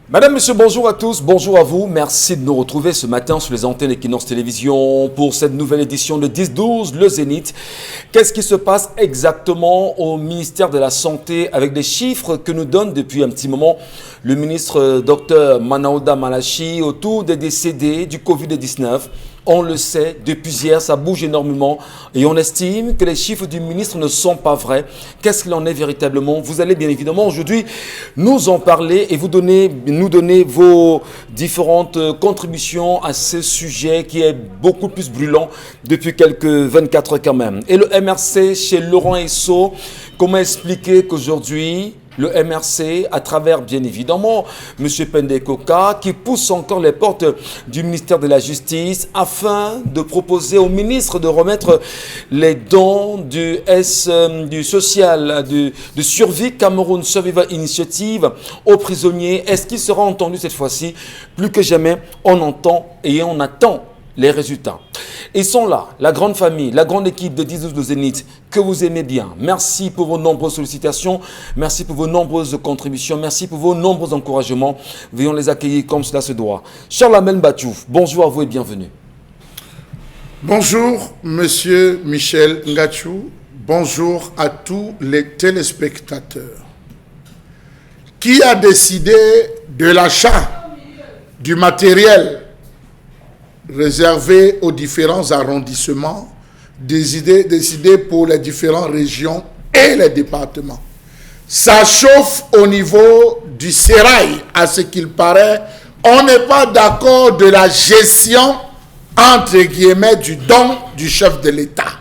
Madame, monsieur, bonjour à tous, bonjour à vous. Merci de nous retrouver ce matin sur les antennes Equinox Télévision pour cette nouvelle édition de 10-12, le Zénith. Qu'est-ce qui se passe exactement au ministère de la Santé avec des chiffres que nous donne depuis un petit moment le ministre Dr Manaouda Malachi autour des décédés du Covid-19? On le sait, depuis hier, ça bouge énormément et on estime que les chiffres du ministre ne sont pas vrais. Qu'est-ce qu'il en est véritablement? Vous allez bien évidemment aujourd'hui nous en parler et nous donner vos différentes contributions à ce sujet qui est beaucoup plus brûlant depuis quelques 24 heures quand même. Et le MRC chez Laurent Esso, comment expliquer qu'aujourd'hui, le MRC, à travers bien évidemment M. Pendekoka, qui pousse encore les portes du ministère de la Justice afin de proposer au ministre de remettre les dons du social, de Survie Cameroun Survival Initiative aux prisonniers. Est-ce qu'il sera entendu cette fois-ci? Plus que jamais, on entend et on attend les résultats. Ils sont là, la grande famille, la grande équipe de 10-12 de Zénith que vous aimez bien. Merci pour vos nombreuses sollicitations, merci pour vos nombreuses contributions, merci pour vos nombreux encouragements. Veuillons les accueillir comme cela se doit. Charles Bachou, bonjour à vous et bienvenue. Bonjour, monsieur Michel Ngachou. Bonjour à tous les téléspectateurs. Qui a décidé de l'achat du matériel réservé aux différents arrondissements, décidé pour les différentes régions et les départements? Ça chauffe au niveau du sérail, à ce qu'il paraît. On n'est pas d'accord de la gestion, entre guillemets, du don du chef de l'État.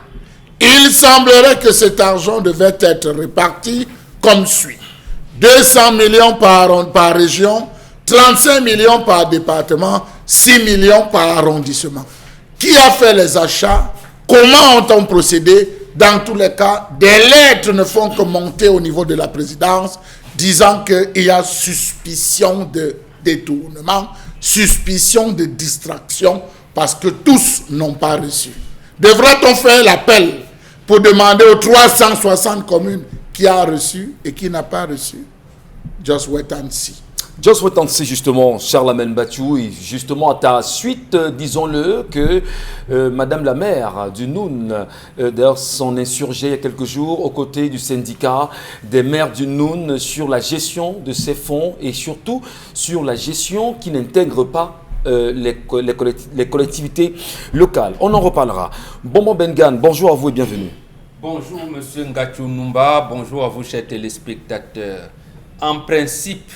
Il semblerait que cet argent devait être réparti comme suit. 200 millions par région, 35 millions par département, 6 millions par arrondissement. Qui a fait les achats? Comment ont-on procédé? Dans tous les cas, des lettres ne font que monter au niveau de la présidence, disant qu'il y a suspicion de détournement, suspicion de distraction, parce que tous n'ont pas reçu. Devrait-on faire l'appel pour demander aux 360 communes qui a reçu et qui n'a pas reçu? Just wait and see. Just wait and see, justement, Charles Bachou, et justement à ta suite, disons-le, que Madame la maire du Noun, d'ailleurs, s'en insurgeait il y a quelques jours aux côtés du syndicat des maires du Noun sur la gestion de ces fonds et surtout sur la gestion qui n'intègre pas les collectivités locales. On en reparlera. Bonbon Bengan, bonjour à vous et bienvenue. Bonjour Monsieur Ngachou Numba, bonjour à vous chers téléspectateurs. En principe,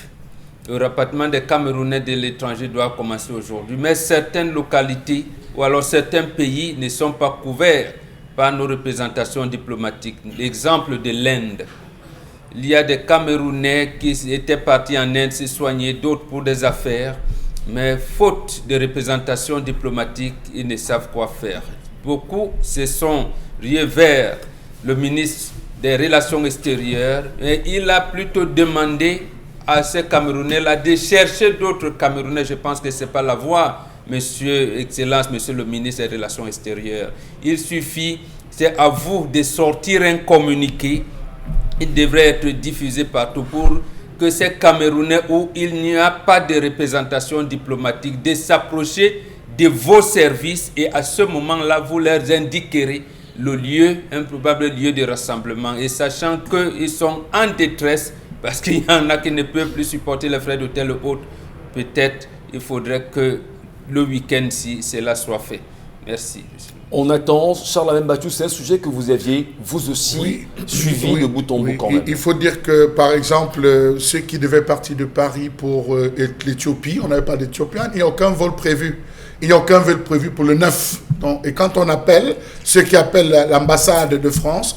le rapatriement des Camerounais de l'étranger doit commencer aujourd'hui, mais certaines localités ou alors certains pays ne sont pas couverts par nos représentations diplomatiques. L'exemple de l'Inde. Il y a des Camerounais qui étaient partis en Inde se soigner, d'autres pour des affaires, mais faute de représentation diplomatique, ils ne savent quoi faire. Beaucoup se sont riés vers le ministre des Relations extérieures et il a plutôt demandé à ces Camerounais-là de chercher d'autres Camerounais. Je pense que ce n'est pas la voie, Monsieur Excellence, Monsieur le ministre des Relations extérieures. Il suffit, c'est à vous de sortir un communiqué. Il devrait être diffusé partout pour que ces Camerounais où il n'y a pas de représentation diplomatique, de s'approcher de vos services et à ce moment-là, vous leur indiquerez le lieu, un probable lieu de rassemblement. Et sachant qu'ils sont en détresse, parce qu'il y en a qui ne peuvent plus supporter les frais d'hôtel ou autres, peut-être il faudrait que le week-end-ci, cela soit fait. Merci. On attend, Charles Bachou, c'est un sujet que vous aviez, vous aussi, suivi de bout en bout quand même. Il faut dire que, par exemple, ceux qui devaient partir de Paris pour l'Éthiopie, on n'avait pas d'Éthiopiens, il n'y a aucun vol prévu. Il n'y a aucun vol prévu pour le 9. Donc, et quand on appelle, ceux qui appellent l'ambassade de France,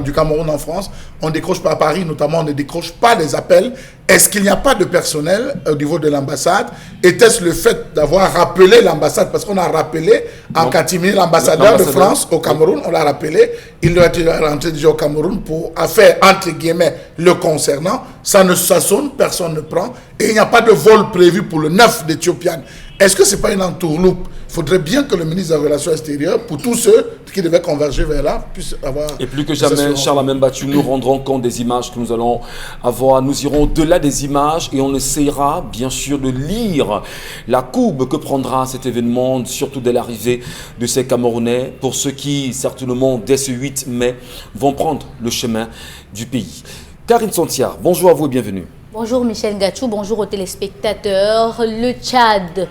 du Cameroun en France, on décroche pas à Paris, notamment, on ne décroche pas les appels. Est-ce qu'il n'y a pas de personnel au niveau de l'ambassade? Était-ce le fait d'avoir rappelé l'ambassade? Parce qu'on a rappelé en catimini l'ambassadeur de France au Cameroun, on l'a rappelé. Il doit être rentré déjà au Cameroun pour faire, entre guillemets, le concernant. Ça sonne, personne ne prend. Et il n'y a pas de vol prévu pour le 9 d'Éthiopienne. Est-ce que ce n'est pas une entourloupe? Il faudrait bien que le ministre des Relations extérieures, pour tous ceux qui devaient converger vers là, puisse avoir... Et plus que jamais, Charles Bachou, nous rendrons compte des images que nous allons avoir. Nous irons au-delà a des images et on essaiera bien sûr de lire la courbe que prendra cet événement, surtout dès l'arrivée de ces Camerounais, pour ceux qui, certainement, dès ce 8 mai, vont prendre le chemin du pays. Karine Santia, bonjour à vous et bienvenue. Bonjour Michel Ngachou, bonjour aux téléspectateurs. Le Tchad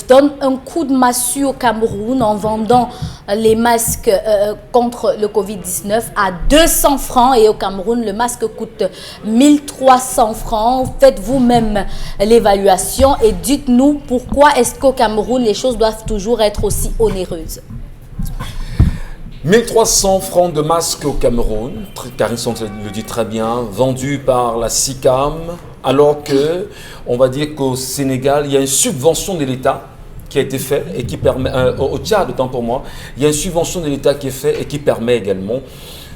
donne un coup de massue au Cameroun en vendant les masques contre le Covid-19 à 200 francs. Et au Cameroun, le masque coûte 1300 francs. Faites vous-même l'évaluation et dites-nous pourquoi est-ce qu'au Cameroun, les choses doivent toujours être aussi onéreuses. 1300 francs de masques au Cameroun, Karine Santia le dit très bien, vendus par la SICAM, alors que, on va dire qu'au Sénégal, il y a une subvention de l'État qui a été faite et qui permet, au Tchad, autant pour moi, il y a une subvention de l'État qui est faite et qui permet également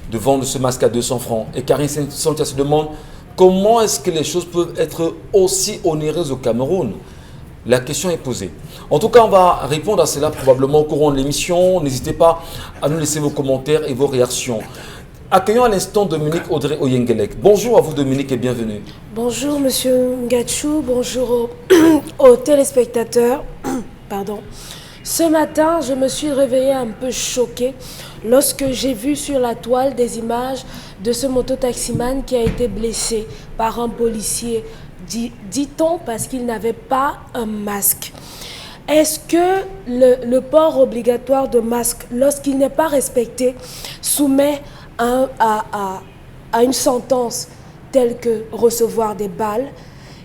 de vendre ce masque à 200 francs. Et Karine Santia se demande comment est-ce que les choses peuvent être aussi onéreuses au Cameroun. La question est posée. En tout cas, on va répondre à cela probablement au courant de l'émission. N'hésitez pas à nous laisser vos commentaires et vos réactions. Accueillons à l'instant Dominique Audrey Oyengelek. Bonjour à vous Dominique et bienvenue. Bonjour Monsieur Ngachou, bonjour aux téléspectateurs. Pardon. Ce matin, je me suis réveillée un peu choquée lorsque j'ai vu sur la toile des images de ce mototaximan qui a été blessé par un policier. Dit-on parce qu'il n'avait pas un masque. Est-ce que le port obligatoire de masque, lorsqu'il n'est pas respecté, soumet à une sentence telle que recevoir des balles?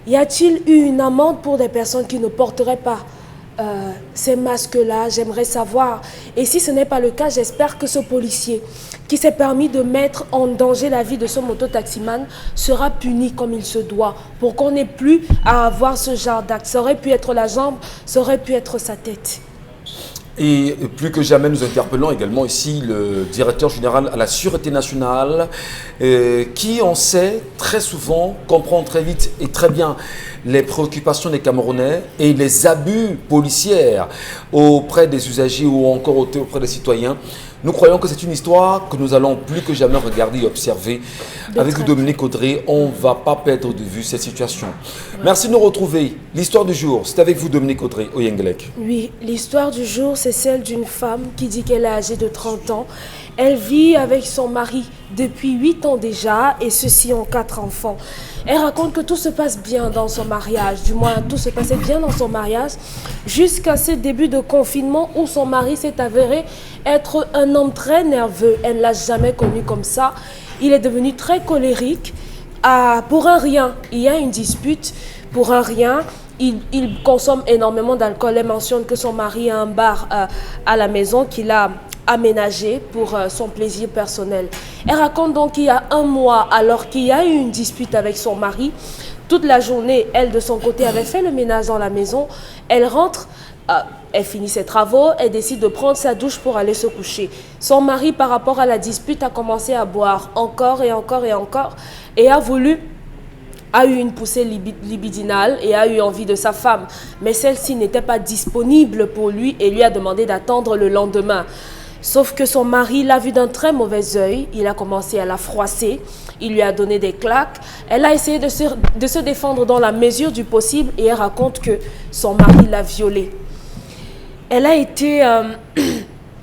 Y a-t-il eu une amende pour des personnes qui ne porteraient pas ces masques-là? J'aimerais savoir. Et si ce n'est pas le cas, j'espère que ce policier qui s'est permis de mettre en danger la vie de ce mototaximan sera puni comme il se doit pour qu'on n'ait plus à avoir ce genre d'acte. Ça aurait pu être la jambe, ça aurait pu être sa tête. Et plus que jamais, nous interpellons également ici le directeur général à la Sûreté nationale, qui, on sait, très souvent, comprend très vite et très bien les préoccupations des Camerounais et les abus policiers auprès des usagers ou encore auprès des citoyens. Nous croyons que c'est une histoire que nous allons plus que jamais regarder et observer. Avec Dominique Audrey, on ne va pas perdre de vue cette situation. Merci de nous retrouver. L'histoire du jour, c'est avec vous Dominique Audrey Oyengelek. Oui, l'histoire du jour, c'est celle d'une femme qui dit qu'elle est âgée de 30 ans. Elle vit avec son mari depuis 8 ans déjà et ceux-ci ont 4 enfants. Elle raconte que tout se passe bien dans son mariage, du moins tout se passait bien dans son mariage jusqu'à ce début de confinement où son mari s'est avéré être un homme très nerveux. Elle ne l'a jamais connu comme ça. Il est devenu très colérique. Pour un rien, il y a une dispute. Pour un rien, il consomme énormément d'alcool. Elle mentionne que son mari a un bar à la maison qu'il a aménagé pour son plaisir personnel. Elle raconte donc qu'il y a un mois, alors qu'il y a eu une dispute avec son mari, toute la journée, elle de son côté avait fait le ménage dans la maison. Elle rentre, elle finit ses travaux, elle décide de prendre sa douche pour aller se coucher. Son mari, par rapport à la dispute, a commencé à boire encore et encore et encore et a eu une poussée libidinale et a eu envie de sa femme. Mais celle-ci n'était pas disponible pour lui et lui a demandé d'attendre le lendemain. Sauf que son mari l'a vu d'un très mauvais œil, il a commencé à la froisser, il lui a donné des claques. Elle a essayé de se défendre dans la mesure du possible et elle raconte que son mari l'a violée. Elle a été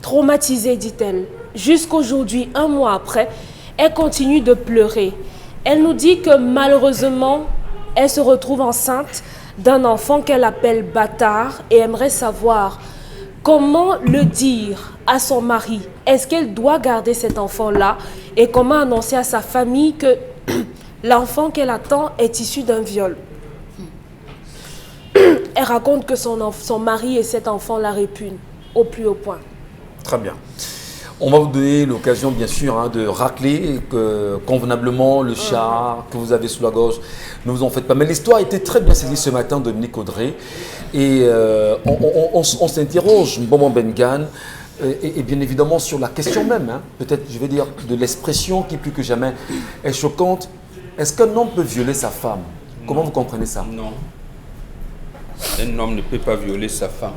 traumatisée, dit-elle. Jusqu'aujourd'hui, un mois après, elle continue de pleurer. Elle nous dit que malheureusement, elle se retrouve enceinte d'un enfant qu'elle appelle bâtard et aimerait savoir comment le dire à son mari. Est-ce qu'elle doit garder cet enfant-là et comment annoncer à sa famille que l'enfant qu'elle attend est issu d'un viol? Elle raconte que son mari et cet enfant la répugnent au plus haut point. Très bien. On va vous donner l'occasion, bien sûr, de racler convenablement le char que vous avez sous la gorge. Ne vous en faites pas. Mais l'histoire a été très bien saisie ce matin, Dominique Audrey. Et on s'interroge, Mbombo Bengan, et bien évidemment sur la question même, peut-être, je vais dire, de l'expression qui, plus que jamais, est choquante. Est-ce qu'un homme peut violer sa femme? Comment vous comprenez ça? Non. Un homme ne peut pas violer sa femme.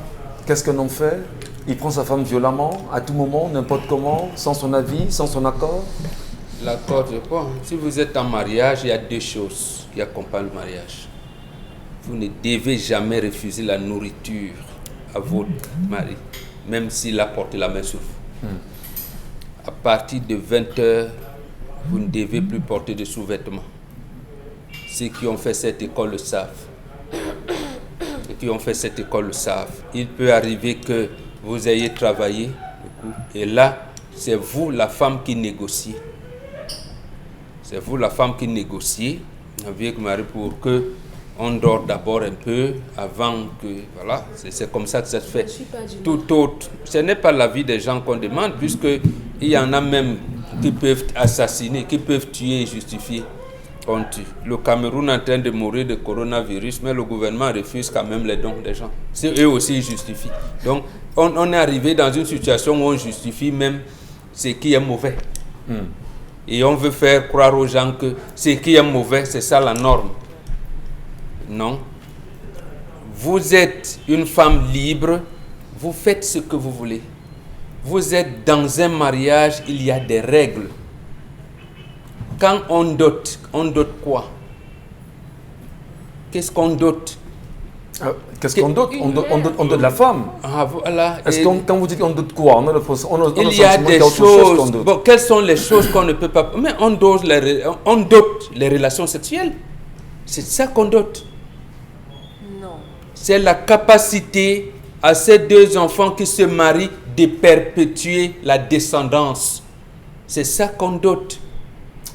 Qu'est-ce qu'un homme fait? Il prend sa femme violemment, à tout moment, n'importe comment, sans son avis, sans son accord? L'accord de quoi? Si vous êtes en mariage, il y a 2 choses qui accompagnent le mariage. Vous ne devez jamais refuser la nourriture à votre mari, même s'il a porté la main sur vous. À partir de 20h, vous ne devez plus porter de sous-vêtements. Ceux qui ont fait cette école le savent. Ceux qui ont fait cette école le savent. Il peut arriver que vous ayez travaillé, et là, c'est vous, la femme, qui négociez. C'est vous, la femme, qui négociez avec Marie pour que on dort d'abord un peu avant que... Voilà, c'est comme ça que ça se fait. Tout autre, ce n'est pas la vie des gens qu'on demande, puisqu'il y en a même qui peuvent assassiner, qui peuvent tuer et justifier. On tue. Le Cameroun est en train de mourir de coronavirus, mais le gouvernement refuse quand même les dons des gens. C'est eux aussi ils justifient. Donc, on est arrivé dans une situation où on justifie même ce qui est mauvais. Et on veut faire croire aux gens que ce qui est mauvais, c'est ça la norme. Non. Vous êtes une femme libre, vous faites ce que vous voulez. Vous êtes dans un mariage, il y a des règles. Quand on dote quoi? Qu'est-ce qu'on dote? Qu'est-ce qu'on dote? On dote la femme. Ah, voilà. Est-ce quand vous dites on dote quoi? Il y a des choses. Bon, quelles sont les choses qu'on ne peut pas... Mais on dote les relations sexuelles. C'est ça qu'on dote. Non. C'est la capacité à ces 2 enfants qui se marient de perpétuer la descendance. C'est ça qu'on dote.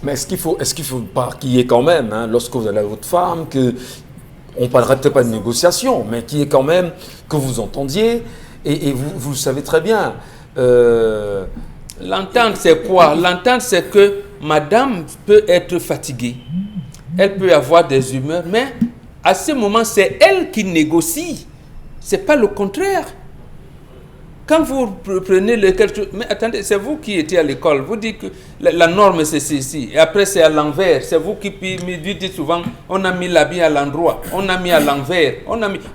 Mais est-ce qu'il faut pas qu'il y ait quand même, hein, lorsque vous allez à votre femme, on ne parlerait peut-être pas de négociation, mais qu'il y ait quand même, que vous entendiez, et vous le savez très bien. L'entente, c'est quoi? L'entente, c'est que madame peut être fatiguée. Elle peut avoir des humeurs, mais à ce moment, c'est elle qui négocie. Ce n'est pas le contraire. Quand vous prenez mais attendez, c'est vous qui étiez à l'école, vous dites que la norme c'est ceci, et après c'est à l'envers, c'est vous qui me dites souvent, on a mis l'habit à l'endroit, on a mis à l'envers,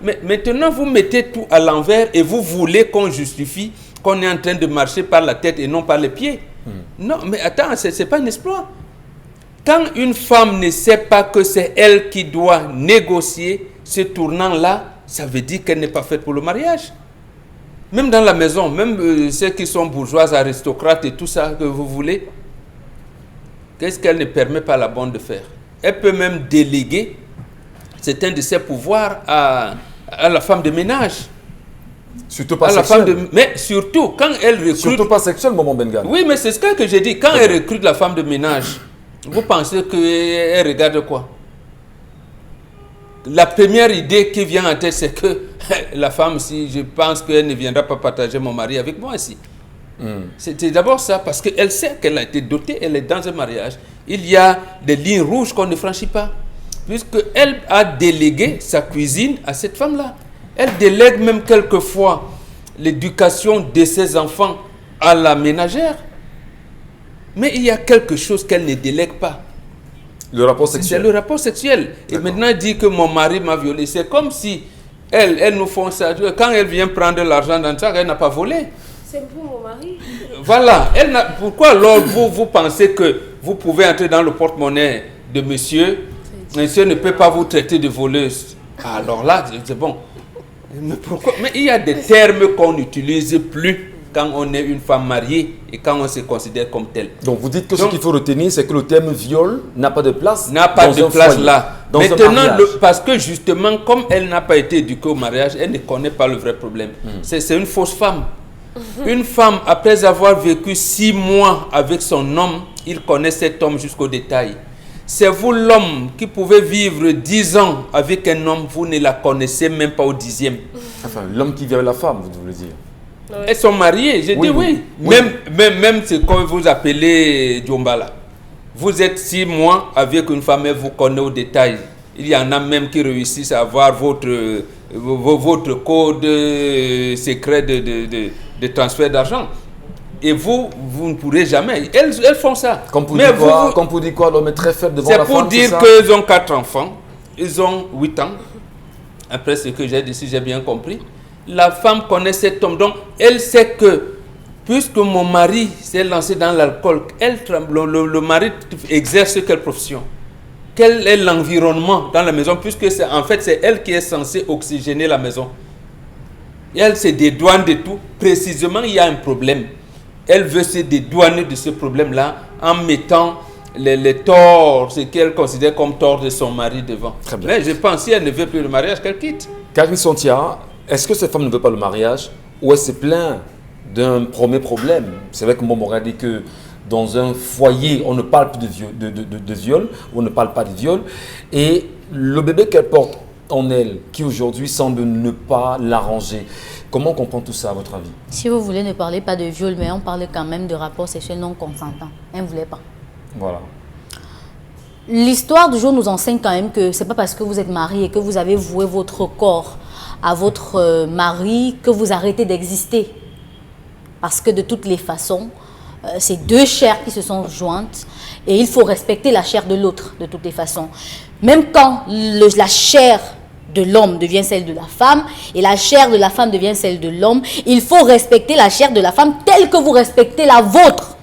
mais maintenant vous mettez tout à l'envers et vous voulez qu'on justifie qu'on est en train de marcher par la tête et non par les pieds. Non, mais attends, c'est pas un exploit. Quand une femme ne sait pas que c'est elle qui doit négocier, ce tournant-là, ça veut dire qu'elle n'est pas faite pour le mariage. Même dans la maison, même ceux qui sont bourgeoises, aristocrates et tout ça que vous voulez, qu'est-ce qu'elle ne permet pas à la bonne de faire? Elle peut même déléguer certains de ses pouvoirs à la femme de ménage. Surtout pas sexuelle. Mais surtout, quand elle recrute... Surtout pas sexuelle, Maman Bengal. Oui, mais c'est ce que j'ai dit. Quand elle recrute la femme de ménage, vous pensez qu'elle regarde quoi? La première idée qui vient en tête, c'est que la femme, si je pense qu'elle ne viendra pas partager mon mari avec moi ici. C'était d'abord ça, parce qu'elle sait qu'elle a été dotée, elle est dans un mariage. Il y a des lignes rouges qu'on ne franchit pas. Puisqu'elle a délégué sa cuisine à cette femme-là. Elle délègue même quelquefois l'éducation de ses enfants à la ménagère. Mais il y a quelque chose qu'elle ne délègue pas. Le rapport sexuel. C'est le rapport sexuel. Et maintenant, elle dit que mon mari m'a violé. C'est comme si elle nous font ça. Quand elle vient prendre l'argent dans le sac, elle n'a pas volé. C'est pour mon mari. Voilà. Pourquoi alors vous pensez que vous pouvez entrer dans le porte-monnaie de monsieur? Monsieur ne peut pas vous traiter de voleuse. Alors là, c'est bon. Mais pourquoi? Mais il y a des termes qu'on n'utilise plus quand on est une femme mariée et quand on se considère comme telle. Donc vous dites que ce qu'il faut retenir, c'est que le terme viol n'a pas de place. N'a pas de place là. Maintenant, parce que justement, comme elle n'a pas été éduquée au mariage, elle ne connaît pas le vrai problème. C'est une fausse femme. Une femme, après avoir vécu 6 mois avec son homme, il connaît cet homme jusqu'au détail. C'est vous l'homme qui pouvez vivre 10 ans avec un homme, vous ne la connaissez même pas au 10e. Enfin, l'homme qui vit avec la femme, vous voulez dire. Elles sont mariées, j'ai dit oui. Même ce qu'on vous appelez Djombala. Vous êtes 6 mois avec une femme et vous connaissez au détail. Il y en a même qui réussissent à avoir votre code secret de transfert d'argent. Et vous ne pourrez jamais. Elles font ça. Comme pour dire quoi, l'homme est très faible devant la femme. C'est pour dire qu'ils ont 4 enfants. Ils ont 8 ans. Après ce que j'ai dit, si j'ai bien compris. La femme connaît cet homme. Donc, elle sait que puisque mon mari s'est lancé dans l'alcool, le mari exerce quelle profession? Quel est l'environnement dans la maison, puisque en fait c'est elle qui est censée oxygéner la maison. Et elle se dédouane de tout. Précisément, il y a un problème. Elle veut se dédouaner de ce problème-là en mettant les torts, ce qu'elle considère comme tort de son mari devant. Très bien. Mais je pense, si elle ne veut plus le mariage, qu'elle quitte. Karine Sontia, est-ce que cette femme ne veut pas le mariage ou elle se plaint d'un premier problème? C'est vrai que mon a dit que dans un foyer, on ne parle plus de viol, on ne parle pas de viol. Et le bébé qu'elle porte en elle, qui aujourd'hui semble ne pas l'arranger. Comment on comprend tout ça à votre avis? Si vous voulez, ne parlez pas de viol, mais on parle quand même de rapports sexuels non consentants. Elle ne voulait pas. Voilà. L'histoire du jour nous enseigne quand même que ce n'est pas parce que vous êtes marié et que vous avez voué votre corps à votre mari que vous arrêtez d'exister. Parce que de toutes les façons, c'est deux chairs qui se sont jointes et il faut respecter la chair de l'autre de toutes les façons. Même quand la chair de l'homme devient celle de la femme et la chair de la femme devient celle de l'homme, il faut respecter la chair de la femme telle que vous respectez la vôtre.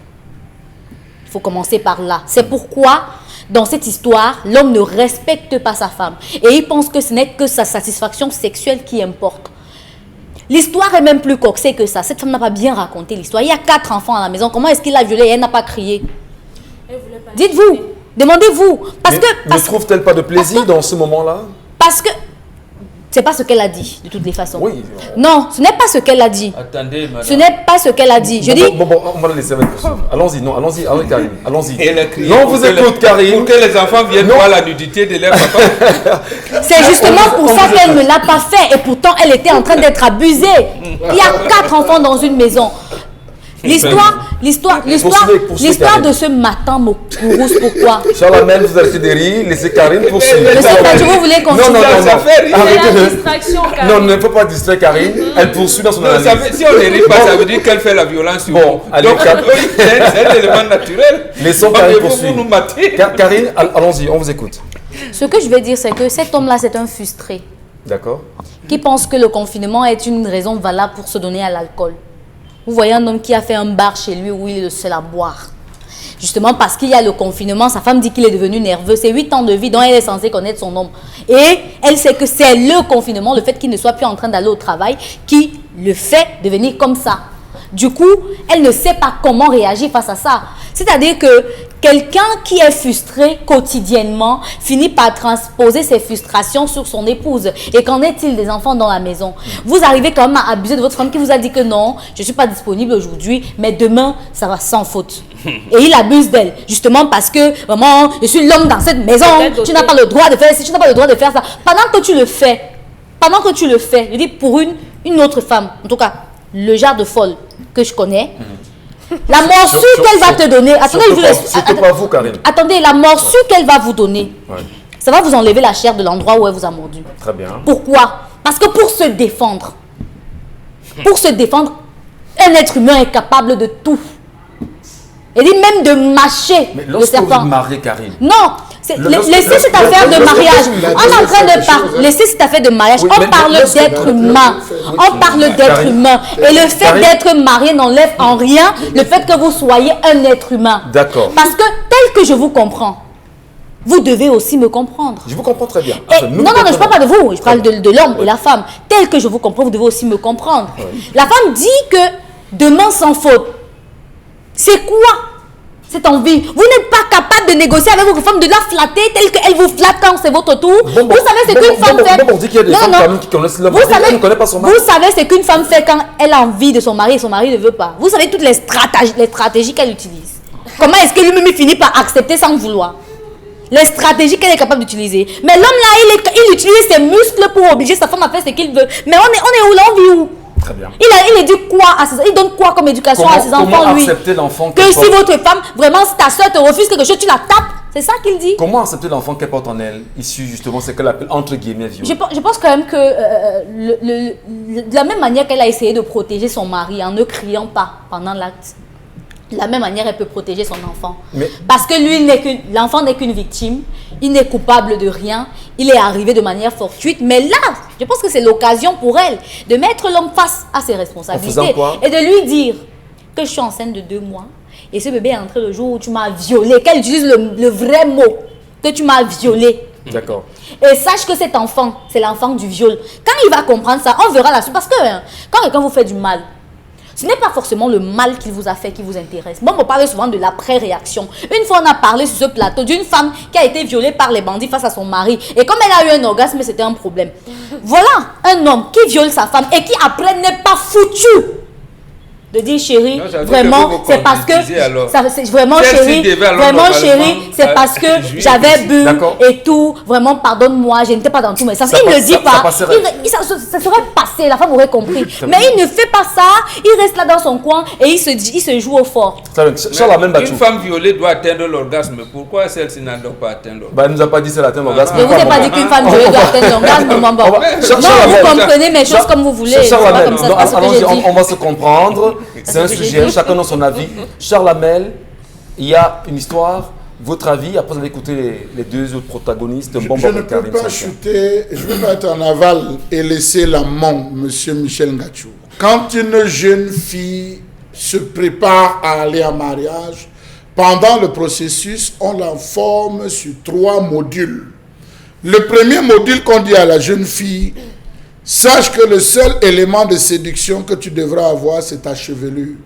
Il faut commencer par là. C'est pourquoi, dans cette histoire, l'homme ne respecte pas sa femme et il pense que ce n'est que sa satisfaction sexuelle qui importe. L'histoire est même plus coxée que ça. Cette femme n'a pas bien raconté l'histoire. Il y a 4 enfants à la maison. Comment est-ce qu'il l'a violée et elle n'a pas crié? Dites-vous, demandez-vous. Ne trouve-t-elle pas de plaisir dans ce moment-là? Parce que c'est pas ce qu'elle a dit, de toutes les façons. Oui. Non, ce n'est pas ce qu'elle a dit. Attendez, madame. Ce n'est pas ce qu'elle a dit. Je dis... Bon, on va la laisser avec vous. Allons-y, non, allons-y, Karine, allons-y. Elle a crié Non, vous écoute, Karine. Pour que les enfants viennent voir la nudité de leur papa. C'est justement pour ça qu'elle ne l'a pas fait. Et pourtant, elle était en train d'être abusée. Il y a 4 enfants dans une maison. L'histoire de ce matin me courrouce. Pourquoi? Charlamène, vous arrêtez de rire, laissez Karine poursuivre. Monsieur Katou, vous voulez continuer? Non. C'est la distraction, Karine. Non, ne faut pas distraire Karine. Elle poursuit dans son analyse. Si on ne rit pas, ça veut dire qu'elle fait la violence sur Bon, vous. allez, Donc, c'est un élément naturel. Laissons Karine Vous poursuivre. nous matez. Karine, allons-y, on vous écoute. Ce que je veux dire, c'est que cet homme-là, c'est un frustré D'accord. qui pense que le confinement est une raison valable pour se donner à l'alcool. Vous voyez un homme qui a fait un bar chez lui où il est le seul à boire. Justement parce qu'il y a le confinement, sa femme dit qu'il est devenu nerveux. C'est 8 ans de vie dont elle est censée connaître son homme. Et elle sait que c'est le confinement, le fait qu'il ne soit plus en train d'aller au travail, qui le fait devenir comme ça. Du coup, elle ne sait pas comment réagir face à ça. C'est-à-dire que quelqu'un qui est frustré quotidiennement finit par transposer ses frustrations sur son épouse. Et qu'en est-il des enfants dans la maison? Vous arrivez quand même à abuser de votre femme qui vous a dit que non, je ne suis pas disponible aujourd'hui, mais demain, ça va sans faute. Et il abuse d'elle, justement parce que, maman, je suis l'homme dans cette maison, tu n'as pas le droit de faire ci, tu n'as pas le droit de faire ça. Pendant que tu le fais, je dis pour une autre femme, en tout cas, le genre de folle que je connais, la morsure qu'elle va te donner, attendez, C'était pas vous, Karine. Attendez, la morsure qu'elle va vous donner, Ouais. ça va vous enlever la chair de l'endroit où elle vous a mordu. Très bien. Pourquoi? Parce que pour se défendre, un être humain est capable de tout. Et dit même de mâcher Mais le lorsque vous serpent. êtes marié, Karine, Non, laissez cette affaire de mariage. On est en train de parler. Laissez cette affaire de mariage. Oui, On mais parle lorsque- d'être humain. On parle d'être Karine. humain. Et le fait Karine. d'être marié n'enlève en rien le fait que vous soyez un être humain. D'accord. Parce que tel que je vous comprends, vous devez aussi me comprendre. je vous comprends très bien. Et- Enfin, nous non, je ne comprenons. parle pas de vous, je parle de l'homme Ouais. et la femme. Tel que je vous comprends, vous devez aussi me comprendre. La femme dit que demain sans faute. C'est quoi cette envie? Vous n'êtes pas capable de négocier avec votre femme, de la flatter telle qu'elle vous flatte quand c'est votre tour. Vous savez ce qu'une femme fait. On dit qu'il y a des femmes quand même qui connaissent leur Vous mari, savez, elle ne connaît pas son mari. vous savez ce qu'une femme fait quand elle a envie de son mari et son mari ne veut pas. Vous savez toutes les stratégies qu'elle utilise. Comment est-ce que lui-même finit par accepter sans vouloir? Les stratégies qu'elle est capable d'utiliser. Mais l'homme là, il utilise ses muscles pour obliger sa femme à faire ce qu'il veut. Mais on est où là? On vit où? Très bien. Il éduque quoi à ses, il donne quoi comme éducation à ses enfants, Comment lui? accepter l'enfant Que qu'elle si porte? votre femme, vraiment, si ta soeur te refuse quelque chose, tu la tapes. C'est ça qu'il dit. Comment accepter l'enfant qu'elle porte en elle, issu justement, c'est qu'elle appelle entre guillemets viol? Je pense quand même que de la même manière qu'elle a essayé de protéger son mari en ne criant pas pendant l'acte, de la même manière elle peut protéger son enfant. Mais- Parce que l'enfant n'est qu'une victime, il n'est coupable de rien, il est arrivé de manière fortuite. Mais là, je pense que c'est l'occasion pour elle de mettre l'homme face à ses responsabilités En faisant quoi? et de lui dire que je suis enceinte de 2 mois et ce bébé est entré le jour où tu m'as violée, qu'elle utilise le vrai mot, que tu m'as violée. D'accord. Et sache que cet enfant, c'est l'enfant du viol. Quand il va comprendre ça, on verra la suite. Parce que quand quelqu'un vous fait du mal, ce n'est pas forcément le mal qu'il vous a fait qui vous intéresse. Moi, on me parle souvent de l'après-réaction. Une fois, on a parlé sur ce plateau d'une femme qui a été violée par les bandits face à son mari. Et comme elle a eu un orgasme, c'était un problème. Voilà un homme qui viole sa femme et qui après n'est pas foutu de dire chérie, vraiment, c'est parce que vraiment chérie, c'est parce que j'avais bu et tout, vraiment pardonne-moi, je n'étais pas dans tous mes sens. Il ne dit pas, ça serait passé, la femme aurait compris. Mais il ne fait pas ça, il reste là dans son coin et il se joue au fort. Une femme violée doit atteindre l'orgasme, pourquoi celle-ci n'a donc pas atteint l'orgasme? Elle ne nous a pas dit qu'elle atteint l'orgasme. Je ne vous ai pas dit qu'une femme violée doit atteindre l'orgasme, maman. Non, vous comprenez mes choses comme vous voulez. On va se comprendre. C'est un sujet, chacun dans son avis. Charles Hamel, il y a une histoire, votre avis, après vous avez écouté les 2 autres protagonistes. Je ne peux pas chuter, je ne peux pas être en aval et laisser la main, monsieur Michel Ngachou. Quand une jeune fille se prépare à aller en mariage, pendant le processus, on la forme sur 3 modules. Le premier module qu'on dit à la jeune fille, sache que le seul élément de séduction que tu devras avoir, c'est ta chevelure.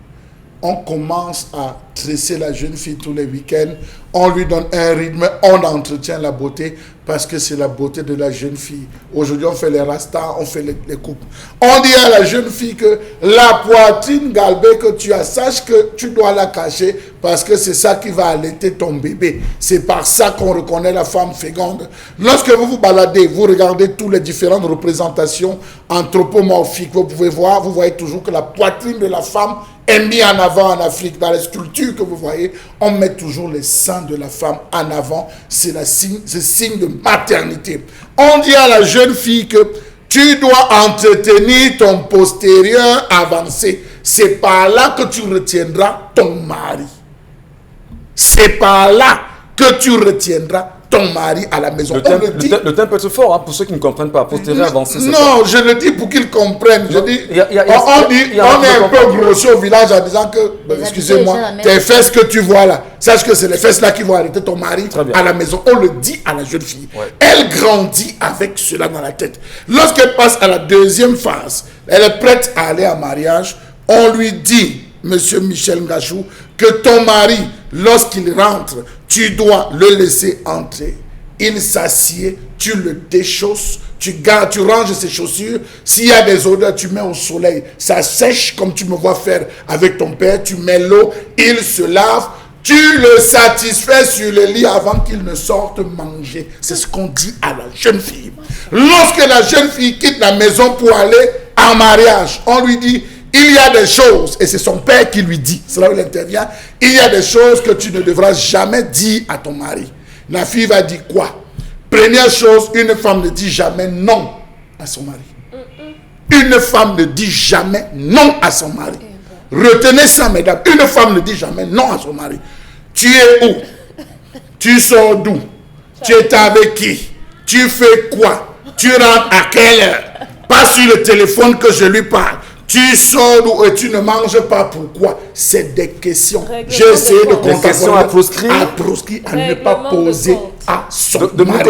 On commence à tresser la jeune fille tous les week-ends. On lui donne un rythme, on entretient la beauté parce que c'est la beauté de la jeune fille. Aujourd'hui, on fait les rastas, on fait les coupes. On dit à la jeune fille que la poitrine galbée que tu as, sache que tu dois la cacher parce que c'est ça qui va allaiter ton bébé. C'est par ça qu'on reconnaît la femme féconde. Lorsque vous vous baladez, vous regardez toutes les différentes représentations anthropomorphiques, vous pouvez voir, vous voyez toujours que la poitrine de la femme est mise en avant en Afrique. Dans les sculptures que vous voyez, on met toujours les seins de la femme en avant. C'est signe de maternité. On dit à la jeune fille que tu dois entretenir ton postérieur avancé. C'est par là que tu retiendras ton mari. C'est par là que tu retiendras ton mari à la maison. Le temps peut être fort pour ceux qui ne comprennent pas. Postérieur avancé. Non, je le dis pour qu'ils comprennent. Je dis, on est un peu grossier au village en disant que, excusez-moi, tes fesses que tu vois là, sache que c'est les fesses là qui vont arrêter ton mari à la maison. On le dit à la jeune fille. Ouais. Elle grandit avec cela dans la tête. Lorsqu'elle passe à la deuxième phase, elle est prête à aller en mariage. On lui dit, monsieur Michel Ngachou, que ton mari, lorsqu'il rentre, tu dois le laisser entrer. Il s'assied, tu le déchausses, tu ranges ses chaussures. S'il y a des odeurs, tu mets au soleil. Ça sèche comme tu me vois faire avec ton père. Tu mets l'eau, il se lave. Tu le satisfais sur le lit avant qu'il ne sorte manger. C'est ce qu'on dit à la jeune fille. Lorsque la jeune fille quitte la maison pour aller en mariage, on lui dit, il y a des choses, et c'est son père qui lui dit, c'est là où il intervient, il y a des choses que tu ne devras jamais dire à ton mari. La fille va dire quoi? Première chose, une femme ne dit jamais non à son mari. Une femme ne dit jamais non à son mari. Retenez ça, mesdames. Une femme ne dit jamais non à son mari. Tu es où? Tu sors d'où? Tu es avec qui? Tu fais quoi? Tu rentres à quelle heure? Pas sur le téléphone que je lui parle. Tu sors d'où et tu ne manges pas, pourquoi? C'est des questions. J'ai essayé de comprendre. Des questions à proscrire. À ne pas poser à son mari.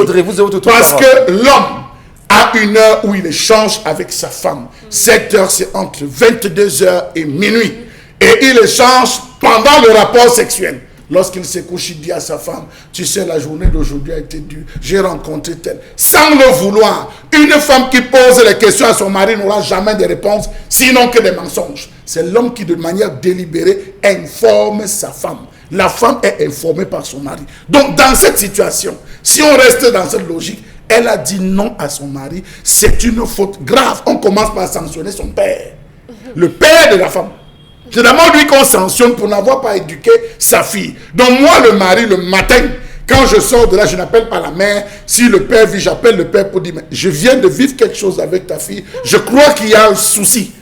Parce que l'homme a une heure où il échange avec sa femme. Cette heure, c'est entre 22h et minuit. Et il échange pendant le rapport sexuel. Lorsqu'il se couche, il dit à sa femme, tu sais, la journée d'aujourd'hui a été dure, j'ai rencontré tel. Sans le vouloir, une femme qui pose les questions à son mari n'aura jamais de réponse, sinon que des mensonges. C'est l'homme qui, de manière délibérée, informe sa femme. La femme est informée par son mari. Donc, dans cette situation, si on reste dans cette logique, elle a dit non à son mari, c'est une faute grave. On commence par sanctionner son père, le père de la femme. C'est d'abord lui qu'on sanctionne pour n'avoir pas éduqué sa fille. Donc moi, le mari, le matin, quand je sors de là, je n'appelle pas la mère. Si le père vit, j'appelle le père pour dire, mais je viens de vivre quelque chose avec ta fille. Je crois qu'il y a un souci.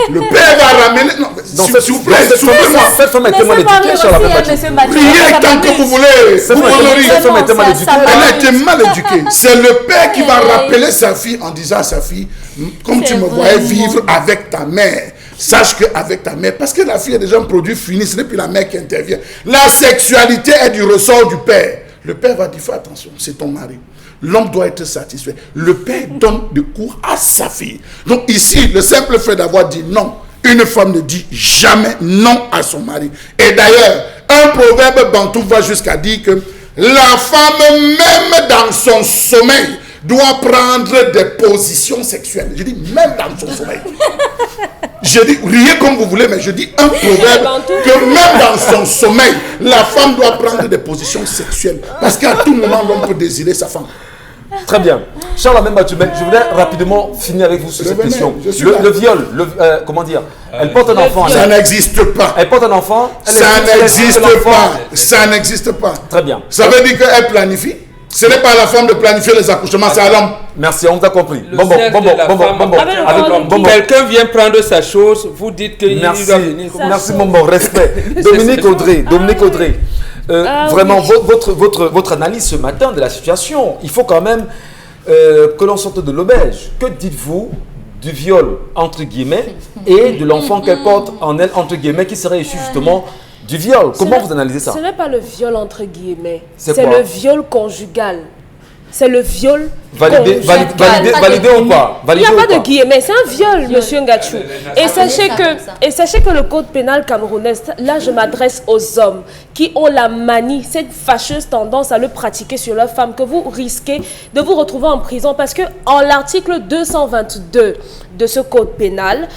Le père va ramener... Non, s'il vous plaît, soufflez-moi. Cette femme est tellement éduquée, priez tant que vous voulez. Elle était mal éduquée. C'est le père qui va rappeler sa fille en disant à sa fille, comme tu me voyais vivre avec ta mère, Sache qu'avec ta mère, parce que la fille est déjà un produit fini, ce n'est plus la mère qui intervient. La sexualité est du ressort du père. Le père va dire, fais attention, c'est ton mari. L'homme doit être satisfait. Le père donne des cours à sa fille. Donc ici, le simple fait d'avoir dit non, une femme ne dit jamais non à son mari. Et d'ailleurs, un proverbe bantou va jusqu'à dire que la femme, même dans son sommeil, doit prendre des positions sexuelles. Je dis même dans son sommeil. Je dis, riez comme vous voulez, mais je dis un proverbe que même dans son sommeil, la femme doit prendre des positions sexuelles. Parce qu'à tout moment, l'homme peut désirer sa femme. Très bien. Charles Amem Batumel, je voudrais rapidement finir avec vous sur cette question. Le viol, comment dire, elle porte un enfant. Ça n'existe pas. Elle porte un enfant. Ça n'existe pas. Ça n'existe pas. Très bien. Ça veut dire qu'elle planifie. Ce n'est pas à la femme de planifier les accouchements, c'est à l'homme. Merci, on vous a compris. Bon. Quelqu'un vient prendre sa chose, vous dites qu'il va venir. Merci, Bombo, respect. Dominique Audrey. Vraiment, votre analyse ce matin de la situation, il faut quand même que l'on sorte de l'auberge. Que dites-vous du viol, entre guillemets, et de l'enfant qu'elle porte en elle, entre guillemets, qui serait issu justement du viol? Comment vous analysez ça? Ce n'est pas le viol, entre guillemets. C'est le viol conjugal. C'est le viol validé ou pas? Il n'y a pas de guillemets, c'est un viol, monsieur Ngachou. Et sachez que le code pénal camerounais, là je m'adresse aux hommes qui ont la manie, cette fâcheuse tendance à le pratiquer sur leurs femmes, que vous risquez de vous retrouver en prison parce que en l'article 222 de ce code pénal,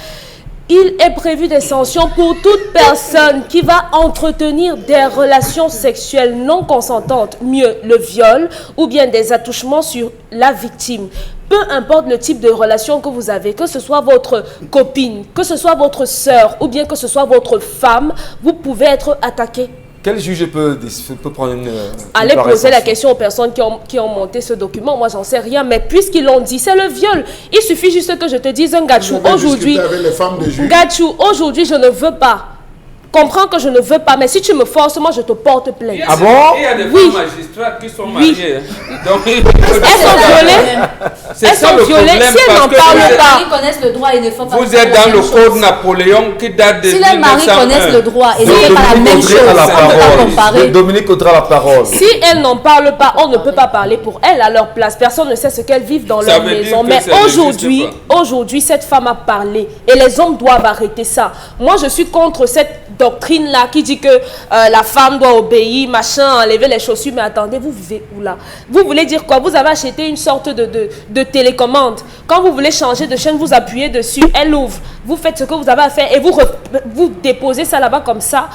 il est prévu des sanctions pour toute personne qui va entretenir des relations sexuelles non consentantes, mieux le viol ou bien des attouchements sur la victime. Peu importe le type de relation que vous avez, que ce soit votre copine, que ce soit votre sœur ou bien que ce soit votre femme, vous pouvez être attaqué. Quel juge peut prendre une allez poser la question aux personnes qui ont monté ce document. Moi, j'en sais rien. Mais puisqu'ils l'ont dit, c'est le viol. Il suffit juste que je te dise un Ngachou. Aujourd'hui, aujourd'hui, je ne veux pas. Comprends que je ne veux pas, mais si tu me forces, moi je te porte plainte. Ah bon? Il y a des femmes magistrats qui sont mariées. Donc, elles sont violées. Elles sont violées. Si elles n'en parlent pas. Ils connaissent le droit et ne font pas. Vous êtes dans le code Napoléon qui date de 1901. Si les maris connaissent le droit et ce n'est pas la même chose, on ne peut pas comparer. Dominique Audrey a la parole. Si elles n'en parlent pas, on ne peut pas parler pour elles à leur place. Personne ne sait ce qu'elles vivent dans leur maison. Mais aujourd'hui, cette femme a parlé et les hommes doivent arrêter ça. Moi, je suis contre cette doctrine-là qui dit que la femme doit obéir, machin, enlever les chaussures. Mais attendez, vous vivez où là? Vous voulez dire quoi? Vous avez acheté une sorte de télécommande. Quand vous voulez changer de chaîne, vous appuyez dessus, elle ouvre. Vous faites ce que vous avez à faire et vous déposez ça là-bas comme ça.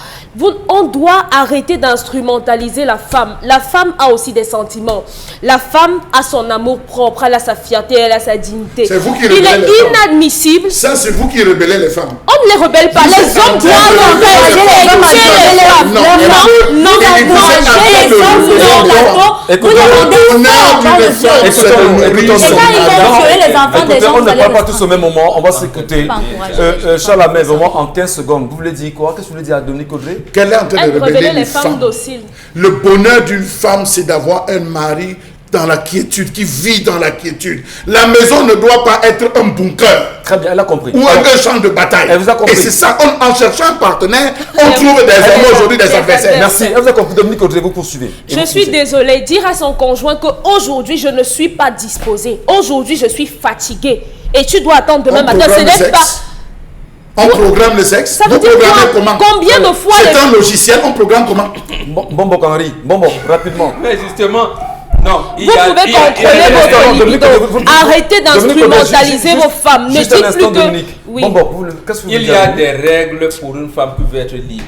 On doit arrêter d'instrumentaliser la femme. La femme a aussi des sentiments. La femme a son amour propre, elle a sa fierté, elle a sa dignité. C'est vous qui Il est inadmissible. Ça, c'est vous qui rebellez les femmes. On ne les rebelle pas. Les hommes doivent on ne parle pas tous au même moment, on va s'écouter. Charles Amem, vraiment en 15 secondes, vous voulez dire quoi? Qu'est-ce que vous voulez dire à Dominique Audrey? Qu'elle est en train de rebeller les femmes dociles. Le bonheur d'une femme, c'est d'avoir un mari dans la quiétude, qui vit dans la quiétude. La maison ne doit pas être un bunker. Très bien, elle a compris. Ou un champ de bataille. Elle vous a compris. Et c'est ça, en cherchant un partenaire, on trouve des hommes aujourd'hui, des adversaires. Merci. Elle vous a compris. Dominique Audrey, vous poursuivez. Je suis désolée. Dire à son conjoint qu'aujourd'hui, je ne suis pas disposée. Aujourd'hui, je suis fatiguée. Et tu dois attendre demain matin. Ce n'est pas... On programme le sexe. Ça veut dire comment? Combien de fois... C'est un logiciel, on programme comment? Bombo Henri, Bombo, rapidement. Mais justement... Non, vous pouvez contrôler votre libido. Arrêtez d'instrumentaliser vos femmes. Ne dites plus que... Oui. Il y a des règles pour une femme qui veut être libre.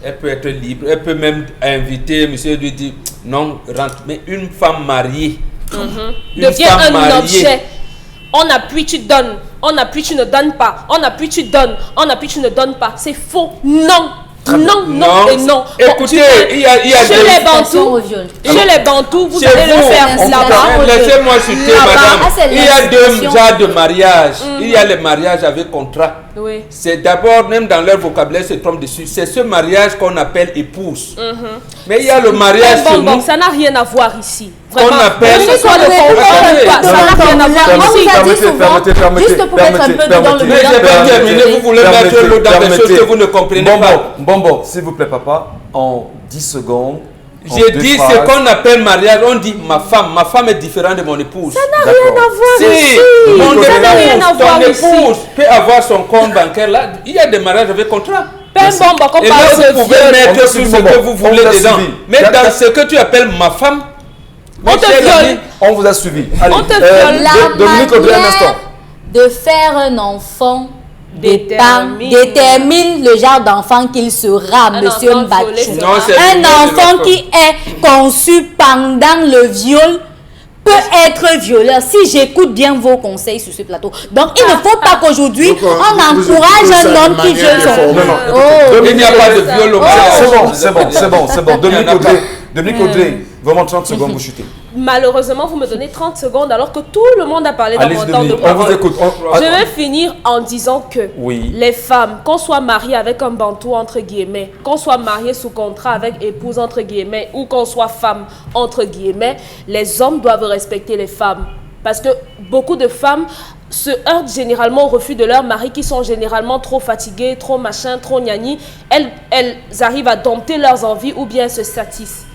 Elle peut être libre. Elle peut même inviter, monsieur, lui dire non, rentre. Mais une femme mariée, devient un objet. On appuie, tu donnes. On appuie, tu ne donnes pas. On appuie, tu donnes. On appuie, tu ne donnes pas. C'est faux. Non. Non et non. Écoutez, il y a chez les Bantous, vous allez le faire là-bas. Laissez-moi chuter, madame. Il y a deux genres de mariage. Il y a les mariages avec contrat. Oui. C'est d'abord, même dans leur vocabulaire, se trompe dessus. C'est ce mariage qu'on appelle épouse. Mais il y a le mariage chez nous. Ça n'a rien à voir ici. Qu'on appelle. Ça n'a rien à voir ici. On vous a dit souvent, juste pour être un peu dans le Mais j'ai pas terminé, vous voulez mettre l'eau dans des choses que vous ne comprenez pas. Bon, s'il vous plaît, papa, en 10 secondes. J'ai dit ce qu'on appelle mariage, on dit ma femme est différente de mon épouse. Ça n'a rien à voir ici. Ton épouse peut avoir son compte bancaire là. Il y a des mariages avec contrat. Et là, vous pouvez mettre tout ce que vous voulez dedans. Mais dans ce que tu appelles ma femme, on vous a suivi. Allez, La Dominique Audrey, un instant. de faire un enfant détermine le genre d'enfant qu'il sera, monsieur Mbachou. Un enfant qui est conçu pendant le viol peut être violeur, si j'écoute bien vos conseils sur ce plateau. Donc, il ne faut pas qu'aujourd'hui, on encourage un homme qui viole son... Il n'y a pas de viol au mariage. C'est bon. Dominique Audrey, vraiment 30 secondes, vous chutez. Malheureusement, vous me donnez 30 secondes alors que tout le monde a parlé dans mon temps de Dominique, on vous parole. écoute. Je vais finir en disant que Oui. les femmes, qu'on soit marié avec un bantou entre guillemets, qu'on soit marié sous contrat avec épouse entre guillemets, ou qu'on soit femme entre guillemets, les hommes doivent respecter les femmes. Parce que beaucoup de femmes se heurtent généralement au refus de leurs maris qui sont généralement trop fatigués, trop machin, trop gnani. Elles arrivent à dompter leurs envies ou bien se satisfont.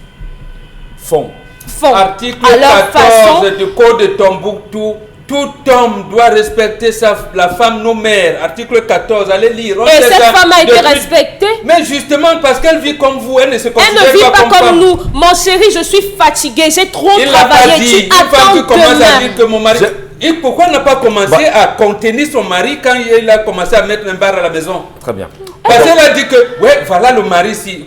Article à leur 14 du Code de Tombouctou. Tout homme doit respecter la femme, nos mères. Article 14, allez lire. Et cette femme a été respectée. Mais justement, parce qu'elle vit comme vous, elle ne se considère Elle ne vit pas comme femme. nous. Mon chéri, je suis fatiguée, j'ai trop Il n'a pas travaillé. dit. Tu attends commence à dire demain. que mon mari... Et pourquoi n'a pas commencé à contenir son mari quand il a commencé à mettre un bar à la maison? Très bien. Parce qu'elle a dit que, ouais, voilà le mari, si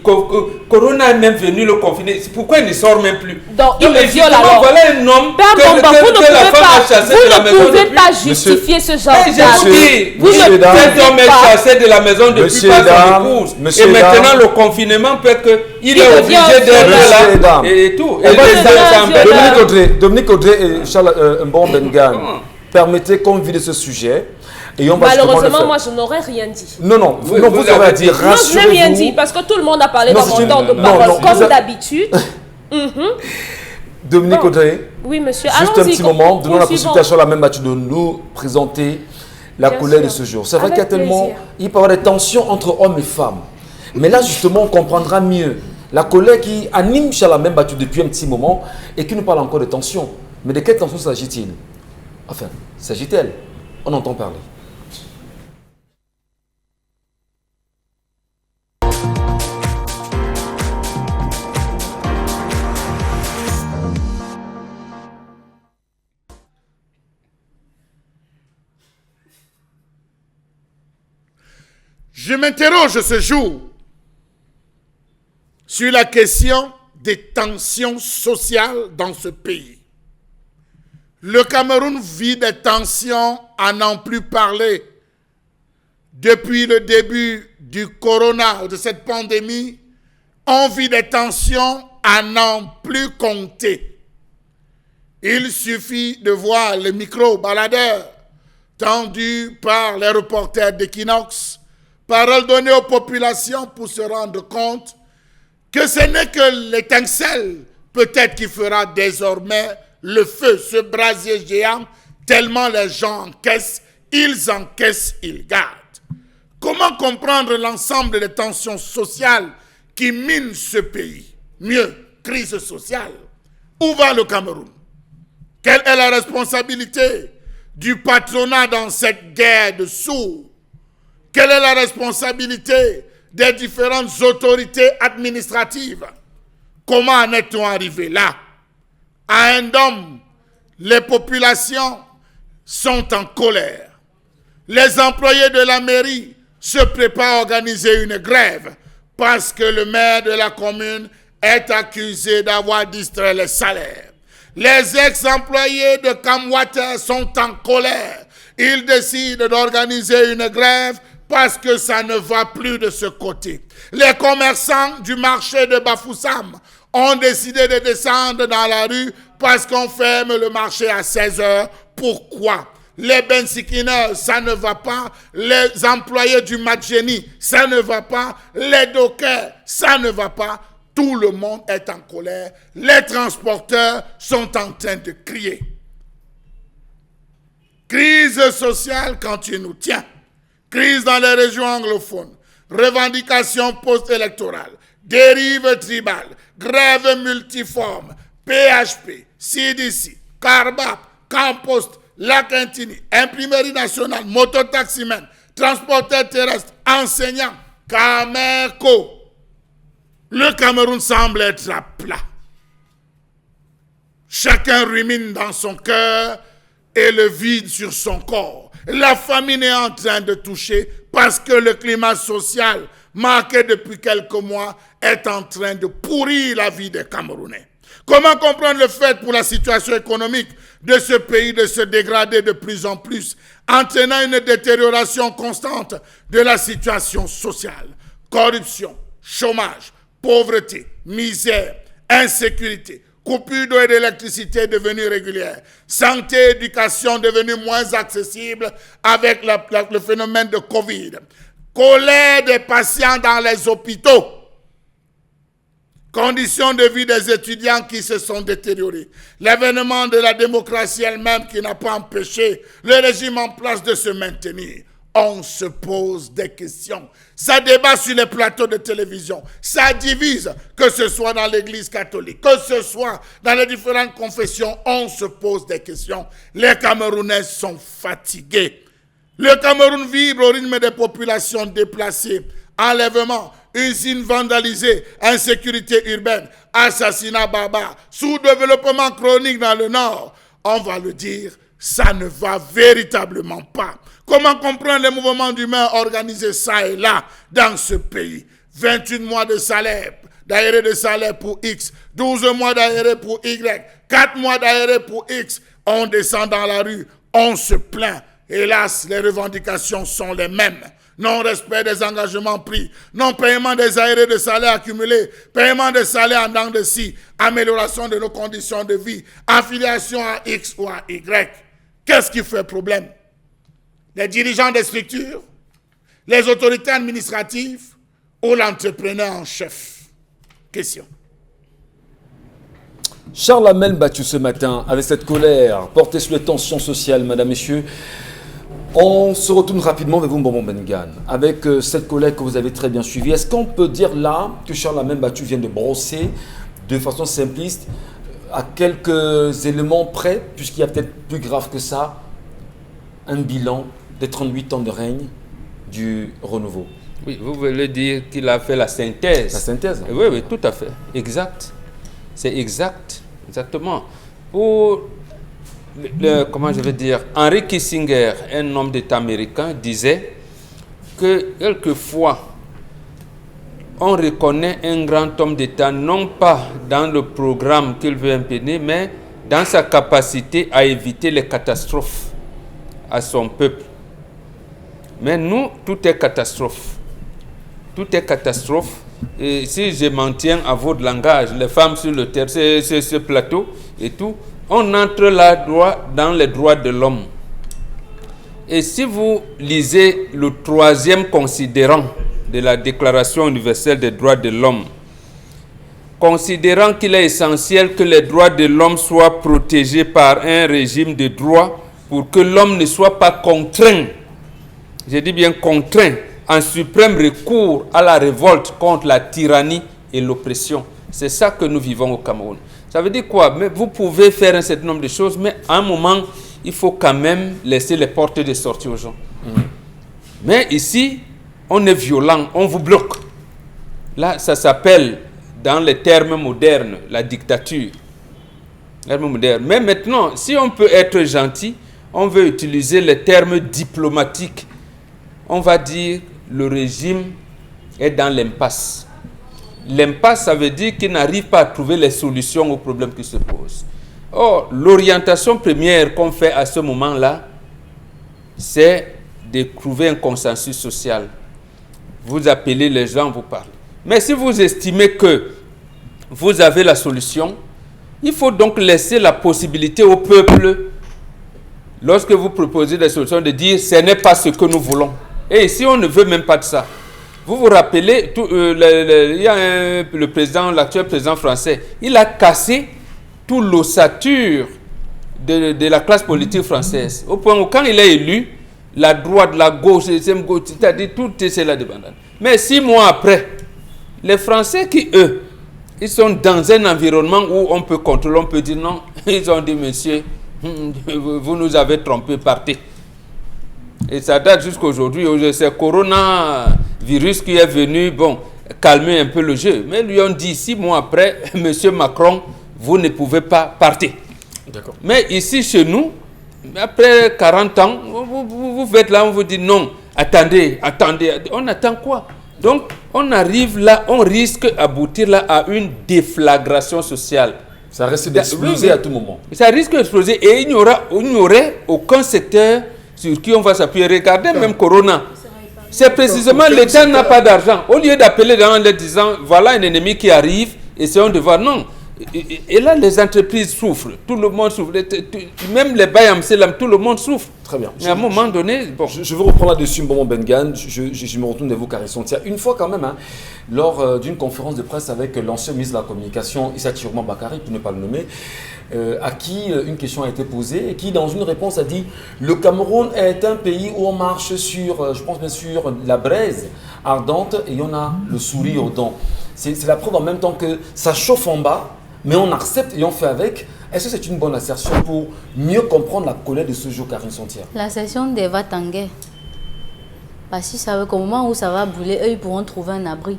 Corona est même venu le confiner, pourquoi il ne sort même plus? Donc, il le viole alors. Voilà un homme Vous ne pouvez pas justifier ce genre d'acte. Vous ne pouvez pas chasser de la maison depuis pas son épouse. Et maintenant, le confinement peut qu'il est obligé d'être là et tout. Dominique Audrey et Charles Mbondengan, permettez qu'on vide ce sujet. Et on va malheureusement, moi, je n'aurais rien dit. Non, vous aurez à dire, non, je n'ai rien dit, parce que tout le monde a parlé dans mon temps de parole, comme d'habitude. Dominique Audrey, oui, monsieur. Juste un petit moment, donnons la possibilité à la même match de nous présenter la colère de ce jour. C'est vrai qu'il y a tellement, il peut y avoir des tensions entre hommes et femmes. Mais là, justement, on comprendra mieux la colère qui anime Chalamène battu depuis un petit moment et qui nous parle encore de tensions. Mais de quelle tension s'agit-il? Enfin, s'agit-elle? On entend parler. Je m'interroge ce jour sur la question des tensions sociales dans ce pays. Le Cameroun vit des tensions à n'en plus parler. Depuis le début du corona, de cette pandémie, on vit des tensions à n'en plus compter. Il suffit de voir les micro-baladeurs tendus par les reporters d'Equinox, parole donnée aux populations pour se rendre compte que ce n'est que l'étincelle peut-être qui fera désormais le feu, ce brasier géant, tellement les gens encaissent, ils gardent. Comment comprendre l'ensemble des tensions sociales qui minent ce pays? Mieux, crise sociale. Où va le Cameroun? Quelle est la responsabilité du patronat dans cette guerre de sourds? Quelle est la responsabilité des différentes autorités administratives? Comment en est-on arrivé là? À un homme, les populations sont en colère. Les employés de la mairie se préparent à organiser une grève parce que le maire de la commune est accusé d'avoir distrait les salaires. Les ex-employés de Camwater sont en colère. Ils décident d'organiser une grève parce que ça ne va plus de ce côté. Les commerçants du marché de Bafoussam ont décidé de descendre dans la rue parce qu'on ferme le marché à 16 h. Pourquoi? Les bensikineurs, ça ne va pas. Les employés du Madjeni, ça ne va pas. Les dockers, ça ne va pas. Tout le monde est en colère. Les transporteurs sont en train de crier. Crise sociale quand tu nous tiens. Crise dans les régions anglophones. Revendications post-électorales. Dérive tribale. Grève multiforme. PHP, CDC, Carbap, Campost, Lacantini, Imprimerie nationale, mototaximène, transporteur terrestre, enseignant, Camerco. Le Cameroun semble être à plat. Chacun rumine dans son cœur et le vide sur son corps. La famine est en train de toucher parce que le climat social, marqué depuis quelques mois, est en train de pourrir la vie des Camerounais. Comment comprendre le fait pour la situation économique de ce pays de se dégrader de plus en plus, entraînant une détérioration constante de la situation sociale? Corruption, chômage, pauvreté, misère, insécurité, coupure d'eau et d'électricité devenue régulière, santé, éducation devenue moins accessible avec le phénomène de Covid, colère des patients dans les hôpitaux, conditions de vie des étudiants qui se sont détériorées, l'avènement de la démocratie elle-même qui n'a pas empêché le régime en place de se maintenir. On se pose des questions. Ça débat sur les plateaux de télévision. Ça divise, que ce soit dans l'église catholique, que ce soit dans les différentes confessions. On se pose des questions. Les Camerounais sont fatigués. Le Cameroun vibre au rythme des populations déplacées. Enlèvement, usines vandalisées, insécurité urbaine, assassinat barbare, sous-développement chronique dans le nord. On va le dire, ça ne va véritablement pas. Comment comprendre les mouvements d'humains organisés ça et là dans ce pays? 28 mois de salaire, d'arrêt de salaire pour X, 12 mois d'arrêt pour Y, 4 mois d'arrêt pour X. On descend dans la rue, on se plaint. Hélas, les revendications sont les mêmes. Non-respect des engagements pris, non-paiement des arrêts de salaire accumulés, paiement des salaires en dents de scie, amélioration de nos conditions de vie, affiliation à X ou à Y. Qu'est-ce qui fait problème? Les dirigeants des structures, les autorités administratives ou l'entrepreneur en chef? Question. Charles Hamel battu ce matin avec cette colère portée sur les tensions sociales, madame, messieurs. On se retourne rapidement vers vous, Mbombo Bengan, avec cette colère que vous avez très bien suivie. Est-ce qu'on peut dire là que Charles Hamel battu vient de brosser de façon simpliste à quelques éléments près, puisqu'il y a peut-être plus grave que ça, un bilan des 38 ans de règne du renouveau? Oui, vous voulez dire qu'il a fait la synthèse. La synthèse. Oui, oui, tout à fait. Exact. C'est exact. Exactement. Pour, comment je vais dire, Henry Kissinger, un homme d'État américain, disait que quelquefois, on reconnaît un grand homme d'État non pas dans le programme qu'il veut imprimer, mais dans sa capacité à éviter les catastrophes à son peuple. Mais nous, tout est catastrophe. Tout est catastrophe. Et si je m'en tiens à votre langage, les femmes sur le terre, ce plateau et tout, on entre là droit dans les droits de l'homme. Et si vous lisez le 3e considérant de la Déclaration universelle des droits de l'homme, considérant qu'il est essentiel que les droits de l'homme soient protégés par un régime de droit pour que l'homme ne soit pas contraint, je dis bien contraint, en suprême recours à la révolte contre la tyrannie et l'oppression. C'est ça que nous vivons au Cameroun. Ça veut dire quoi? Mais vous pouvez faire un certain nombre de choses, mais à un moment, il faut quand même laisser les portes de sortie aux gens. Mais ici, on est violent, on vous bloque. Là, ça s'appelle, dans les termes modernes, la dictature. Mais maintenant, si on peut être gentil, on veut utiliser les termes diplomatiques. On va dire le régime est dans l'impasse. L'impasse, ça veut dire qu'il n'arrive pas à trouver les solutions aux problèmes qui se posent. Or, l'orientation première qu'on fait à ce moment-là, c'est de trouver un consensus social. Vous appelez les gens, vous parlez. Mais si vous estimez que vous avez la solution, il faut donc laisser la possibilité au peuple lorsque vous proposez des solutions, de dire ce n'est pas ce que nous voulons. Et ici, on ne veut même pas de ça. Vous vous rappelez, il y a le président, l'actuel président français, il a cassé toute l'ossature de la classe politique française. Au point où quand il est élu, la droite, la gauche, c'est-à-dire tout est là-dedans. Mais 6 mois après, les Français qui, eux, ils sont dans un environnement où on peut contrôler, on peut dire non. Ils ont dit, monsieur, vous nous avez trompé, partez. Et ça date jusqu'à aujourd'hui. C'est le coronavirus qui est venu, bon, calmer un peu le jeu. Mais lui ont dit 6 mois après, monsieur Macron, vous ne pouvez pas partir. D'accord. Mais ici, chez nous, après 40 ans, vous faites là, on vous dit non, attendez. On attend quoi? Donc, on arrive là, on risque d'aboutir là à une déflagration sociale. Ça risque d'exploser à tout moment. Ça risque d'exploser et il n'y aurait aucun secteur sur qui on va s'appuyer. Regardez même Corona. C'est précisément l'État n'a pas d'argent. Au lieu d'appeler les gens en leur disant voilà un ennemi qui arrive, essayons de voir. Non. Et là, les entreprises souffrent. Tout le monde souffre. Même les Bayam Selam, tout le monde souffre. Très bien. Mais à un moment donné, bon. Je veux reprendre là-dessus, Mbongo Bengan. Je me retourne de vous, Karisson. Une fois quand même, hein, lors d'une conférence de presse avec l'ancien ministre de la Communication, Issa Chirman Bakari, pour ne pas le nommer, à qui une question a été posée et qui, dans une réponse, a dit « Le Cameroun est un pays où on marche sur, je pense bien sûr, la braise ardente et on a le sourire aux dents. » C'est la preuve en même temps que ça chauffe en bas, mais on accepte et on fait avec. Est-ce que c'est une bonne assertion pour mieux comprendre la colère de ce jour, Karine Sontière? L'assertion d'Eva Tanguay. Parce qu'ils savent qu'au moment où ça va brûler, eux, ils pourront trouver un abri.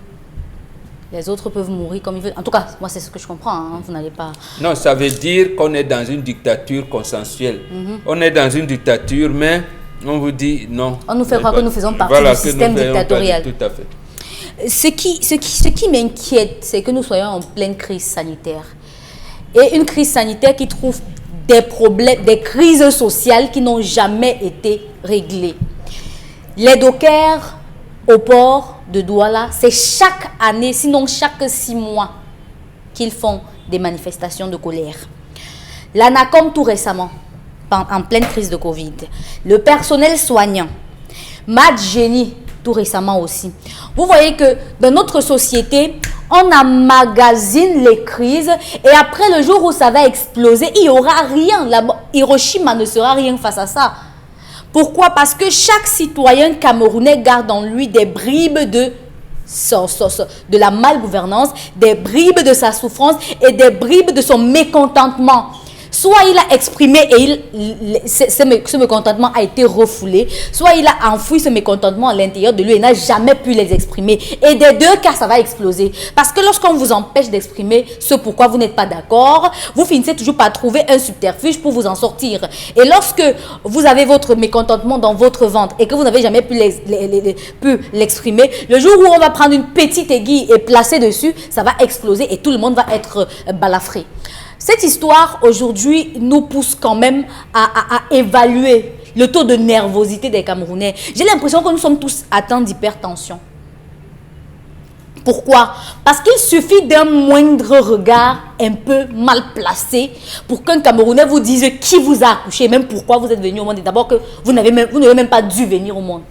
Les autres peuvent mourir comme ils veulent. En tout cas, moi, c'est ce que je comprends. Hein. Vous n'allez pas... Non, ça veut dire qu'on est dans une dictature consensuelle. On est dans une dictature, mais on vous dit non. On nous fait croire que nous faisons partie du système dictatorial. Tout à fait. Ce qui m'inquiète, c'est que nous soyons en pleine crise sanitaire. Et une crise sanitaire qui trouve des problèmes, des crises sociales qui n'ont jamais été réglées. Les dockers au port de Douala, c'est chaque année, sinon chaque 6 mois, qu'ils font des manifestations de colère. L'ANACOM tout récemment, en pleine crise de Covid. Le personnel soignant, Mad Génie tout récemment aussi. Vous voyez que dans notre société, on emmagasine les crises et après le jour où ça va exploser, il n'y aura rien. Hiroshima ne sera rien face à ça. Pourquoi? Parce que chaque citoyen camerounais garde en lui des bribes de la malgouvernance, des bribes de sa souffrance et des bribes de son mécontentement. Soit il a exprimé et ce mécontentement a été refoulé, soit il a enfoui ce mécontentement à l'intérieur de lui et n'a jamais pu les exprimer. Et des deux cas, ça va exploser. Parce que lorsqu'on vous empêche d'exprimer ce pourquoi vous n'êtes pas d'accord, vous finissez toujours par trouver un subterfuge pour vous en sortir. Et lorsque vous avez votre mécontentement dans votre ventre et que vous n'avez jamais pu l'exprimer, le jour où on va prendre une petite aiguille et placer dessus, ça va exploser et tout le monde va être balafré. Cette histoire, aujourd'hui, nous pousse quand même à évaluer le taux de nervosité des Camerounais. J'ai l'impression que nous sommes tous atteints d'hypertension. Pourquoi? Parce qu'il suffit d'un moindre regard un peu mal placé pour qu'un Camerounais vous dise qui vous a accouché, même pourquoi vous êtes venu au monde. Et d'abord que vous n'avez même pas dû venir au monde.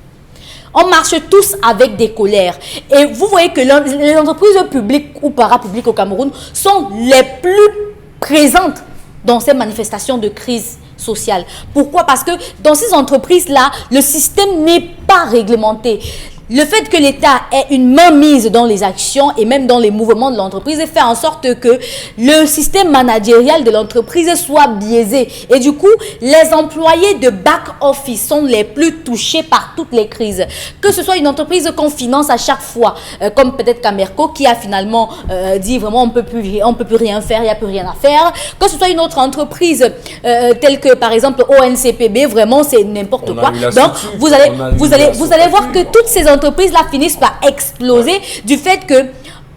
On marche tous avec des colères. Et vous voyez que les entreprises publiques ou parapubliques au Cameroun sont les plus présentes dans ces manifestations de crise sociale. Pourquoi? Parce que dans ces entreprises-là, le système n'est pas réglementé. Le fait que l'État ait une main mise dans les actions et même dans les mouvements de l'entreprise fait en sorte que le système managérial de l'entreprise soit biaisé. Et du coup, les employés de back-office sont les plus touchés par toutes les crises. Que ce soit une entreprise qu'on finance à chaque fois, comme peut-être Camerco qui a finalement dit vraiment on peut plus rien faire, il n'y a plus rien à faire. Que ce soit une autre entreprise telle que par exemple ONCPB, vraiment c'est n'importe quoi. Donc vous allez voir que toutes ces entreprises là finissent par exploser du fait que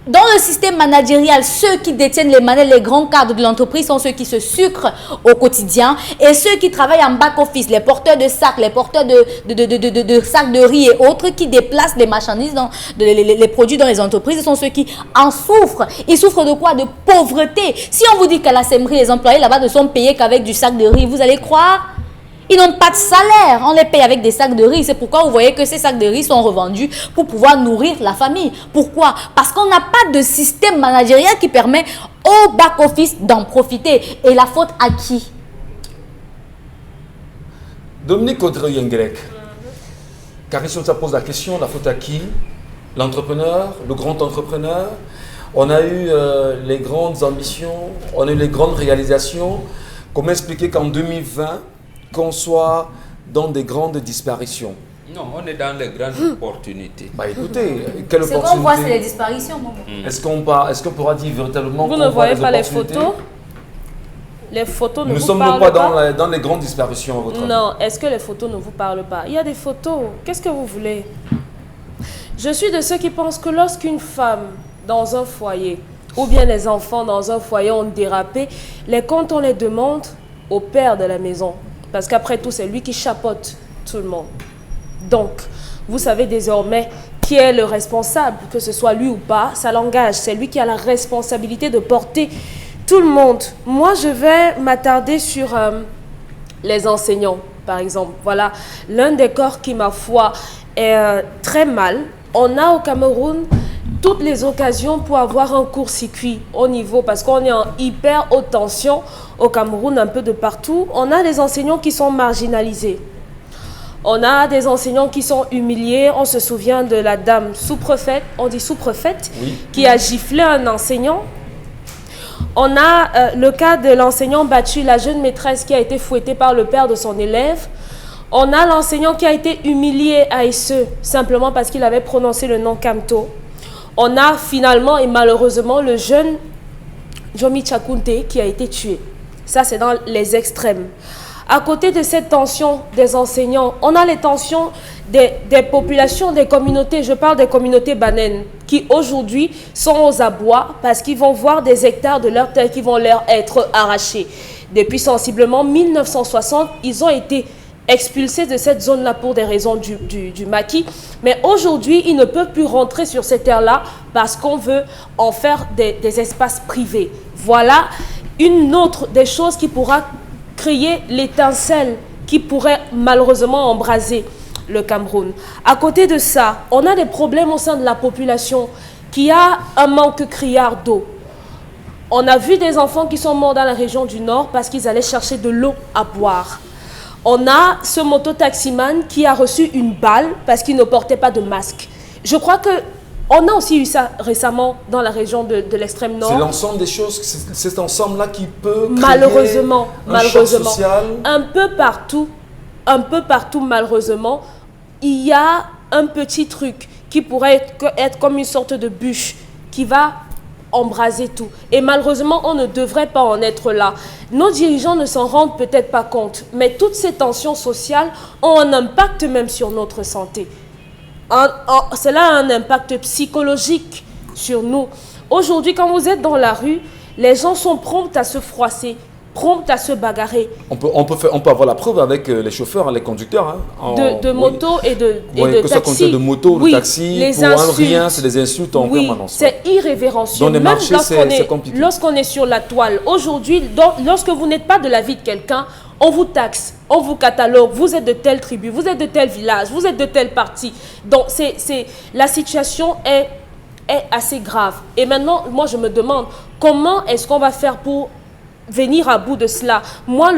dans le système managérial, ceux qui détiennent les manettes, les grands cadres de l'entreprise sont ceux qui se sucrent au quotidien et ceux qui travaillent en back-office, les porteurs de sacs, les porteurs de sacs de riz et autres qui déplacent les marchandises, les produits dans les entreprises sont ceux qui en souffrent. Ils souffrent de quoi? De pauvreté. Si on vous dit qu'à la CEMRI, les employés là-bas ne sont payés qu'avec du sac de riz, vous allez croire? Ils n'ont pas de salaire. On les paye avec des sacs de riz. C'est pourquoi vous voyez que ces sacs de riz sont revendus pour pouvoir nourrir la famille. Pourquoi? Parce qu'on n'a pas de système managérial qui permet au back-office d'en profiter. Et la faute à qui? Dominique Audrey-Yengrek, Carissimo, ça pose la question, la faute à qui? L'entrepreneur, le grand entrepreneur. On a eu les grandes ambitions, on a eu les grandes réalisations. Comment expliquer qu'en 2020, qu'on soit dans des grandes disparitions? Non, on est dans les grandes opportunités. Bah écoutez, quelle Ce opportunité? qu'on voit, c'est les disparitions. Est-ce qu'on pourra dire véritablement Vous qu'on ne voit voyez des pas les opportunités? photos? Les photos ne Nous vous sommes parlent pas pas? dans les grandes disparitions, à votre avis? Non, est-ce que les photos ne vous parlent pas? Il y a des photos. Qu'est-ce que vous voulez? Je suis de ceux qui pensent que lorsqu'une femme dans un foyer, ou bien les enfants dans un foyer ont dérapé, les comptes, on les demande au père de la maison. Parce qu'après tout, c'est lui qui chapeaute tout le monde. Donc, vous savez désormais qui est le responsable, que ce soit lui ou pas, ça l'engage. C'est lui qui a la responsabilité de porter tout le monde. Moi, je vais m'attarder sur les enseignants, par exemple. Voilà, l'un des corps qui, ma foi, est très mal. On a au Cameroun toutes les occasions pour avoir un court-circuit au niveau, parce qu'on est en hyper haute tension au Cameroun, un peu de partout. On a des enseignants qui sont marginalisés. On a des enseignants qui sont humiliés. On se souvient de la dame sous-préfète, on dit sous-préfète, Oui. qui a giflé un enseignant. On a le cas de l'enseignant battu, la jeune maîtresse qui a été fouettée par le père de son élève. On a l'enseignant qui a été humilié à Esseux, simplement parce qu'il avait prononcé le nom Kamto. On a finalement et malheureusement le jeune Jomi Chakunte qui a été tué. Ça, c'est dans les extrêmes. À côté de cette tension des enseignants, on a les tensions des populations, des communautés. Je parle des communautés banènes qui aujourd'hui sont aux abois parce qu'ils vont voir des hectares de leur terre qui vont leur être arrachés. Depuis sensiblement 1960, ils ont été expulsés de cette zone-là pour des raisons du maquis. Mais aujourd'hui, ils ne peuvent plus rentrer sur ces terres-là parce qu'on veut en faire des espaces privés. Voilà une autre des choses qui pourra créer l'étincelle qui pourrait malheureusement embraser le Cameroun. À côté de ça, on a des problèmes au sein de la population qui a un manque criard d'eau. On a vu des enfants qui sont morts dans la région du Nord parce qu'ils allaient chercher de l'eau à boire. On a ce mototaximan qui a reçu une balle parce qu'il ne portait pas de masque. Je crois que on a aussi eu ça récemment dans la région de l'extrême nord. C'est l'ensemble des choses, c'est cet ensemble-là qui peut créer Malheureusement, un choc social. un peu partout, malheureusement, il y a un petit truc qui pourrait être comme une sorte de bûche qui va embraser tout. Et malheureusement, on ne devrait pas en être là. Nos dirigeants ne s'en rendent peut-être pas compte, mais toutes ces tensions sociales ont un impact même sur notre santé. Cela a un impact psychologique sur nous. Aujourd'hui, quand vous êtes dans la rue, les gens sont prompts à se froisser, prompts à se bagarrer. On peut avoir la preuve avec les chauffeurs, les conducteurs. Hein, de moto et de que ça taxi. conduit de moto, de Oui, taxi, les pour un insultes. rien, c'est des insultes en permanence. C'est irrévérencieux. Dans les Même marchés, c'est compliqué. lorsqu'on est sur la toile, aujourd'hui, lorsque vous n'êtes pas de la vie de quelqu'un, on vous taxe, on vous catalogue, vous êtes de telle tribu, vous êtes de tel village, vous êtes de tel parti. Donc, la situation est assez grave. Et maintenant, moi, je me demande, comment est-ce qu'on va faire pour venir à bout de cela? Moi,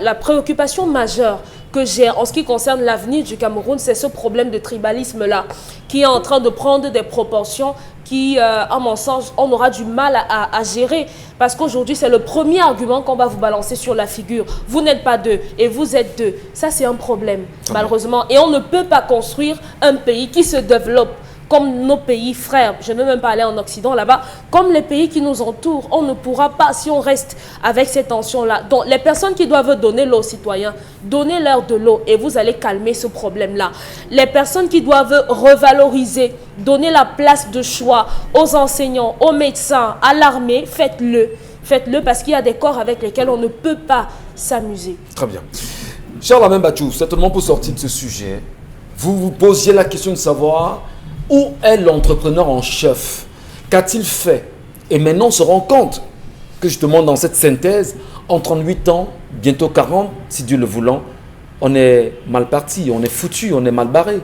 la préoccupation majeure que j'ai en ce qui concerne l'avenir du Cameroun, c'est ce problème de tribalisme-là, qui est en train de prendre des proportions qui, à mon sens, on aura du mal à gérer. Parce qu'aujourd'hui, c'est le premier argument qu'on va vous balancer sur la figure. Vous n'êtes pas deux et vous êtes deux. Ça, c'est un problème, malheureusement. Et on ne peut pas construire un pays qui se développe comme nos pays frères, je ne veux même pas aller en Occident là-bas, comme les pays qui nous entourent. On ne pourra pas, si on reste avec ces tensions-là. Donc, les personnes qui doivent donner l'eau aux citoyens, donnez-leur de l'eau et vous allez calmer ce problème-là. Les personnes qui doivent revaloriser, donner la place de choix aux enseignants, aux médecins, à l'armée, faites-le. Faites-le parce qu'il y a des corps avec lesquels on ne peut pas s'amuser. Très bien. Cher Lamine Bachou, certainement pour sortir de ce sujet, vous vous posiez la question de savoir où est l'entrepreneur en chef? Qu'a-t-il fait? Et maintenant, on se rend compte que justement dans cette synthèse, en 38 ans, bientôt 40, si Dieu le voulant, on est mal parti, on est foutu, on est mal barré.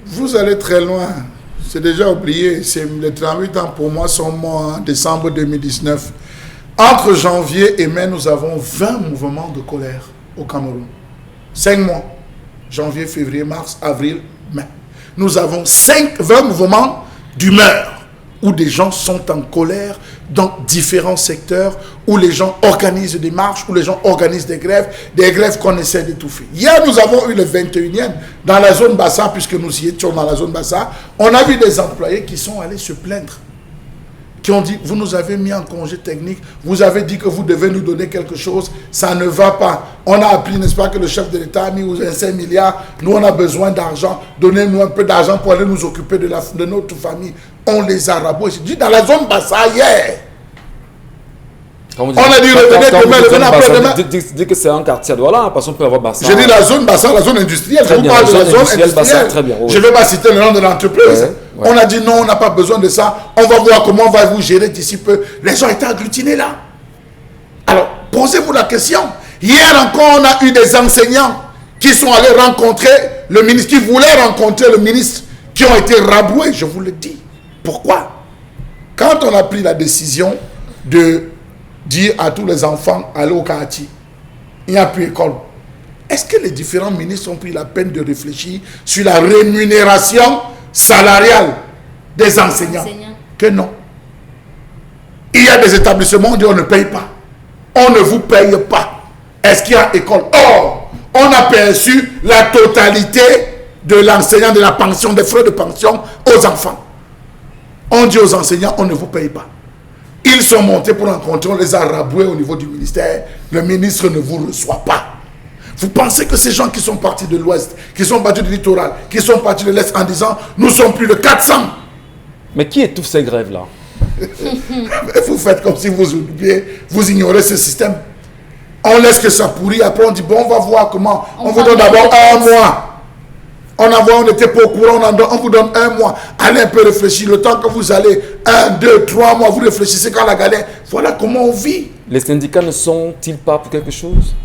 Vous allez très loin. C'est déjà oublié. Les 38 ans pour moi sont morts en décembre 2019. Entre janvier et mai, nous avons 20 mouvements de colère au Cameroun. 5 mois. Janvier, février, mars, avril, mai. Nous avons 20 mouvements d'humeur où des gens sont en colère dans différents secteurs, où les gens organisent des marches, où les gens organisent des grèves qu'on essaie d'étouffer. Hier, nous avons eu le 21e dans la zone Bassa, puisque nous y étions dans la zone Bassa. On a vu des employés qui sont allés se plaindre, qui ont dit, vous nous avez mis en congé technique, vous avez dit que vous devez nous donner quelque chose, ça ne va pas. On a appris, n'est-ce pas, que le chef de l'État a mis 5 milliards, nous on a besoin d'argent, donnez-nous un peu d'argent pour aller nous occuper de notre famille. On les a raboués. J'ai dit, dans la zone Bassa, hier. On a dit, revenez demain, revenez après-demain. Dis que c'est un quartier, voilà, parce qu'on peut avoir Bassa. J'ai dit la zone Bassa, la zone industrielle. Je vous parle de la zone industrielle. Bassa, très bien, oui. Je ne vais pas citer le nom de l'entreprise. Ouais. On a dit non, on n'a pas besoin de ça. On va voir comment on va vous gérer d'ici peu. Les gens étaient agglutinés là. Alors, posez-vous la question. Hier encore, on a eu des enseignants qui sont allés rencontrer le ministre, qui voulaient rencontrer le ministre, qui ont été raboués, je vous le dis. Pourquoi? Quand on a pris la décision de dire à tous les enfants, allez au quartier, il n'y a plus école. Est-ce que les différents ministres ont pris la peine de réfléchir sur la rémunération salariale des enseignants? Que non. Il y a des établissements où on ne paye pas. On ne vous paye pas. Est-ce qu'il y a école? Or, on a perçu la totalité de l'enseignant, de la pension, des frais de pension aux enfants. On dit aux enseignants, on ne vous paye pas. Ils sont montés pour rencontrer, on les a raboués au niveau du ministère. Le ministre ne vous reçoit pas. Vous pensez que ces gens qui sont partis de l'Ouest, qui sont partis du littoral, qui sont partis de l'Est en disant, nous sommes plus de 400. Mais qui étouffe ces grèves-là? Vous faites comme si vous oubliez, vous ignorez ce système. On laisse que ça pourrit, après on dit, bon, on va voir comment. On vous donne d'abord 1 mois. On n'était pas au courant, on vous donne 1 mois. Allez un peu réfléchir. Le temps que vous allez 1, 2, 3 mois, vous réfléchissez quand la galère. Voilà comment on vit. Les syndicats ne sont-ils pas pour quelque chose?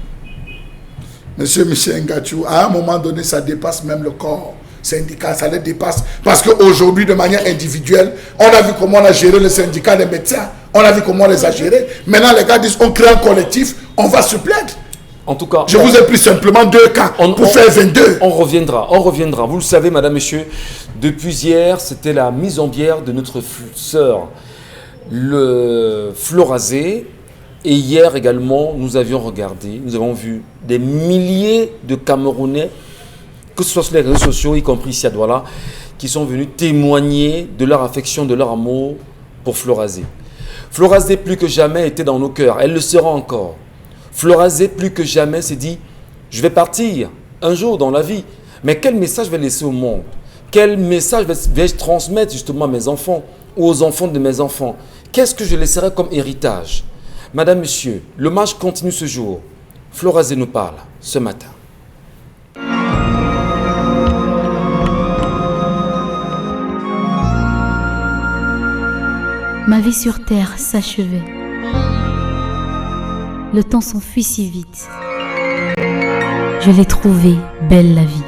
Monsieur Michel Ngachou, à un moment donné, ça dépasse même le corps syndical, ça les dépasse. Parce qu'aujourd'hui, de manière individuelle, on a vu comment on a géré le syndicat des médecins. On a vu comment on les a gérés. Maintenant, les gars disent, on crée un collectif, on va se plaindre. En tout cas, je vous ai pris simplement 2 cas pour faire 22. On reviendra. Vous le savez, madame, monsieur, depuis hier, c'était la mise en bière de notre sœur, le Florazé. Et hier également, nous avions regardé, nous avons vu des milliers de Camerounais, que ce soit sur les réseaux sociaux, y compris ici à Douala, qui sont venus témoigner de leur affection, de leur amour pour Florazé. Florazé, plus que jamais, était dans nos cœurs. Elle le sera encore. Florazé, plus que jamais, s'est dit, je vais partir un jour dans la vie. Mais quel message je vais laisser au monde? Quel message vais-je transmettre justement à mes enfants ou aux enfants de mes enfants? Qu'est-ce que je laisserai comme héritage? Madame, monsieur, l'hommage continue ce jour. Florazé nous parle ce matin. Ma vie sur terre s'achevait. Le temps s'enfuit si vite. Je l'ai trouvée belle la vie.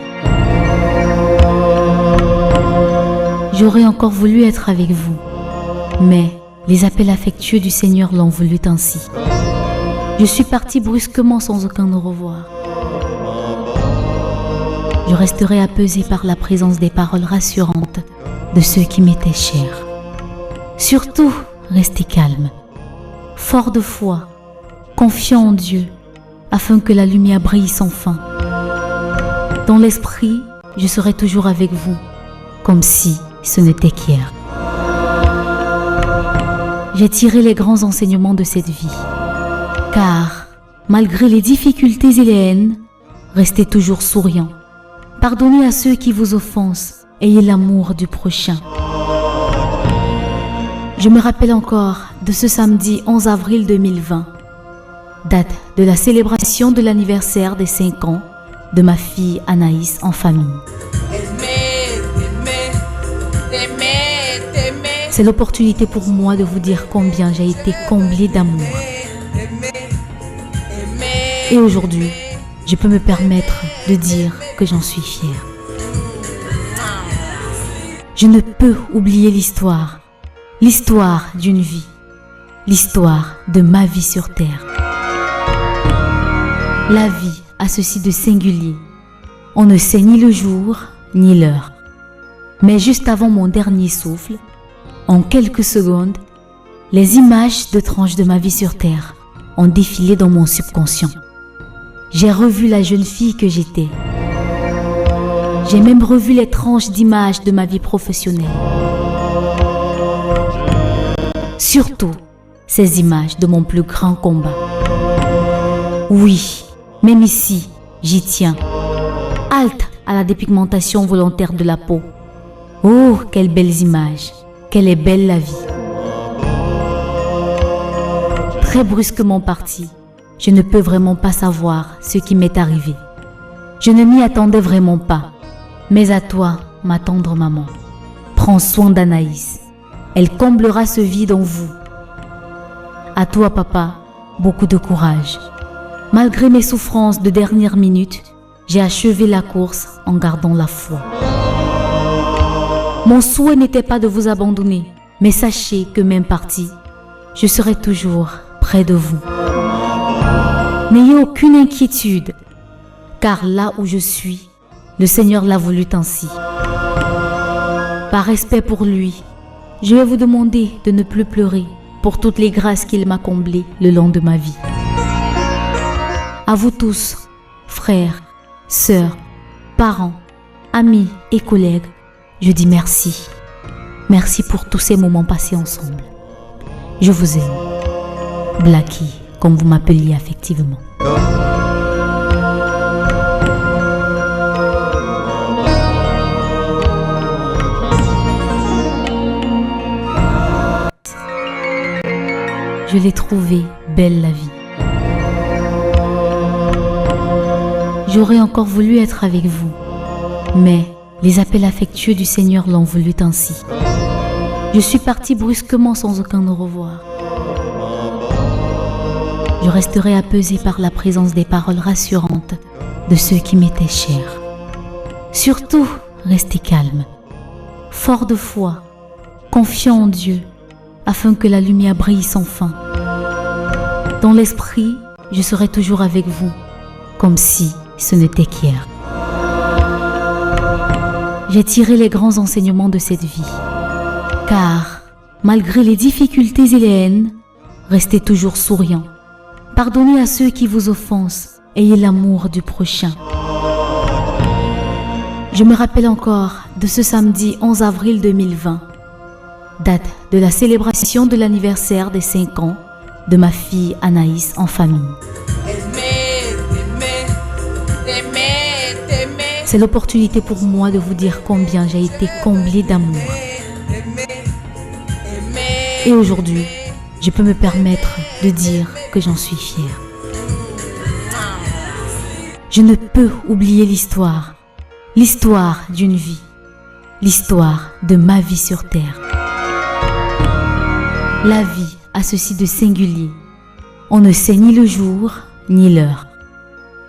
J'aurais encore voulu être avec vous, mais les appels affectueux du Seigneur l'ont voulu ainsi. Je suis partie brusquement sans aucun au revoir. Je resterai apaisée par la présence des paroles rassurantes de ceux qui m'étaient chers. Surtout, restez calme, fort de foi, confiant en Dieu, afin que la lumière brille sans fin. Dans l'esprit, je serai toujours avec vous, comme si ce n'était qu'hier. J'ai tiré les grands enseignements de cette vie, car, malgré les difficultés et les haines, restez toujours souriant. Pardonnez à ceux qui vous offensent, ayez l'amour du prochain. Je me rappelle encore de ce samedi 11 avril 2020, date de la célébration de l'anniversaire des 5 ans de ma fille Anaïs en famille. C'est l'opportunité pour moi de vous dire combien j'ai été comblée d'amour. Et aujourd'hui, je peux me permettre de dire que j'en suis fière. Je ne peux oublier l'histoire d'une vie, l'histoire de ma vie sur terre. La vie a ceci de singulier. On ne sait ni le jour, ni l'heure. Mais juste avant mon dernier souffle, en quelques secondes, les images de tranches de ma vie sur terre ont défilé dans mon subconscient. J'ai revu la jeune fille que j'étais. J'ai même revu les tranches d'images de ma vie professionnelle. Surtout, ces images de mon plus grand combat. Oui, même ici, j'y tiens. Halte à la dépigmentation volontaire de la peau. Oh, quelles belles images, quelle est belle la vie. Très brusquement parti, je ne peux vraiment pas savoir ce qui m'est arrivé. Je ne m'y attendais vraiment pas. Mais à toi, ma tendre maman, prends soin d'Anaïs. Elle comblera ce vide en vous. À toi, papa, beaucoup de courage. Malgré mes souffrances de dernière minute, j'ai achevé la course en gardant la foi. Mon souhait n'était pas de vous abandonner, mais sachez que même parti, je serai toujours près de vous. N'ayez aucune inquiétude, car là où je suis, le Seigneur l'a voulu ainsi. Par respect pour lui, je vais vous demander de ne plus pleurer pour toutes les grâces qu'il m'a comblées le long de ma vie. À vous tous, frères, sœurs, parents, amis et collègues, je dis merci. Merci pour tous ces moments passés ensemble. Je vous aime. Blackie, comme vous m'appeliez affectivement. Je l'ai trouvée belle la vie. J'aurais encore voulu être avec vous, mais les appels affectueux du Seigneur l'ont voulu ainsi. Je suis partie brusquement sans aucun au revoir. Je resterai apaisée par la présence des paroles rassurantes de ceux qui m'étaient chers. Surtout, restez calme, fort de foi, confiant en Dieu, afin que la lumière brille sans fin. Dans l'esprit, je serai toujours avec vous, comme si ce n'était qu'hier. J'ai tiré les grands enseignements de cette vie, car, malgré les difficultés et les haines, restez toujours souriant. Pardonnez à ceux qui vous offensent, ayez l'amour du prochain. Je me rappelle encore de ce samedi 11 avril 2020, date de la célébration de l'anniversaire des 5 ans de ma fille Anaïs en famille. C'est l'opportunité pour moi de vous dire combien j'ai été comblée d'amour. Et aujourd'hui, je peux me permettre de dire que j'en suis fière. Je ne peux oublier l'histoire d'une vie, l'histoire de ma vie sur terre. La vie a ceci de singulier. On ne sait ni le jour, ni l'heure.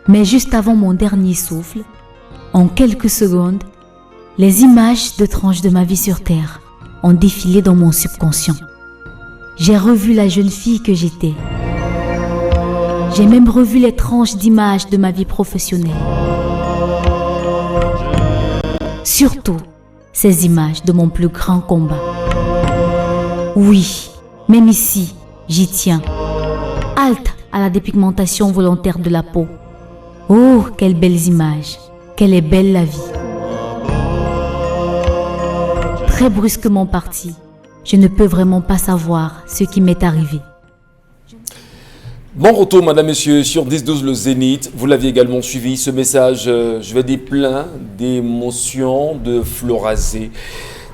Mais juste avant mon dernier souffle, en quelques secondes, les images de tranches de ma vie sur terre ont défilé dans mon subconscient. J'ai revu la jeune fille que j'étais. J'ai même revu les tranches d'images de ma vie professionnelle. Surtout, ces images de mon plus grand combat. Oui, même ici, j'y tiens. Halte à la dépigmentation volontaire de la peau. Oh, quelles belles images, quelle est belle la vie. Très brusquement parti, je ne peux vraiment pas savoir ce qui m'est arrivé. Bon retour, madame, messieurs, sur 10-12 le Zénith. Vous l'aviez également suivi, ce message, je vais dire plein d'émotions de Florazé,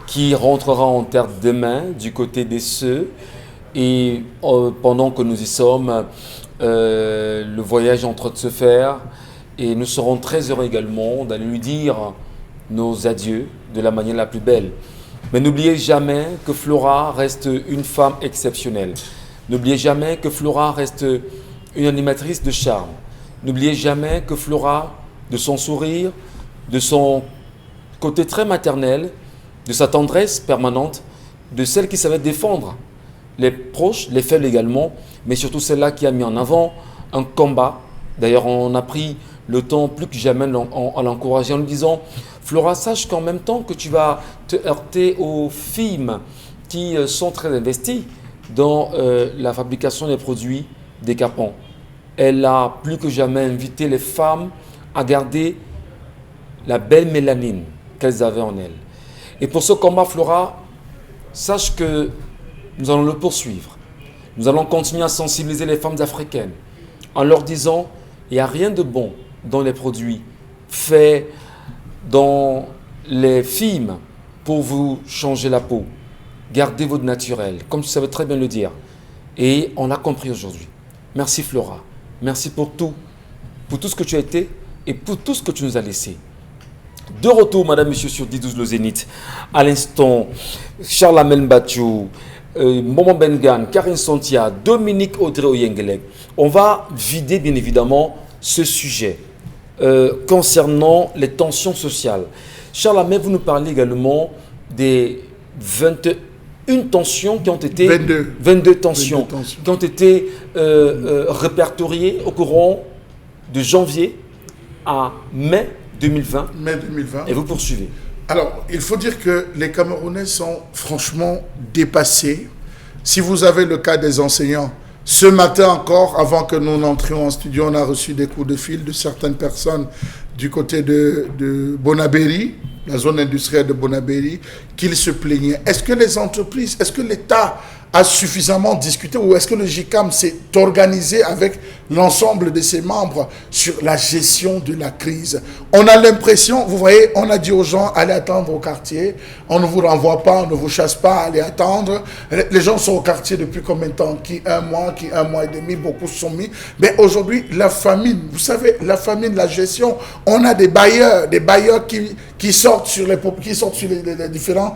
qui rentrera en terre demain du côté des Ceux. Et pendant que nous y sommes, le voyage est en train de se faire. Et nous serons très heureux également d'aller lui dire nos adieux de la manière la plus belle. Mais n'oubliez jamais que Flora reste une femme exceptionnelle. N'oubliez jamais que Flora reste une animatrice de charme. N'oubliez jamais que Flora de son sourire, de son côté très maternel, de sa tendresse permanente, de celle qui savait défendre les proches, les faibles également, mais surtout celle-là qui a mis en avant un combat. D'ailleurs, on a pris le temps plus que jamais en l'encourageant, en lui disant « Flora, sache qu'en même temps que tu vas te heurter aux films qui sont très investis dans la fabrication des produits décapants. » Elle a plus que jamais invité les femmes à garder la belle mélanine qu'elles avaient en elles. Et pour ce combat, Flora, sache que nous allons le poursuivre. Nous allons continuer à sensibiliser les femmes africaines en leur disant il n'y a rien de bon dans les produits faits dans les films pour vous changer la peau. Gardez votre naturel, comme tu savais très bien le dire. Et on l'a compris aujourd'hui. Merci Flora. Merci pour tout ce que tu as été et pour tout ce que tu nous as laissé. De retour, madame, monsieur, sur 10-12 le Zénith. À l'instant, Charles Amel Batchou, Momo Bengan, Karine Santia, Dominique Audrey Oyengelek. On va vider bien évidemment ce sujet concernant les tensions sociales. Charles Amel, vous nous parlez également des 21 tensions qui ont été 22 tensions qui ont été répertoriées au courant de janvier à mai 2020. Mai 2020. Et vous poursuivez. Alors, il faut dire que les Camerounais sont franchement dépassés. Si vous avez le cas des enseignants, ce matin encore, avant que nous n'entrions en studio, on a reçu des coups de fil de certaines personnes du côté de Bonabéry, la zone industrielle de Bonabéry, qu'ils se plaignaient. Est-ce que les entreprises, est-ce que l'État a suffisamment discuté ou est-ce que le GICAM s'est organisé avec l'ensemble de ses membres sur la gestion de la crise? On a l'impression, vous voyez, on a dit aux gens, allez attendre au quartier, on ne vous renvoie pas, on ne vous chasse pas, allez attendre. Les gens sont au quartier depuis combien de temps? Qui un mois et demi, beaucoup se sont mis. Mais aujourd'hui, la famine, vous savez, la famine, la gestion, on a des bailleurs qui sortent sur les différents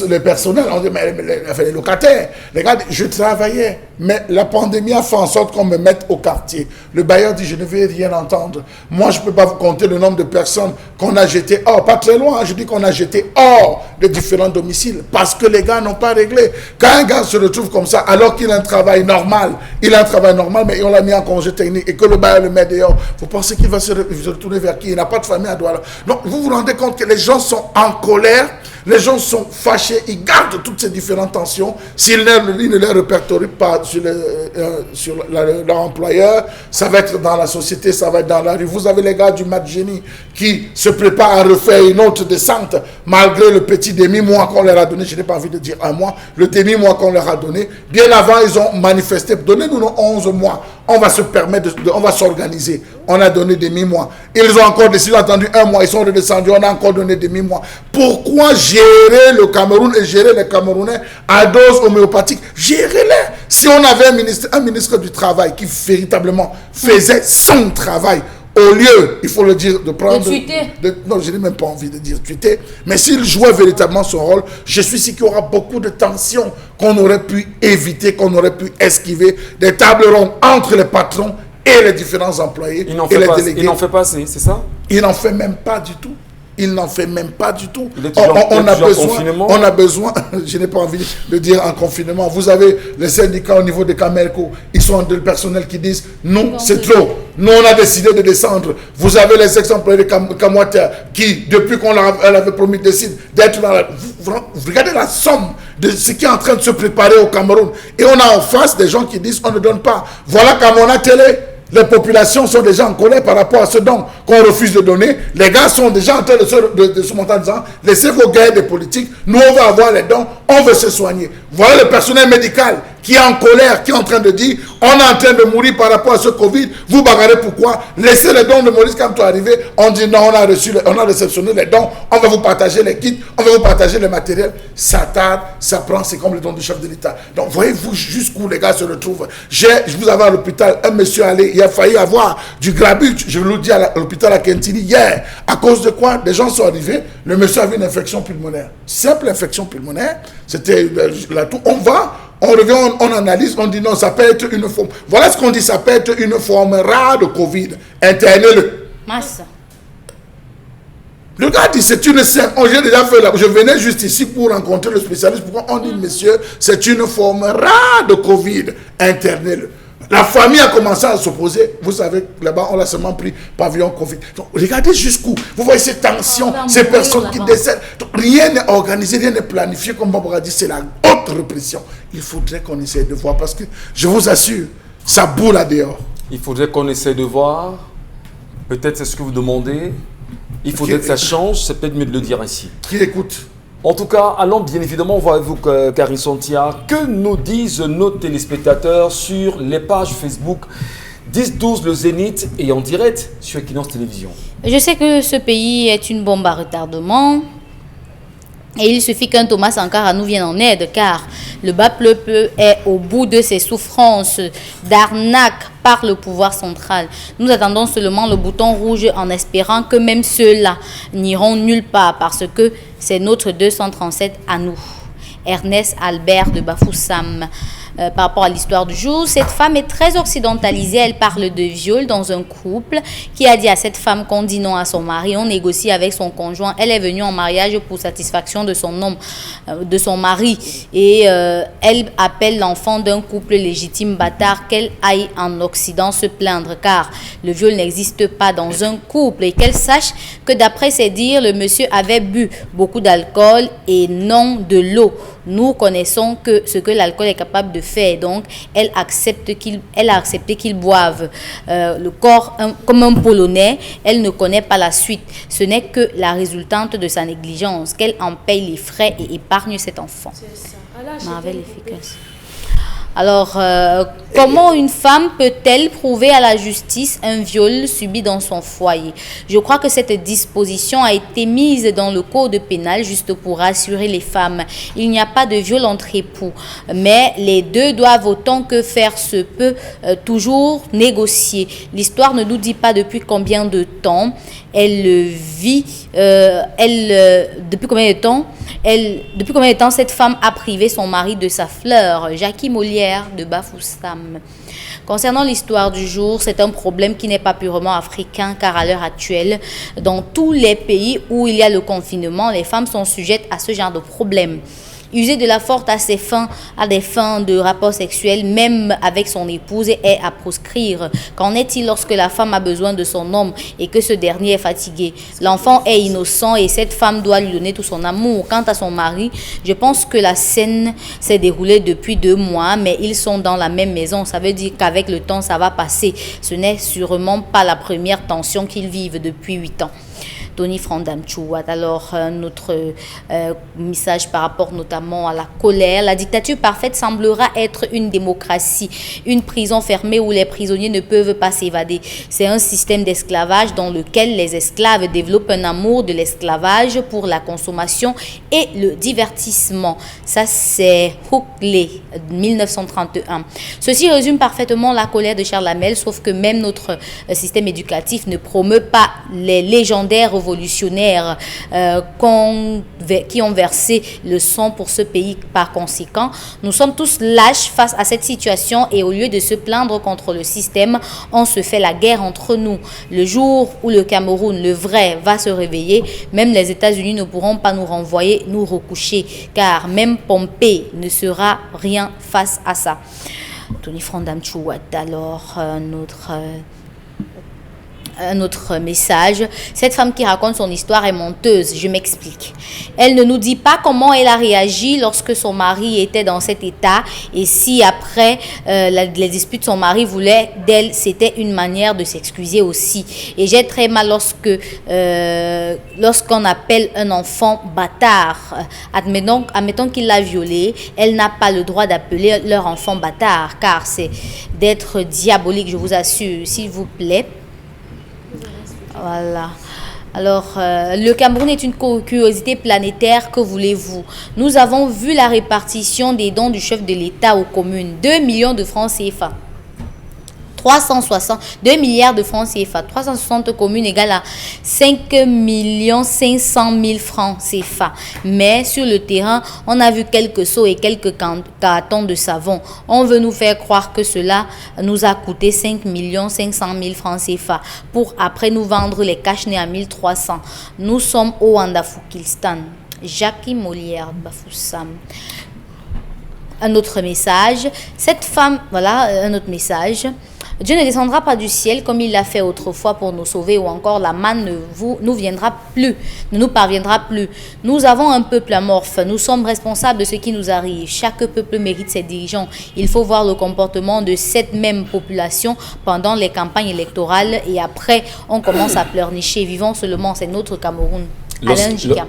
les personnels, on dit, mais les locataires. Les gars, je travaillais, mais la pandémie a fait en sorte qu'on me mette au quartier. Le bailleur dit, je ne vais rien entendre. Moi, je ne peux pas vous compter le nombre de personnes qu'on a jetées hors, pas très loin, je dis qu'on a jeté hors de différents domiciles, parce que les gars n'ont pas réglé. Quand un gars se retrouve comme ça, alors qu'il a un travail normal, mais on l'a mis en congé technique, et que le bailleur le met dehors, vous pensez qu'il va se retourner vers qui? Il n'a pas de famille à Douala. Donc, vous vous rendez compte que les gens sont en colère, les gens sont fâchés, ils gardent toutes ces différentes tensions. S'ils ne les répertorient pas sur leur employeur, ça va être dans la société, ça va être dans la rue. Vous avez les gars du Matgénie qui se préparent à refaire une autre descente, malgré le petit demi-mois qu'on leur a donné, je n'ai pas envie de dire un mois, le demi-mois qu'on leur a donné. Bien avant, ils ont manifesté, donnez-nous nos 11 mois, on va se permettre, on va s'organiser. On a donné demi-mois. Ils ont encore décidé, attendu un mois, ils sont redescendus, on a encore donné demi-mois. Pourquoi gérer le Cameroun et gérer les Camerounais à dose homéopathique? Gérez-les. Si on avait un ministre du Travail qui véritablement faisait son travail, au lieu, il faut le dire, de prendre... non, je n'ai même pas envie de dire tweeter, mais s'il jouait véritablement son rôle, je suis sûr qu'il y aura beaucoup de tensions qu'on aurait pu éviter, qu'on aurait pu esquiver, des tables rondes entre les patrons et les différents employés et les délégués. Il n'en fait pas assez, c'est ça? Il n'en fait même pas du tout. Il n'en fait même pas du tout. On a besoin, je n'ai pas envie de dire en confinement. Vous avez les syndicats au niveau de Camelco, ils sont des personnels qui disent non, c'est trop. Nous, on a décidé de descendre. Vous avez les ex-employés de Camouater qui, depuis qu'on leur avait promis, décident d'être dans la... Vous regardez la somme de ce qui est en train de se préparer au Cameroun. Et on a en face des gens qui disent on ne donne pas. Voilà Camona Télé. Les populations sont déjà en colère par rapport à ce don qu'on refuse de donner. Les gars sont déjà en train de se monter en disant laissez vos guerres des politiques, nous on va avoir les dons, on veut se soigner. Voilà le personnel médical qui est en colère, qui est en train de dire on est en train de mourir par rapport à ce Covid, vous bagarrez pourquoi? Laissez les dons de Maurice Kamto arriver. On dit non, on a réceptionné les dons, on va vous partager les kits, on va vous partager le matériel. Ça tarde, ça prend, c'est comme le don du chef de l'État. Donc voyez-vous jusqu'où les gars se retrouvent. Je vous avais à l'hôpital, un monsieur allé, il a failli avoir du grabuge, je vous le dis à l'hôpital à Kentini hier. À cause de quoi? Des gens sont arrivés, le monsieur avait une infection pulmonaire. Simple infection pulmonaire, c'était la toux. On revient, on analyse, on dit non, ça peut être une forme. Voilà ce qu'on dit, ça peut être une forme rare de Covid. Internez-le. Massa. Le gars dit c'est une scène. J'ai déjà fait je venais juste ici pour rencontrer le spécialiste. Pourquoi on dit monsieur, c'est une forme rare de Covid interne. La famille a commencé à s'opposer. Vous savez, là-bas, on l'a seulement pris pavillon Covid. Donc, regardez jusqu'où. Vous voyez ces tensions, ces personnes qui décèdent. Donc, rien n'est organisé, rien n'est planifié. Comme Barbara dit, c'est la haute répression. Il faudrait qu'on essaie de voir parce que, je vous assure, ça boule là dehors. Il faudrait qu'on essaie de voir. Peut-être c'est ce que vous demandez. Il faudrait que ça change. C'est peut-être mieux de le dire ici. Qui écoute? En tout cas, allons bien évidemment voir avec vous, Karine Santia, que nous disent nos téléspectateurs sur les pages Facebook 10-12 le Zénith et en direct sur Equinox Télévision. Je sais que ce pays est une bombe à retardement. Et il suffit qu'un Thomas Sankara nous vienne en aide, car le bas peuple est au bout de ses souffrances d'arnaque par le pouvoir central. Nous attendons seulement le bouton rouge en espérant que même ceux-là n'iront nulle part, parce que c'est notre 237 à nous. Ernest Albert de Bafoussam. Par rapport à l'histoire du jour, cette femme est très occidentalisée. Elle parle de viol dans un couple qui a dit à cette femme qu'on dit non à son mari. On négocie avec son conjoint. Elle est venue en mariage pour satisfaction de son homme, de son mari. Et elle appelle l'enfant d'un couple légitime bâtard qu'elle aille en Occident se plaindre, car le viol n'existe pas dans un couple. Et qu'elle sache que d'après ses dires, le monsieur avait bu beaucoup d'alcool et non de l'eau. Nous connaissons que ce que l'alcool est capable de faire. Donc, elle a accepté qu'il boive le corps comme un Polonais. Elle ne connaît pas la suite. Ce n'est que la résultante de sa négligence qu'elle en paye les frais et épargne cet enfant. Marvel efficace. Alors, comment une femme peut-elle prouver à la justice un viol subi dans son foyer? Je crois que cette disposition a été mise dans le code pénal juste pour rassurer les femmes. Il n'y a pas de viol entre époux, mais les deux doivent autant que faire se peut toujours négocier. L'histoire ne nous dit pas depuis combien de temps elle vit, depuis combien de temps cette femme a privé son mari de sa fleur. Jackie Molière de Bafoussam. Concernant l'histoire du jour, c'est un problème qui n'est pas purement africain, car à l'heure actuelle, dans tous les pays où il y a le confinement, les femmes sont sujettes à ce genre de problème. User de la force à des fins de rapport sexuel, même avec son épouse, est à proscrire. Qu'en est-il lorsque la femme a besoin de son homme et que ce dernier est fatigué? L'enfant est innocent et cette femme doit lui donner tout son amour. Quant à son mari, je pense que la scène s'est déroulée depuis 2 mois, mais ils sont dans la même maison. Ça veut dire qu'avec le temps, ça va passer. Ce n'est sûrement pas la première tension qu'ils vivent depuis 8 ans. Tony Frandam Chouat. Alors, notre message par rapport notamment à la colère. La dictature parfaite semblera être une démocratie, une prison fermée où les prisonniers ne peuvent pas s'évader. C'est un système d'esclavage dans lequel les esclaves développent un amour de l'esclavage pour la consommation et le divertissement. Ça, c'est Huxley, 1931. Ceci résume parfaitement la colère de Charles Hamel, sauf que même notre système éducatif ne promeut pas les légendaires révolutionnaires qui ont versé le sang pour ce pays. Par conséquent, nous sommes tous lâches face à cette situation et au lieu de se plaindre contre le système, on se fait la guerre entre nous. Le jour où le Cameroun, le vrai, va se réveiller, même les États-Unis ne pourront pas nous renvoyer, nous recoucher, car même Pompée ne sera rien face à ça. Tony Frandam Chouat. Alors, un autre message. Cette femme qui raconte son histoire est menteuse. Je m'explique. Elle ne nous dit pas comment elle a réagi lorsque son mari était dans cet état et si après les disputes son mari voulait d'elle, c'était une manière de s'excuser aussi. Et j'ai très mal lorsqu'on appelle un enfant bâtard. Admettons qu'il l'a violée. Elle n'a pas le droit d'appeler leur enfant bâtard, car c'est d'être diabolique, je vous assure. S'il vous plaît. Voilà. Alors, le Cameroun est une curiosité planétaire, que voulez-vous? Nous avons vu la répartition des dons du chef de l'État aux communes. 2 millions de francs CFA. 2 milliards de francs CFA. 360 communes égale à 5 500 000 francs CFA. Mais sur le terrain, on a vu quelques seaux et quelques cartons de savon. On veut nous faire croire que cela nous a coûté 5 500 000 francs CFA pour après nous vendre les cache-nez à 1300. Nous sommes au Wandafukistan. Jackie Molière Bafoussam. Un autre message. Cette femme, voilà, un autre message. Dieu ne descendra pas du ciel comme il l'a fait autrefois pour nous sauver, ou encore la manne ne nous parviendra plus. Nous avons un peuple amorphe, nous sommes responsables de ce qui nous arrive. Chaque peuple mérite ses dirigeants. Il faut voir le comportement de cette même population pendant les campagnes électorales et après on commence à pleurnicher. Vivons seulement, c'est notre Cameroun.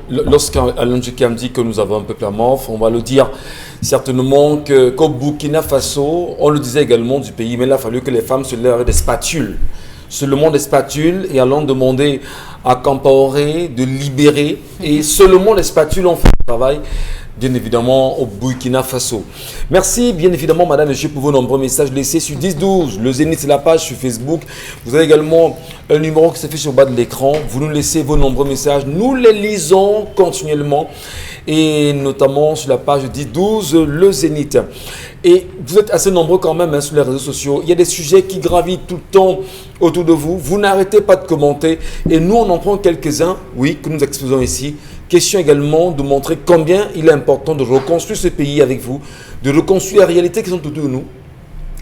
Lorsqu'Alain Djikam dit que nous avons un peuple amorphe, on va le dire certainement qu'au Burkina Faso, on le disait également du pays, mais il a fallu que les femmes se lèvent avec des spatules. Seulement des spatules, et allons demander à Compaoré de libérer, et seulement les spatules ont fait le travail, bien évidemment, au Burkina Faso. Merci, bien évidemment, madame, monsieur, pour vos nombreux messages laissés sur 1012. Le Zénith, c'est la page sur Facebook. Vous avez également un numéro qui s'affiche au bas de l'écran. Vous nous laissez vos nombreux messages. Nous les lisons continuellement, et notamment sur la page 1012, le Zénith. Et vous êtes assez nombreux quand même sur les réseaux sociaux. Il y a des sujets qui gravitent tout le temps autour de vous. Vous n'arrêtez pas de commenter. Et nous, on en prend quelques-uns, oui, que nous exposons ici. Question également de montrer combien il est important de reconstruire ce pays avec vous, de reconstruire les réalités qui sont autour de nous,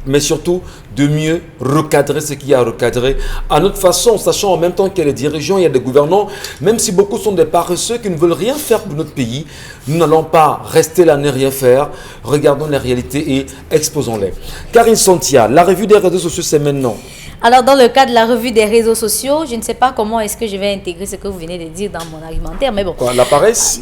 mais surtout de mieux recadrer ce qu'il y a à recadrer à notre façon, sachant en même temps qu'il y a des dirigeants, il y a des gouvernants, même si beaucoup sont des paresseux qui ne veulent rien faire pour notre pays, nous n'allons pas rester là, ne rien faire. Regardons les réalités et exposons-les. Karine Santia, la revue des réseaux sociaux, c'est maintenant. Alors, dans le cas de la revue des réseaux sociaux, je ne sais pas comment est-ce que je vais intégrer ce que vous venez de dire dans mon argumentaire, mais bon. Quoi, la paresse?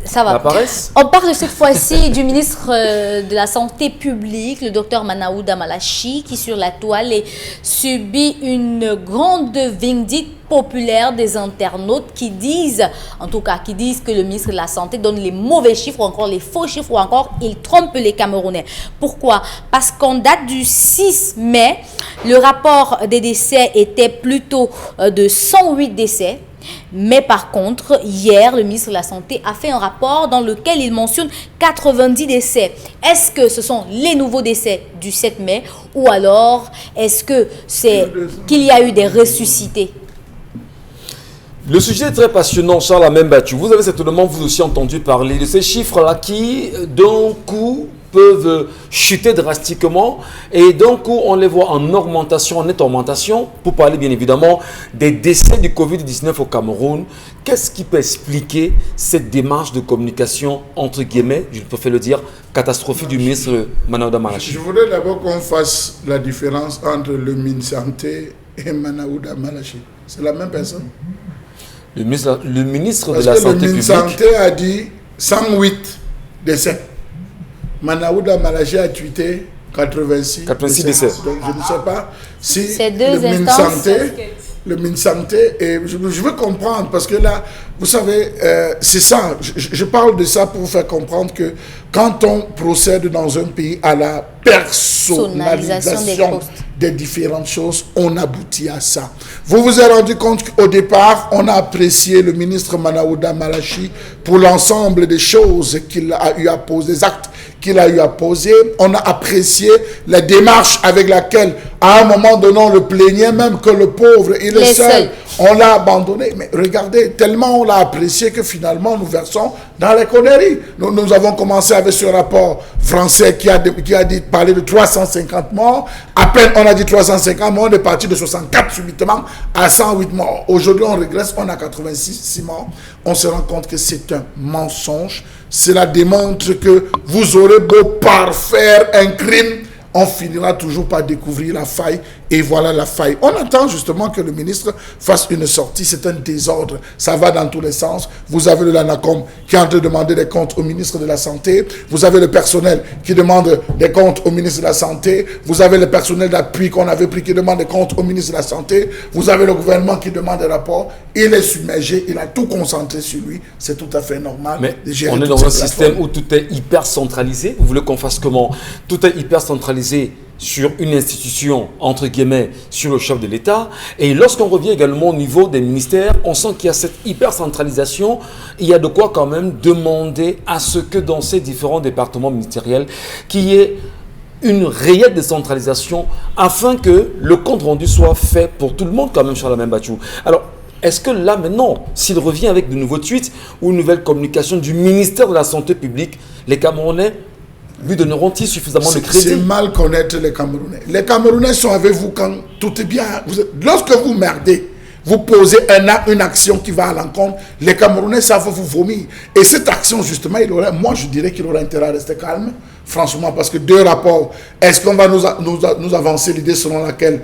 Ça va. La paresse? On parle cette fois-ci du ministre de la Santé publique, le docteur Manaouda Malachi, qui sur la toile subit une grande vindicte populaire des internautes qui disent, que le ministre de la Santé donne les mauvais chiffres, ou encore les faux chiffres, ou encore il trompe les Camerounais. Pourquoi? Parce qu'en date du 6 mai, le rapport des décès était plutôt de 108 décès. Mais par contre, hier, le ministre de la Santé a fait un rapport dans lequel il mentionne 90 décès. Est-ce que ce sont les nouveaux décès du 7 mai ou alors est-ce que c'est qu'il y a eu des ressuscités? Le sujet est très passionnant, Charles a même battu. Vous avez certainement vous aussi entendu parler de ces chiffres-là qui, d'un coup, peuvent chuter drastiquement et d'un coup, on les voit en augmentation, en nette augmentation, pour parler bien évidemment des décès du Covid-19 au Cameroun. Qu'est-ce qui peut expliquer cette démarche de communication, entre guillemets, je préfère le dire, catastrophique du ministre Manaouda Malachi? Je voudrais d'abord qu'on fasse la différence entre le ministre Santé et Manaouda Malachi. C'est la même personne. Le ministre Parce de la que Santé le publique. ministre Santé a dit 108 décès. Manaouda Malachi a tweeté 86 décès. Donc je ne sais pas si C'est deux le ministre instances. Santé, le ministre Santé, et je veux comprendre parce que là, vous savez, c'est ça, je parle de ça pour vous faire comprendre que quand on procède dans un pays à la personnalisation des différentes choses, on aboutit à ça. Vous vous êtes rendu compte qu'au départ, on a apprécié le ministre Manaouda Malachi pour l'ensemble des choses qu'il a eu à poser, des actes qu'il a eu à poser. On a apprécié la démarche avec laquelle, à un moment donné, on le plaignait même que le pauvre, il est seul. On l'a abandonné. Mais regardez, tellement on l'a apprécié que finalement, nous versons dans les conneries. Nous avons commencé avec ce rapport français qui a parlé de 350 morts. À peine on a dit 350 morts, on est parti de 64 subitement à 108 morts. Aujourd'hui, on régresse, on a 86 morts. On se rend compte que c'est un mensonge. Cela démontre que vous aurez beau parfaire un crime, on finira toujours par découvrir la faille. Et voilà la faille. On attend justement que le ministre fasse une sortie. C'est un désordre. Ça va dans tous les sens. Vous avez le LANACOM qui est en train de demander des comptes au ministre de la Santé. Vous avez le personnel qui demande des comptes au ministre de la Santé. Vous avez le personnel d'appui qu'on avait pris qui demande des comptes au ministre de la Santé. Vous avez le gouvernement qui demande des rapports. Il est submergé. Il a tout concentré sur lui. C'est tout à fait normal. Mais on est dans un système où tout est hyper centralisé. Vous voulez qu'on fasse comment? Tout est hyper centralisé. sur une institution, entre guillemets, sur le chef de l'État. Et lorsqu'on revient également au niveau des ministères, on sent qu'il y a cette hyper-centralisation. Il y a de quoi quand même demander à ce que dans ces différents départements ministériels, qu'il y ait une réelle décentralisation afin que le compte rendu soit fait pour tout le monde quand même, Charles Bachou. Alors, est-ce que là maintenant, s'il revient avec de nouveaux tweets ou une nouvelle communication du ministère de la Santé publique, les Camerounais lui donneront-ils suffisamment de crédit? C'est mal connaître les Camerounais. Les Camerounais sont avec vous quand tout est bien. Lorsque vous merdez, vous posez une action qui va à l'encontre, les Camerounais savent vous vomir. Et cette action, justement, moi je dirais qu'il aurait intérêt à rester calme, franchement, parce que 2 rapports, est-ce qu'on va nous avancer l'idée selon laquelle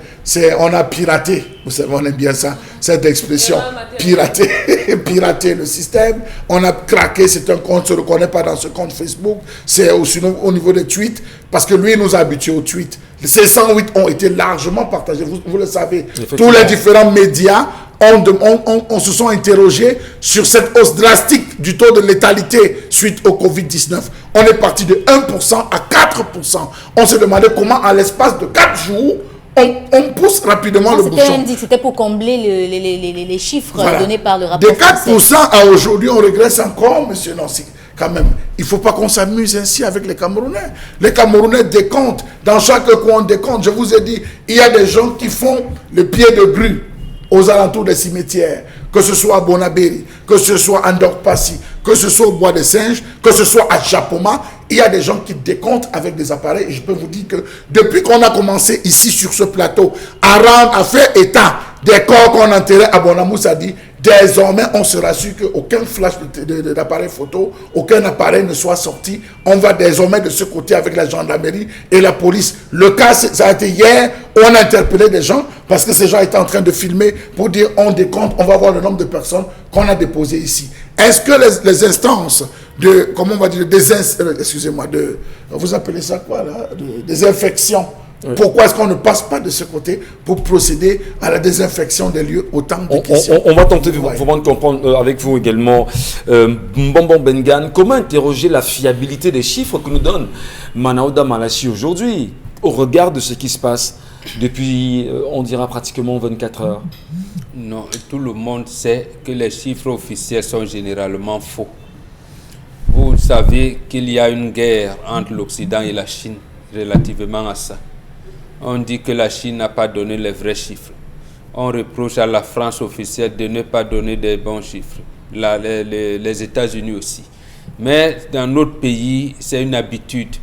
on a piraté, vous savez, on aime bien ça, cette expression, pirater le système, on a craqué, c'est un compte, on ne se reconnaît pas dans ce compte Facebook, c'est aussi au niveau des tweets, parce que lui, il nous a habitués aux tweets. Ces 108 ont été largement partagés, vous le savez. Tous les différents médias on se sont interrogés sur cette hausse drastique du taux de létalité suite au Covid-19. On est parti de 1% à 4%. On se demandait comment, à l'espace de 4 jours, on pousse rapidement le bouchon. C'était pour combler les chiffres donnés par le rapport. De 4% à aujourd'hui, on régresse encore, monsieur Nancy. Quand même, il ne faut pas qu'on s'amuse ainsi avec les Camerounais. Les Camerounais décomptent. Dans chaque coin, on décompte. Je vous ai dit, il y a des gens qui font le pied de grue aux alentours des cimetières, que ce soit à Bonabéry, que ce soit à Ndorpassi, que ce soit au Bois des Singes, que ce soit à Chapoma, il y a des gens qui décomptent avec des appareils. Et je peux vous dire que depuis qu'on a commencé ici sur ce plateau à faire état des corps qu'on enterrait à Bonamoussa, a dit désormais on se rassure qu'aucun flash d'appareil photo, aucun appareil ne soit sorti. On va désormais de ce côté avec la gendarmerie et la police. Le cas, ça a été hier, on a interpellé des gens parce que ces gens étaient en train de filmer pour dire on décompte, on va voir le nombre de personnes qu'on a déposées ici. Est-ce que les instances de, comment on va dire, excusez-moi, vous appelez ça quoi là, des infections, pourquoi est-ce qu'on ne passe pas de ce côté pour procéder à la désinfection des lieux autant de questions? On va tenter de vraiment comprendre avec vous également, Mbombo Bengan, comment interroger la fiabilité des chiffres que nous donne Manaouda Malachi aujourd'hui au regard de ce qui se passe depuis, on dira pratiquement 24 heures? Non, tout le monde sait que les chiffres officiels sont généralement faux. Vous savez qu'il y a une guerre entre l'Occident et la Chine relativement à ça. On dit que la Chine n'a pas donné les vrais chiffres. On reproche à la France officielle de ne pas donner des bons chiffres. Les États-Unis aussi. Mais dans notre pays, c'est une habitude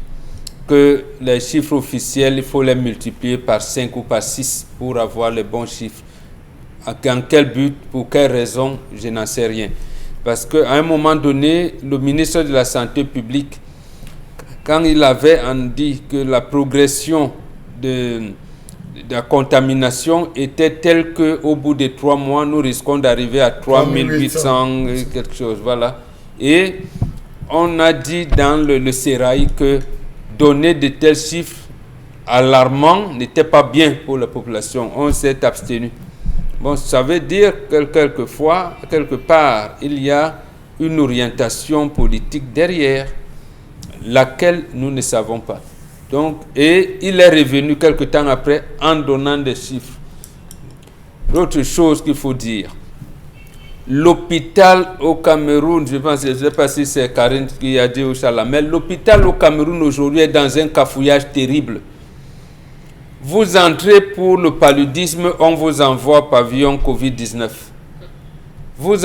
que les chiffres officiels, il faut les multiplier par 5 ou par 6 pour avoir les bons chiffres. En quel but, pour quelle raison, je n'en sais rien. Parce qu'à un moment donné, le ministre de la Santé publique, quand il avait dit que la progression de la contamination était telle qu'au bout de 3 mois, nous risquons d'arriver à 3800 quelque chose. Voilà. Et on a dit dans le Sérail que donner de tels chiffres alarmants n'était pas bien pour la population. On s'est abstenu. Bon, ça veut dire que quelquefois, quelque part, il y a une orientation politique derrière, laquelle nous ne savons pas. Donc, et il est revenu quelque temps après en donnant des chiffres. L'autre chose qu'il faut dire, l'hôpital au Cameroun, je ne sais pas si c'est Karine qui a dit au Chala, mais l'hôpital au Cameroun aujourd'hui est dans un cafouillage terrible. Vous entrez pour le paludisme, on vous envoie pavillon Covid-19. Vous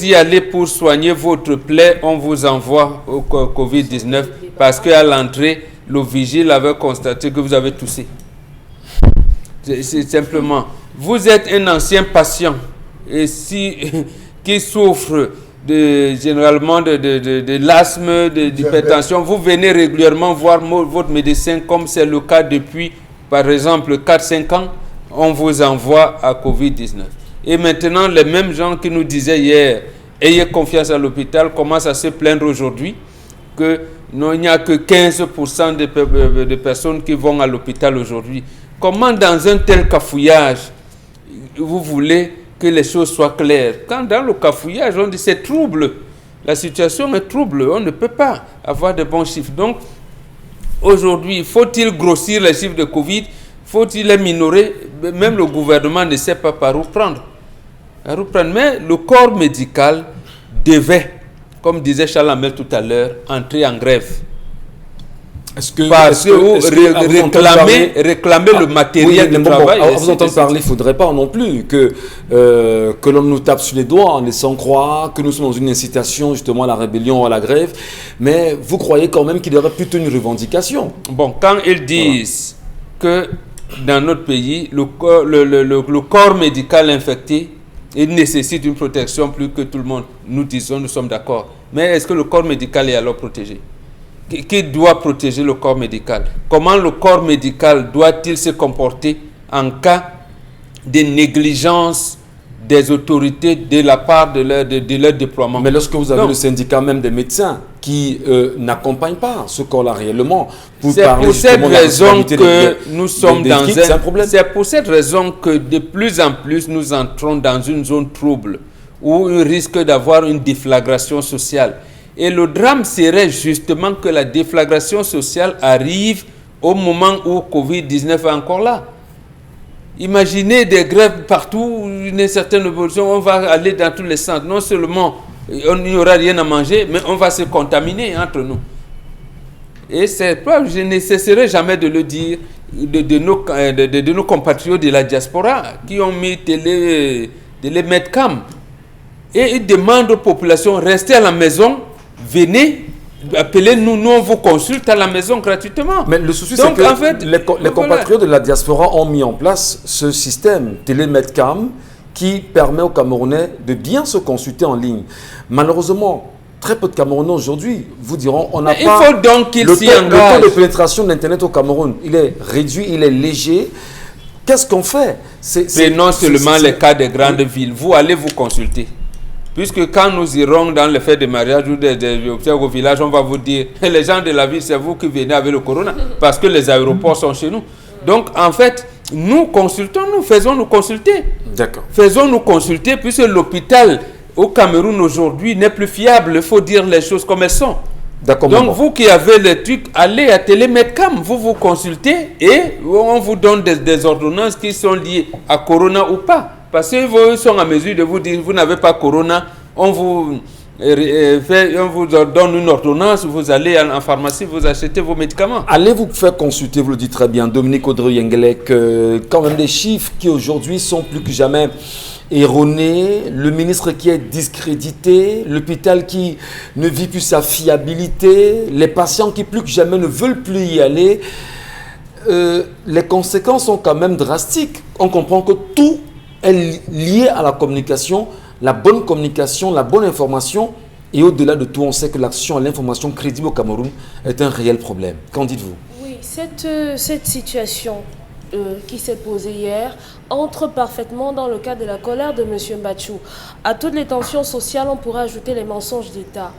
y allez pour soigner votre plaie, on vous envoie au Covid-19 parce qu'à l'entrée, le vigile avait constaté que vous avez toussé. C'est simplement, vous êtes un ancien patient et qui souffre généralement de l'asthme, d'hypertension. Vous venez régulièrement voir votre médecin comme c'est le cas depuis, par exemple, 4-5 ans, on vous envoie à Covid-19. Et maintenant, les mêmes gens qui nous disaient hier, ayez confiance à l'hôpital, commencent à se plaindre aujourd'hui qu'il n'y a que 15% de personnes qui vont à l'hôpital aujourd'hui. Comment dans un tel cafouillage, vous voulez que les choses soient claires? Quand dans le cafouillage, on dit c'est trouble, la situation est trouble, on ne peut pas avoir de bons chiffres. Donc, Aujourd'hui, faut-il grossir les chiffres de Covid? Faut-il les minorer? Même le gouvernement ne sait pas par où prendre. Mais le corps médical devait, comme disait Charles Hamel tout à l'heure, entrer en grève. Parce que réclamer le matériel de travail. À vous entendre parler, il ne faudrait pas non plus que l'on nous tape sur les doigts en laissant croire que nous sommes dans une incitation justement à la rébellion, à la grève. Mais vous croyez quand même qu'il y aurait plutôt une revendication? Bon, quand ils disent que dans notre pays, le corps médical infecté, il nécessite une protection plus que tout le monde. Nous disons, nous sommes d'accord. Mais est-ce que le corps médical est alors protégé? Qui doit protéger le corps médical? Comment le corps médical doit-il se comporter en cas de négligence des autorités de la part de leur déploiement? Mais lorsque vous avez le syndicat même des médecins qui n'accompagnent pas ce corps-là réellement, c'est pour cette raison que nous sommes dans un problème. C'est pour cette raison que de plus en plus nous entrons dans une zone trouble où il risque d'avoir une déflagration sociale. Et le drame serait justement que la déflagration sociale arrive au moment où Covid-19 est encore là. Imaginez des grèves partout, une certaine évolution, on va aller dans tous les centres. Non seulement il n'y aura rien à manger, mais on va se contaminer entre nous. Et c'est pas, je ne cesserai jamais de le dire, de nos compatriotes de la diaspora qui ont mis télé Medcam. Et ils demandent aux populations, restez à la maison, venez, appelez-nous, nous on vous consulte à la maison gratuitement. Mais le souci, c'est que en fait, les compatriotes de la diaspora ont mis en place ce système Télémedcam qui permet aux Camerounais de bien se consulter en ligne. Malheureusement, très peu de Camerounais aujourd'hui vous diront on n'a pas... Il faut donc qu'ils s'y engagent. Le taux de pénétration de l'Internet au Cameroun, il est réduit, il est léger. Qu'est-ce qu'on fait? C'est non seulement les cas des grandes villes. Vous allez vous consulter. Puisque quand nous irons dans les fêtes de mariage ou au village, on va vous dire, les gens de la ville, c'est vous qui venez avec le corona, parce que les aéroports sont chez nous. Donc, en fait, nous consultons, nous faisons-nous consulter. D'accord. Faisons-nous consulter, puisque l'hôpital au Cameroun aujourd'hui n'est plus fiable. Il faut dire les choses comme elles sont. D'accord. Donc, vous qui avez les trucs, allez à Télémedcam, vous vous consultez et on vous donne des ordonnances qui sont liées à corona ou pas. Parce qu'ils sont en mesure de vous dire, vous n'avez pas corona, on vous donne une ordonnance, vous allez en pharmacie, vous achetez vos médicaments. Allez vous faire consulter, vous le dites très bien, Dominique Audrey-Yengelek, quand même des chiffres qui aujourd'hui sont plus que jamais erronés, le ministre qui est discrédité, l'hôpital qui ne vit plus sa fiabilité, les patients qui plus que jamais ne veulent plus y aller. Les conséquences sont quand même drastiques. On comprend que tout est lié à la communication, la bonne information, et au-delà de tout, on sait que l'action à l'information crédible au Cameroun est un réel problème. Qu'en dites-vous? Oui, cette situation qui s'est posée hier entre parfaitement dans le cadre de la colère de M. Mbachou. À toutes les tensions sociales, on pourrait ajouter les mensonges d'État.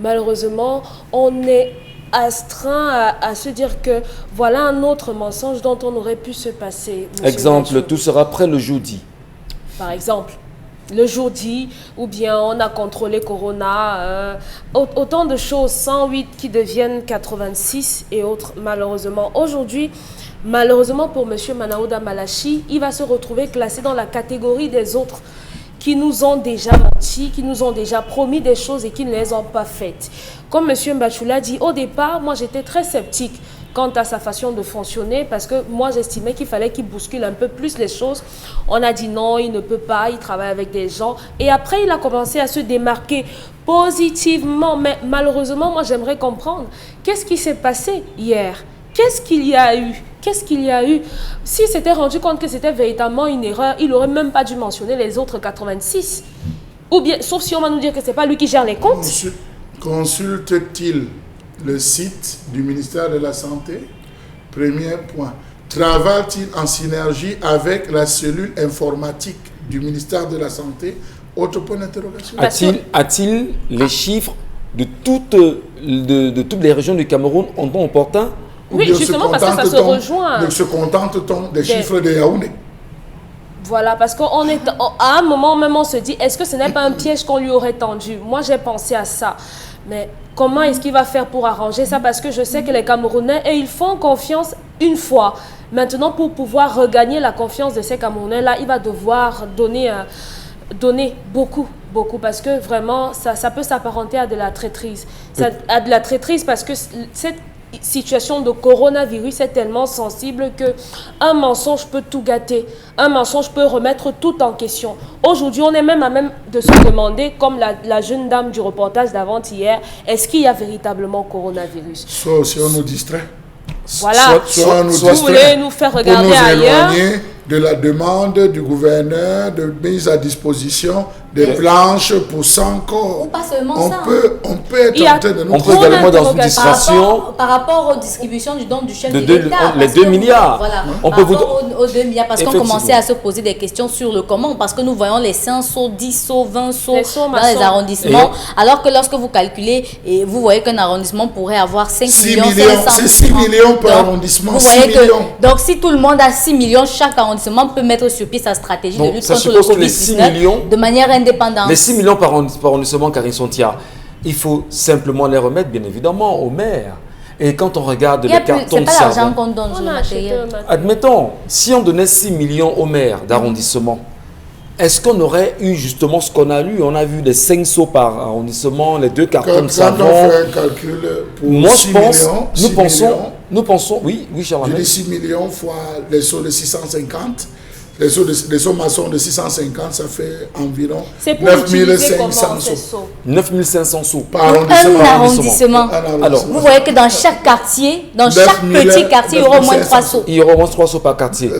Malheureusement, on est astreint à se dire que voilà un autre mensonge dont on aurait pu se passer. Exemple, Mbachou. tout sera prêt le jeudi. Par exemple, le jeudi, ou bien on a contrôlé Corona, autant de choses, 108 qui deviennent 86 et autres, malheureusement. Aujourd'hui, malheureusement pour M. Manaouda Malachi, il va se retrouver classé dans la catégorie des autres qui nous ont déjà menti, qui nous ont déjà promis des choses et qui ne les ont pas faites. Comme M. Mbachou l'a dit, au départ, moi j'étais très sceptique quant à sa façon de fonctionner parce que moi j'estimais qu'il fallait qu'il bouscule un peu plus les choses. On a dit non, il ne peut pas, il travaille avec des gens. Et après, il a commencé à se démarquer positivement. Mais malheureusement, moi j'aimerais comprendre qu'est-ce qui s'est passé hier. Qu'est-ce qu'il y a eu? Qu'est-ce qu'il y a eu? S'il s'était rendu compte que c'était véritablement une erreur, il n'aurait même pas dû mentionner les autres 86. Ou bien, sauf si on va nous dire que ce n'est pas lui qui gère les comptes. Consulte-t-il le site du ministère de la Santé? Premier point. Travaille-t-il en synergie avec la cellule informatique du ministère de la Santé? Autre point d'interrogation. A-t-il les chiffres de toutes les régions du Cameroun en temps opportun? Oui, justement parce que ça se rejoint. Se contente-t-on des chiffres de Yaoundé? Voilà, parce qu'à un moment même, on se dit, est-ce que ce n'est pas un piège qu'on lui aurait tendu? Moi, j'ai pensé à ça. Mais comment est-ce qu'il va faire pour arranger ça? Parce que je sais que les Camerounais, et ils font confiance une fois. Maintenant, pour pouvoir regagner la confiance de ces Camerounais-là, il va devoir donner beaucoup, parce que vraiment, ça peut s'apparenter à de la traîtrise. À de la traîtrise parce que cette situation de coronavirus est tellement sensible que un mensonge peut tout gâter. Un mensonge peut remettre tout en question. Aujourd'hui, on est même à même de se demander, comme la jeune dame du reportage d'avant-hier, est-ce qu'il y a véritablement coronavirus? Soit si on nous distrait. Voilà, vous voulez nous faire regarder ailleurs de la demande du gouverneur de mise à disposition des planches pour 100 corps. Ou pas seulement on ça. Peut être en train de nous... On peut également dans une distraction... Par rapport aux distributions du don du chef de l'État. Les 2 milliards. Voilà, on par rapport aux 2 milliards, parce qu'on commençait à se poser des questions sur le comment, parce que nous voyons les 5 sauts, 10 sauts, 20 sauts dans les arrondissements, alors que lorsque vous calculez, et vous voyez qu'un arrondissement pourrait avoir 5 millions, 500 c'est 6 millions par arrondissement. Vous voyez donc si tout le monde a 6 millions, chaque arrondissement peut mettre sur pied sa stratégie de lutte contre le Covid-19 de manière indépendante. Les 6 millions par arrondissement, Karine Sontia, il faut simplement les remettre, bien évidemment, aux maires. Et quand on regarde les cartons de savon... C'est pas l'argent qu'on donne sur le matériel. Admettons, si on donnait 6 millions aux maires d'arrondissement, est-ce qu'on aurait eu justement ce qu'on a lu? On a vu les 5 seaux par arrondissement, les 2 cartons de savon. Quand on fait un calcul pour moi, 6 je pense, millions, nous pensons, oui, Charles. Je dis 6 millions fois les seaux de 650. Les seaux maçons de 650, ça fait environ 9500 seaux. 9500 seaux par arrondissement. Alors, vous voyez que dans chaque quartier, dans chaque petit quartier, il y aura au moins 3 seaux. Il y aura au moins 3 seaux par quartier.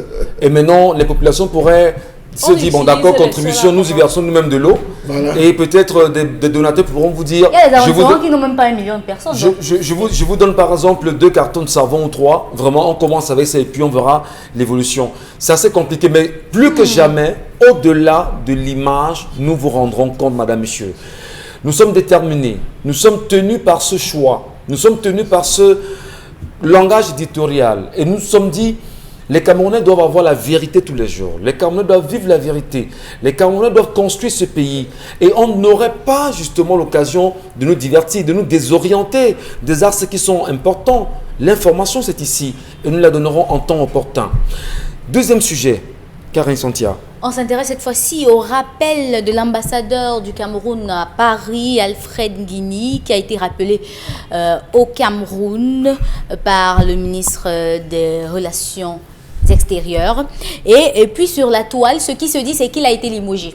Et maintenant, les populations pourraient se dire, bon d'accord, contribution, nous y versons nous-mêmes de l'eau. Voilà. Et peut-être des donateurs pourront vous dire... Il y a des arrondissements qui n'ont même pas 1 million de personnes. Je vous donne par exemple 2 cartons de savon ou 3. Vraiment, on commence avec ça et puis on verra l'évolution. C'est assez compliqué, mais plus que jamais, au-delà de l'image, nous vous rendrons compte, madame, monsieur. Nous sommes déterminés. Nous sommes tenus par ce choix. Nous sommes tenus par ce langage éditorial. Et nous nous sommes dit... Les Camerounais doivent avoir la vérité tous les jours. Les Camerounais doivent vivre la vérité. Les Camerounais doivent construire ce pays. Et on n'aurait pas justement l'occasion de nous divertir, de nous désorienter des axes qui sont importants. L'information, c'est ici. Et nous la donnerons en temps opportun. Deuxième sujet, Karine Sontia. On s'intéresse cette fois-ci au rappel de l'ambassadeur du Cameroun à Paris, Alfred Nguini, qui a été rappelé au Cameroun par le ministre des Relations extérieures. Et puis sur la toile, ce qui se dit, c'est qu'il a été limogé.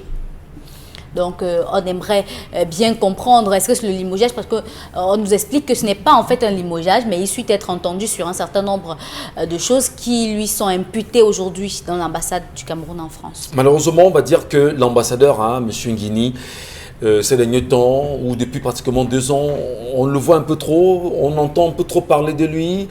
Donc, on aimerait bien comprendre, est-ce que c'est le limogeage? Parce qu'on nous explique que ce n'est pas en fait un limogeage, mais il suit être entendu sur un certain nombre de choses qui lui sont imputées aujourd'hui dans l'ambassade du Cameroun en France. Malheureusement, on va dire que l'ambassadeur, M. Nguini, ces derniers temps, ou depuis pratiquement 2 ans, on le voit un peu trop, on entend un peu trop parler de lui.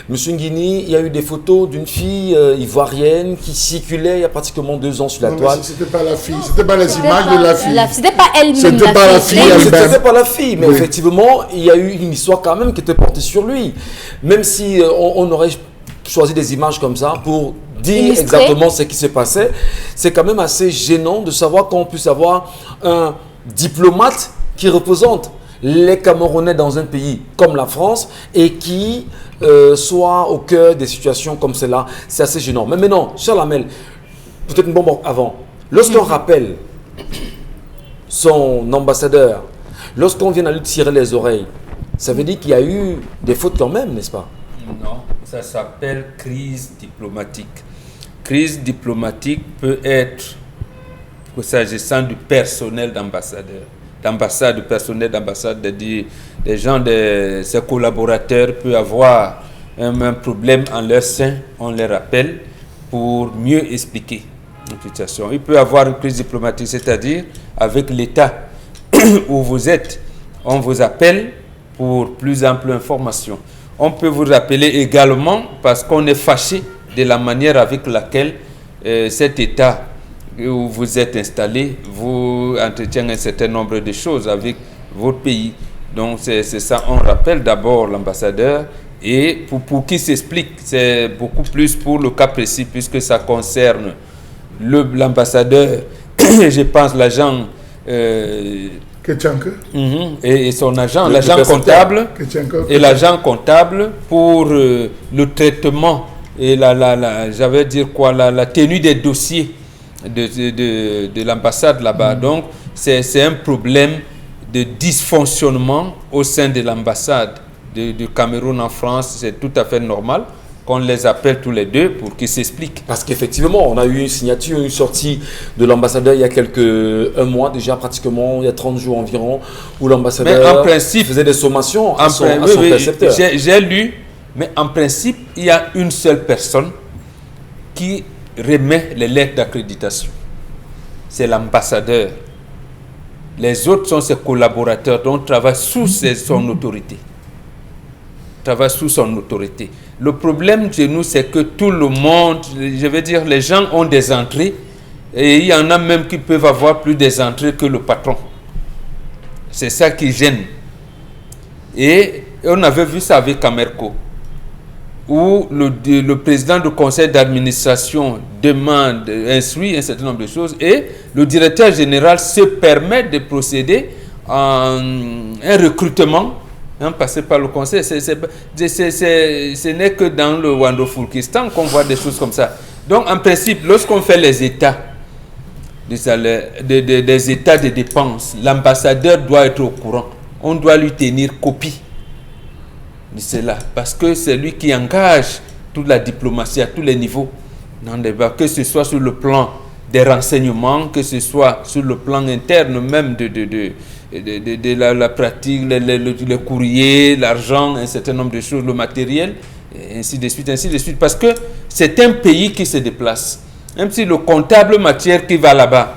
Monsieur Nguini, il y a eu des photos d'une fille ivoirienne qui circulait il y a pratiquement 2 ans sur la toile. C'était pas la fille, c'était pas les images de la fille. C'était pas elle-même. C'était pas la fille. C'était pas la fille, mais oui. Effectivement, il y a eu une histoire quand même qui était portée sur lui. Même si on aurait choisi des images comme ça pour dire exactement ce qui se passait, c'est quand même assez gênant de savoir qu'on puisse avoir un diplomate qui représente les Camerounais dans un pays comme la France et qui soit au cœur des situations comme celle-là. C'est assez gênant. Mais maintenant, Charles Lamel, peut-être une bombe avant. Lorsqu'on rappelle son ambassadeur, lorsqu'on vient à lui tirer les oreilles, ça veut dire qu'il y a eu des fautes quand même, n'est-ce pas? Non, ça s'appelle crise diplomatique. Crise diplomatique peut être, s'agissant du personnel d'ambassade, du personnel d'ambassade, des gens, ses collaborateurs peuvent avoir un problème en leur sein, on les rappelle pour mieux expliquer une situation. Il peut y avoir une crise diplomatique, c'est-à-dire avec l'État où vous êtes, on vous appelle pour plus ample information. On peut vous rappeler également parce qu'on est fâché de la manière avec laquelle cet État où vous êtes installé, vous entretenez un certain nombre de choses avec votre pays. Donc c'est ça, on rappelle d'abord l'ambassadeur et pour qu'il s'explique, c'est beaucoup plus pour le cas précis puisque ça concerne l'ambassadeur, je pense l'agent... que Et son agent, Le l'agent comptable, Ketchenko. et l'agent comptable pour le traitement et j'avais dire quoi, la tenue des dossiers de l'ambassade là-bas. Donc, c'est un problème de dysfonctionnement au sein de l'ambassade du Cameroun en France. C'est tout à fait normal qu'on les appelle tous les deux pour qu'ils s'expliquent. Parce qu'effectivement, on a eu une signature, une sortie de l'ambassadeur il y a un mois déjà, pratiquement, il y a 30 jours environ, où l'ambassadeur faisait des sommations à son précepteur. J'ai lu, mais en principe, il y a une seule personne qui remet les lettres d'accréditation. C'est l'ambassadeur. Les autres sont ses collaborateurs, donc travaillent sous son autorité. Le problème chez nous, c'est que tout le monde, je veux dire, les gens ont des entrées et il y en a même qui peuvent avoir plus des entrées que le patron. C'est ça qui gêne. Et on avait vu ça avec Camerco, où le président du conseil d'administration instruit un certain nombre de choses et le directeur général se permet de procéder à un recrutement passé par le conseil. Ce n'est que dans le Wando-Foulkistan qu'on voit des choses comme ça. Donc, en principe, lorsqu'on fait les états des états de dépenses, l'ambassadeur doit être au courant. On doit lui tenir copie de cela, parce que c'est lui qui engage toute la diplomatie à tous les niveaux dans le débat, que ce soit sur le plan des renseignements, que ce soit sur le plan interne même de la pratique, le courrier, l'argent, un certain nombre de choses, le matériel, et ainsi de suite, parce que c'est un pays qui se déplace. Même si le comptable matière qui va là-bas,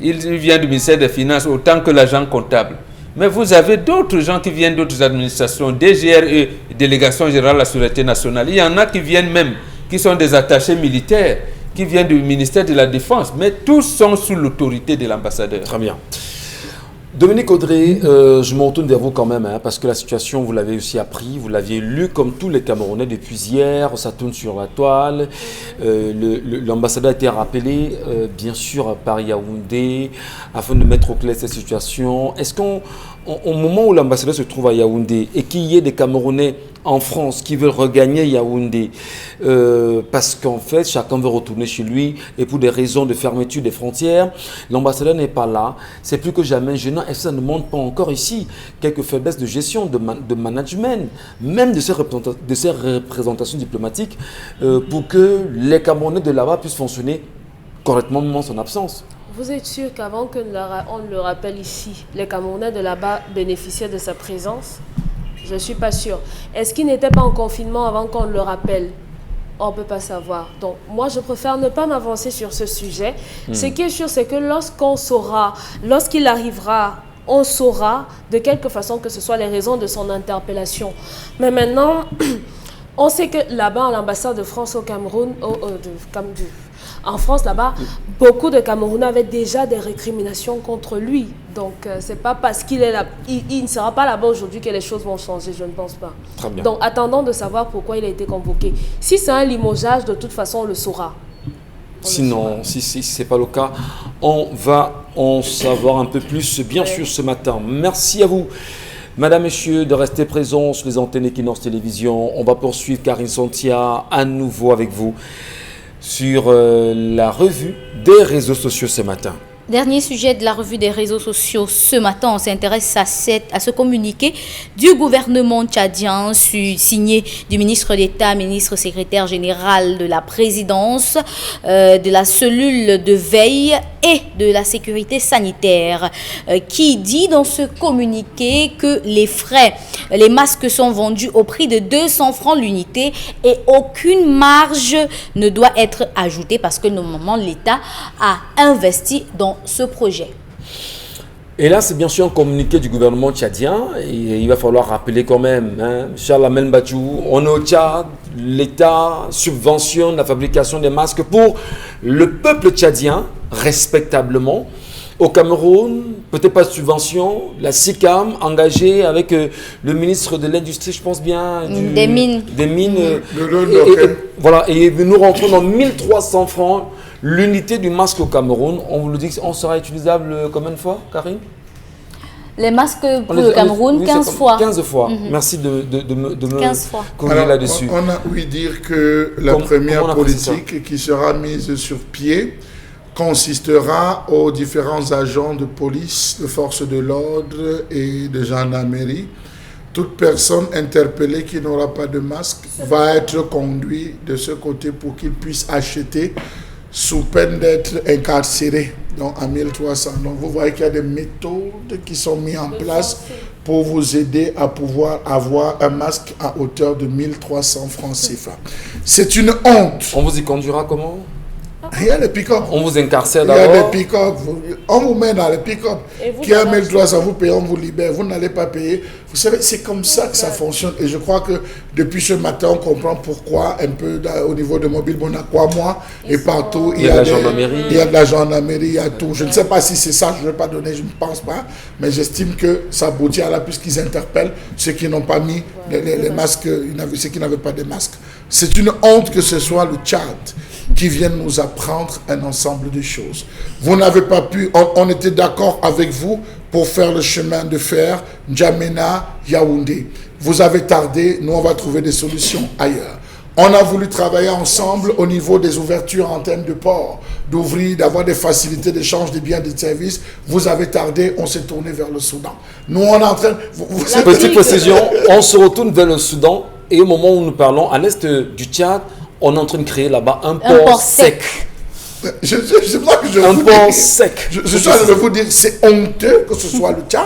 il vient du ministère des Finances autant que l'agent comptable. Mais vous avez d'autres gens qui viennent d'autres administrations, DGRE, Délégation Générale de la Sûreté Nationale. Il y en a qui viennent même, qui sont des attachés militaires, qui viennent du ministère de la Défense, mais tous sont sous l'autorité de l'ambassadeur. Très bien. Dominique Audrey, je me retourne vers vous quand même, parce que la situation, vous l'avez aussi appris, vous l'aviez lu comme tous les Camerounais depuis hier, ça tourne sur la toile. L'ambassadeur a été rappelé, bien sûr, par Yaoundé, afin de mettre au clair cette situation. Est-ce qu'au moment où l'ambassadeur se trouve à Yaoundé et qu'il y ait des Camerounais en France qui veulent regagner Yaoundé, parce qu'en fait, chacun veut retourner chez lui et pour des raisons de fermeture des frontières, l'ambassadeur n'est pas là, c'est plus que jamais gênant. Et ça ne montre pas encore ici quelques faiblesses de gestion, de management, même de ces représentations diplomatiques, pour que les Camerounais de là-bas puissent fonctionner correctement en son absence. Vous êtes sûr qu'avant qu'on le rappelle ici, les Camerounais de là-bas bénéficiaient de sa présence? Je ne suis pas sûre. Est-ce qu'il n'était pas en confinement avant qu'on le rappelle? On ne peut pas savoir. Donc, moi, je préfère ne pas m'avancer sur ce sujet. Ce qui est sûr, c'est que lorsqu'il arrivera, on saura de quelque façon que ce soit les raisons de son interpellation. Mais maintenant, on sait que là-bas, à l'ambassade de France au Cameroun, en France, là-bas, beaucoup de Camerounais avaient déjà des récriminations contre lui. Donc, c'est pas parce qu'il est là, il ne sera pas là-bas aujourd'hui que les choses vont changer, je ne pense pas. Très bien. Donc, attendons de savoir pourquoi il a été convoqué. Si c'est un limogeage, de toute façon, on le saura. Sinon, si ce n'est pas le cas, on va en savoir un peu plus, bien sûr, ce matin. Merci à vous, Madame, Messieurs, de rester présents sur les antennes Equinox Télévision. On va poursuivre Karine Santia à nouveau avec vous sur la revue des réseaux sociaux ce matin. Dernier sujet de la revue des réseaux sociaux ce matin, on s'intéresse à ce communiqué du gouvernement tchadien signé du ministre d'État, ministre secrétaire général de la présidence, de la cellule de veille et de la sécurité sanitaire, qui dit dans ce communiqué que les masques sont vendus au prix de 200 francs l'unité et aucune marge ne doit être ajoutée parce que normalement l'État a investi dans ce projet. Et là, c'est bien sûr un communiqué du gouvernement tchadien. Et il va falloir rappeler quand même, Charles Amel Bachou, on est au Tchad, l'État subventionne la fabrication des masques pour le peuple tchadien, respectablement. Au Cameroun, peut-être pas de subvention, la SICAM engagée avec le ministre de l'Industrie, je pense bien, des mines. Voilà, et nous rentrons dans 1300 francs l'unité du masque au Cameroun. On vous le dit, on sera utilisable combien de fois, Karine? les masques pour le Cameroun, 15 fois. 15 fois. Merci de me 15 fois. corriger là-dessus. On a ouï dire que la première politique qui sera mise sur pied consistera aux différents agents de police, de forces de l'ordre et de gendarmerie. Toute personne interpellée qui n'aura pas de masque va être conduite de ce côté pour qu'il puisse acheter sous peine d'être incarcéré, donc à 1300. Donc vous voyez qu'il y a des méthodes qui sont mises en place pour vous aider à pouvoir avoir un masque à hauteur de 1300 francs CFA. C'est une honte. On vous y conduira comment? Il y a les pick-up. On vous incarcère Il y a d'abord. des pick-up. On vous met dans les pick-up. Qui a 1300, vous payez, on vous libère. Vous n'allez pas payer. Vous savez, c'est comme ça que ça fonctionne. Et je crois que depuis ce matin, on comprend pourquoi, un peu au niveau de Mobile Bonacqua, et partout, il y a la gendarmerie. Il y a de la gendarmerie, il y a tout. Je ne sais pas si c'est ça, je ne vais pas donner, je ne pense pas. Mais j'estime que ça aboutit à là, puisqu'ils interpellent ceux qui n'ont pas mis les masques, ceux qui n'avaient pas de masques. C'est une honte que ce soit le Tchad qui vienne nous apprendre un ensemble de choses. Vous n'avez pas pu, on était d'accord avec vous pour faire le chemin de fer N'Djamena, Yaoundé. Vous avez tardé, nous on va trouver des solutions ailleurs. On a voulu travailler ensemble au niveau des ouvertures en termes de port, d'ouvrir, d'avoir des facilités d'échange des biens et des services. Vous avez tardé, on s'est tourné vers le Soudan. Nous on est en train... Petite précision, on se retourne vers le Soudan et au moment où nous parlons, à l'est du Tchad, on est en train de créer là-bas un port sec. C'est pour ça que je un vous port dis, sec. Je suis en train de vous dire, c'est honteux que ce soit le Tchad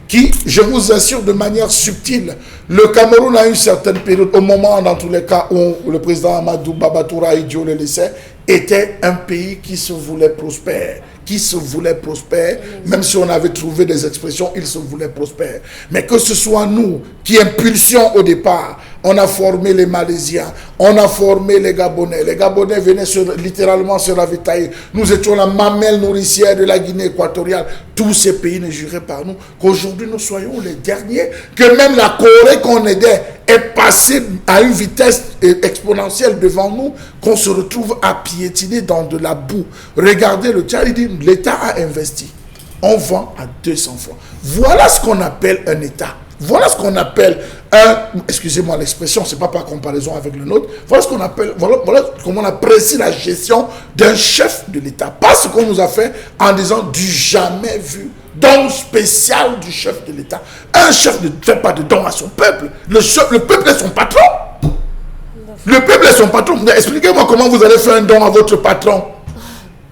qui, je vous assure de manière subtile, le Cameroun a une certaine période, au moment dans tous les cas où le président Amadou Babatoura et Dieu le laissait, était un pays qui se voulait prospère. Même si on avait trouvé des expressions, il se voulait prospère. Mais que ce soit nous qui impulsions au départ, on a formé les Malaisiens, on a formé les Gabonais. Les Gabonais venaient littéralement se ravitailler. Nous étions la mamelle nourricière de la Guinée équatoriale. Tous ces pays ne juraient par nous qu'aujourd'hui nous soyons les derniers, que même la Corée qu'on aidait est passée à une vitesse exponentielle devant nous, qu'on se retrouve à piétiner dans de la boue. Regardez le Tchad, il dit l'État a investi. On vend à 200 francs. Voilà ce qu'on appelle un État. Voilà ce qu'on appelle excusez-moi l'expression, c'est pas par comparaison avec le nôtre, voilà ce qu'on appelle, voilà comment on apprécie la gestion d'un chef de l'État. Pas ce qu'on nous a fait en disant du jamais vu, don spécial du chef de l'État. Un chef ne fait pas de don à son peuple. Le peuple est son patron. Le peuple est son patron. Expliquez-moi comment vous allez faire un don à votre patron.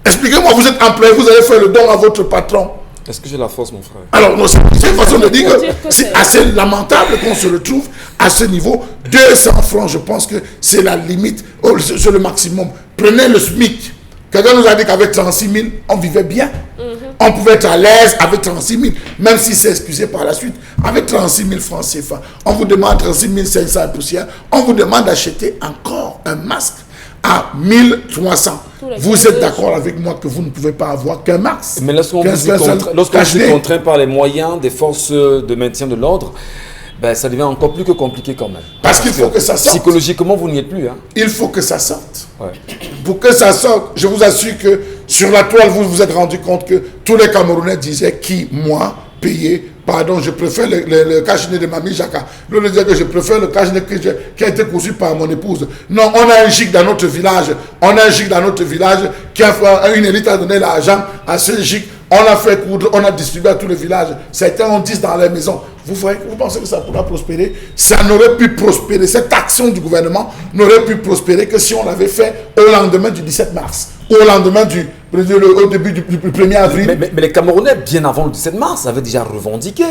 Expliquez-moi, vous êtes employé, vous allez faire le don à votre patron. Est-ce que j'ai la force, mon frère? Alors, c'est une façon de dire que c'est assez lamentable qu'on se retrouve à ce niveau. 200 francs, je pense que c'est la limite, c'est le maximum. Prenez le SMIC. Quelqu'un nous a dit qu'avec 36 000, on vivait bien. On pouvait être à l'aise avec 36 000, même si c'est excusé par la suite. Avec 36 000 francs CFA, on vous demande 36 500 et poussière, on vous demande d'acheter encore un masque à 1300. Vous êtes d'accord avec moi que vous ne pouvez pas avoir qu'un masque? Mais lorsqu'on vous est contraint par les moyens des forces de maintien de l'ordre, ben, ça devient encore plus que compliqué quand même. Parce qu'il faut que ça sorte. Psychologiquement, vous n'y êtes plus. Hein. Il faut que ça sorte. Ouais. Pour que ça sorte, je vous assure que sur la toile, vous vous êtes rendu compte que tous les Camerounais disaient qui, moi, payé. Pardon, je préfère le cache-nez de Mamie Jaka. L'autre disait que je préfère le cache-nez qui a été cousu par mon épouse. Non, on a un gigue dans notre village. Qui a une élite a donné l'argent à ce gigue. On a fait coudre, on a distribué à tous les villages. Certains ont 10 dans les maisons. Vous voyez, vous pensez que ça pourra prospérer? Ça n'aurait pu prospérer. Cette action du gouvernement n'aurait pu prospérer que si on l'avait fait au lendemain du 17 mars. Ou au lendemain au début du 1er avril. Mais les Camerounais, bien avant le 17 mars, avaient déjà revendiqué.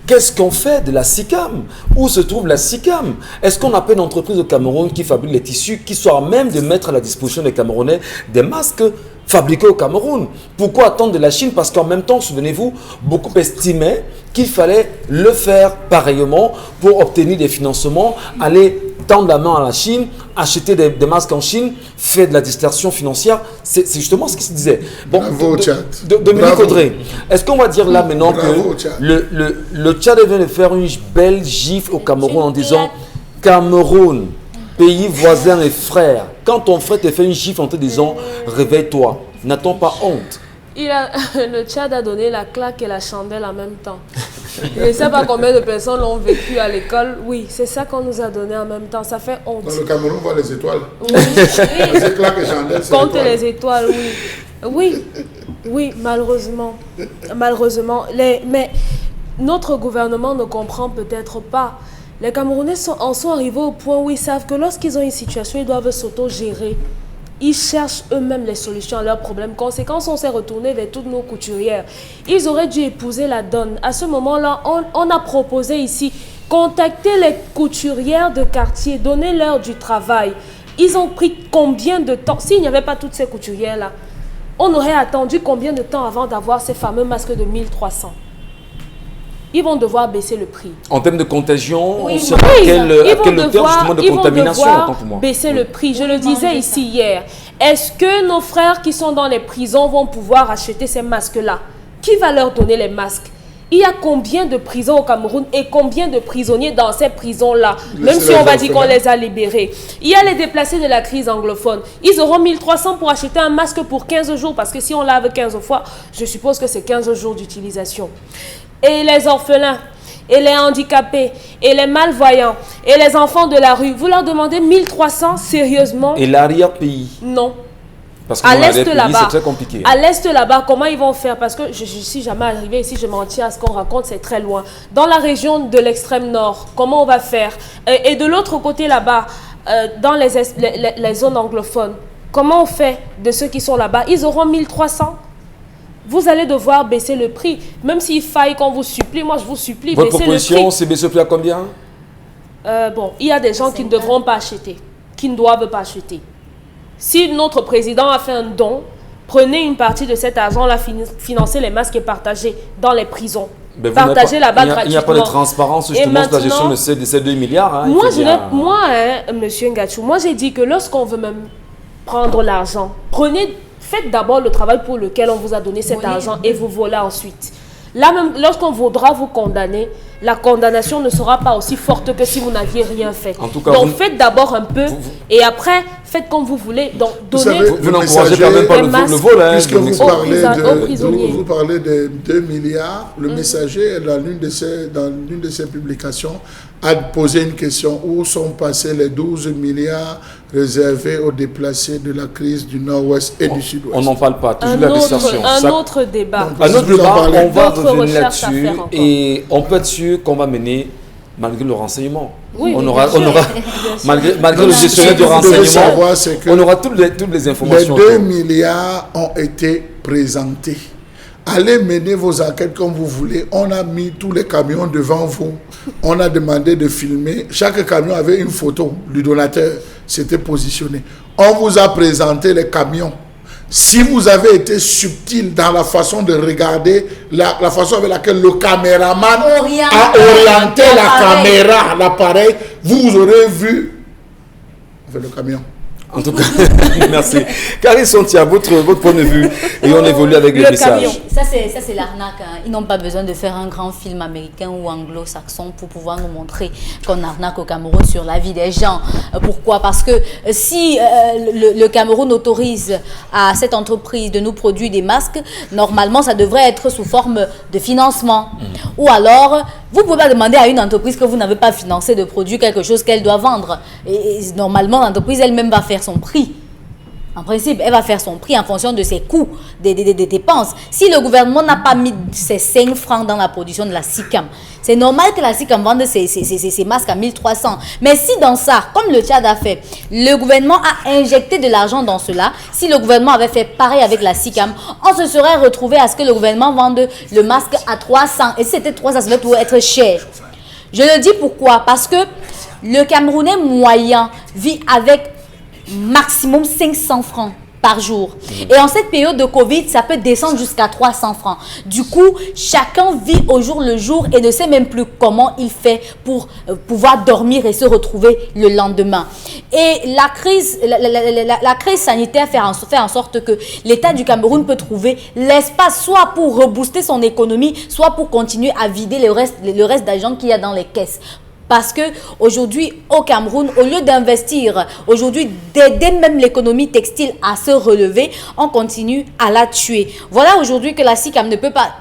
Qu'est-ce qu'on fait de la SICAM? Où se trouve la SICAM? Est-ce qu'on n'a pas une entreprise au Cameroun qui fabrique les tissus, qui soit à même de mettre à la disposition des Camerounais des masques fabriqués au Cameroun? Pourquoi attendre de la Chine? Parce qu'en même temps, souvenez-vous, beaucoup estimaient qu'il fallait le faire pareillement pour obtenir des financements, aller tendre la main à la Chine, acheter des masques en Chine, faire de la distorsion financière. C'est justement ce qui se disait. Bon, Dominique Audrey, est-ce qu'on va dire là maintenant que le Tchad vient de faire une belle gifle au Cameroun en disant Cameroun, pays voisin et frère, quand ton frère te fait une gifle en te disant réveille-toi, n'a-t-on pas honte? Le Tchad a donné la claque et la chandelle en même temps. Je ne sais pas combien de personnes l'ont vécu à l'école. Oui, c'est ça qu'on nous a donné en même temps. Ça fait honte. Dans le Cameroun, on voit les étoiles. Oui. Les claques et chandelles, c'est Compte les étoiles, oui. Oui, oui, malheureusement. Malheureusement. Mais notre gouvernement ne comprend peut-être pas. Les Camerounais en sont arrivés au point où ils savent que lorsqu'ils ont une situation, ils doivent s'auto-gérer. Ils cherchent eux-mêmes les solutions à leurs problèmes. Conséquence, on s'est retourné vers toutes nos couturières. Ils auraient dû épouser la donne. À ce moment-là, on a proposé ici, contacter les couturières de quartier, donner-leur du travail. Ils ont pris combien de temps? S'il n'y avait pas toutes ces couturières-là, on aurait attendu combien de temps avant d'avoir ces fameux masques de 1300? Ils vont devoir baisser le prix. En termes de contagion, Oui, on sait à quelle hauteur justement de contamination, autant pour moi. Baisser le prix. Je le disais ici hier. Est-ce que nos frères qui sont dans les prisons vont pouvoir acheter ces masques-là? Qui va leur donner les masques? Il y a combien de prisons au Cameroun et combien de prisonniers dans ces prisons-là? Même si on va dire qu'on les a libérés. Il y a les déplacés de la crise anglophone. Ils auront 1300 pour acheter un masque pour 15 jours. Parce que si on lave 15 fois, je suppose que c'est 15 jours d'utilisation. Et les orphelins, et les handicapés, et les malvoyants, et les enfants de la rue, vous leur demandez 1300 sérieusement? Et l'arrière-pays? Non. Parce que à dans l'est l'arrière-pays, c'est très compliqué. À l'est là-bas, comment ils vont faire? Parce que je ne suis jamais arrivée ici, je m'en tiens à ce qu'on raconte, c'est très loin. Dans la région de l'extrême nord, comment on va faire? Et de l'autre côté là-bas, dans les zones anglophones, comment on fait de ceux qui sont là-bas? Ils auront 1300. Vous allez devoir baisser le prix. Même s'il faille qu'on vous supplie, moi je vous supplie, Votre baisser le prix. proposition, c'est baisser le prix à combien? Bon, il y a des gens qui ne devront pas acheter, qui ne doivent pas acheter. Si notre président a fait un don, prenez une partie de cet argent-là, financez les masques et partagez dans les prisons. Partagez là-bas gratuitement. Il n'y a pas de transparence justement sur la gestion de ces 2 milliards. Hein, Monsieur Ngachou, moi j'ai dit que lorsqu'on veut même prendre l'argent, faites d'abord le travail pour lequel on vous a donné cet argent et vous volez ensuite. Là même, lorsqu'on voudra vous condamner, la condamnation ne sera pas aussi forte que si vous n'aviez rien fait. En tout cas, donc faites d'abord un peu et après faites comme vous voulez. Donc donnez. Vous n'encouragez quand même pas le vol. Hein, puisque vous parlez de 2 milliards, le messager, dans l'une de ses publications, a posé une question: où sont passés les 12 milliards réservés aux déplacés de la crise du Nord-Ouest et du Sud-Ouest? On n'en parle pas, toujours la distorsion. Un autre débat. Un autre débat, on va revenir là-dessus et on peut être sûr qu'on va mener malgré le renseignement. Oui, on aura malgré le gestionnaire du renseignement, on aura toutes les informations. Les 2 milliards ont été présentés. Allez mener vos enquêtes comme vous voulez. On a mis tous les camions devant vous. On a demandé de filmer. Chaque camion avait une photo du donateur. C'était positionné. On vous a présenté les camions. Si vous avez été subtil dans la façon de regarder, la façon avec laquelle le caméraman a orienté la caméra, l'appareil, vous aurez vu le camion. En tout cas, merci. Carrie Sontia, votre point de vue, et on évolue avec les messages. Ça c'est l'arnaque. Hein. Ils n'ont pas besoin de faire un grand film américain ou anglo-saxon pour pouvoir nous montrer qu'on arnaque au Cameroun sur la vie des gens. Pourquoi? Parce que si le Cameroun autorise à cette entreprise de nous produire des masques, normalement ça devrait être sous forme de financement. Ou alors, vous ne pouvez pas demander à une entreprise que vous n'avez pas financé de produire quelque chose qu'elle doit vendre. Et normalement, l'entreprise elle-même va faire son prix. En principe, elle va faire son prix en fonction de ses coûts, des dépenses. Si le gouvernement n'a pas mis ses 5 francs dans la production de la SICAM, c'est normal que la SICAM vende ses masques à 1300. Mais si dans ça, comme le Tchad a fait, le gouvernement a injecté de l'argent dans cela, si le gouvernement avait fait pareil avec la SICAM, on se serait retrouvé à ce que le gouvernement vende le masque à 300. Et si c'était 300, ça devait être cher. Je le dis pourquoi? Parce que le Camerounais moyen vit avec maximum 500 francs par jour. Et en cette période de Covid, ça peut descendre jusqu'à 300 francs. Du coup, chacun vit au jour le jour et ne sait même plus comment il fait pour pouvoir dormir et se retrouver le lendemain. Et la crise sanitaire fait en sorte que l'État du Cameroun peut trouver l'espace soit pour rebooster son économie, soit pour continuer à vider le reste d'argent qu'il y a dans les caisses. Parce que aujourd'hui au Cameroun, au lieu d'investir, aujourd'hui d'aider même l'économie textile à se relever, on continue à la tuer. Voilà aujourd'hui que la SICAM ne peut pas...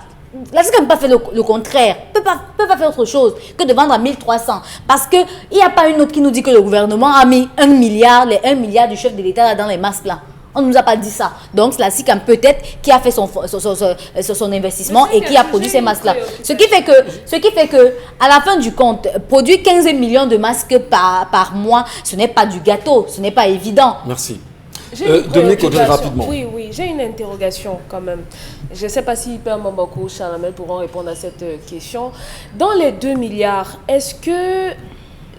La SICAM ne peut pas faire le contraire, ne peut pas faire autre chose que de vendre à 1300. Parce qu'il n'y a pas une autre qui nous dit que le gouvernement a mis 1 milliard, les 1 milliard du chef de l'État dans les masques là. On ne nous a pas dit ça. Donc, c'est la SICAM peut-être qui a fait son investissement et qui a produit ces masques-là. Ce qui fait que, à la fin du compte, produire 15 millions de masques par mois, ce n'est pas du gâteau, ce n'est pas évident. Merci. Dominique Audrey, rapidement. Oui, j'ai une interrogation quand même. Je ne sais pas si Père Mambako ou Chalamel pourront répondre à cette question. Dans les 2 milliards, est-ce que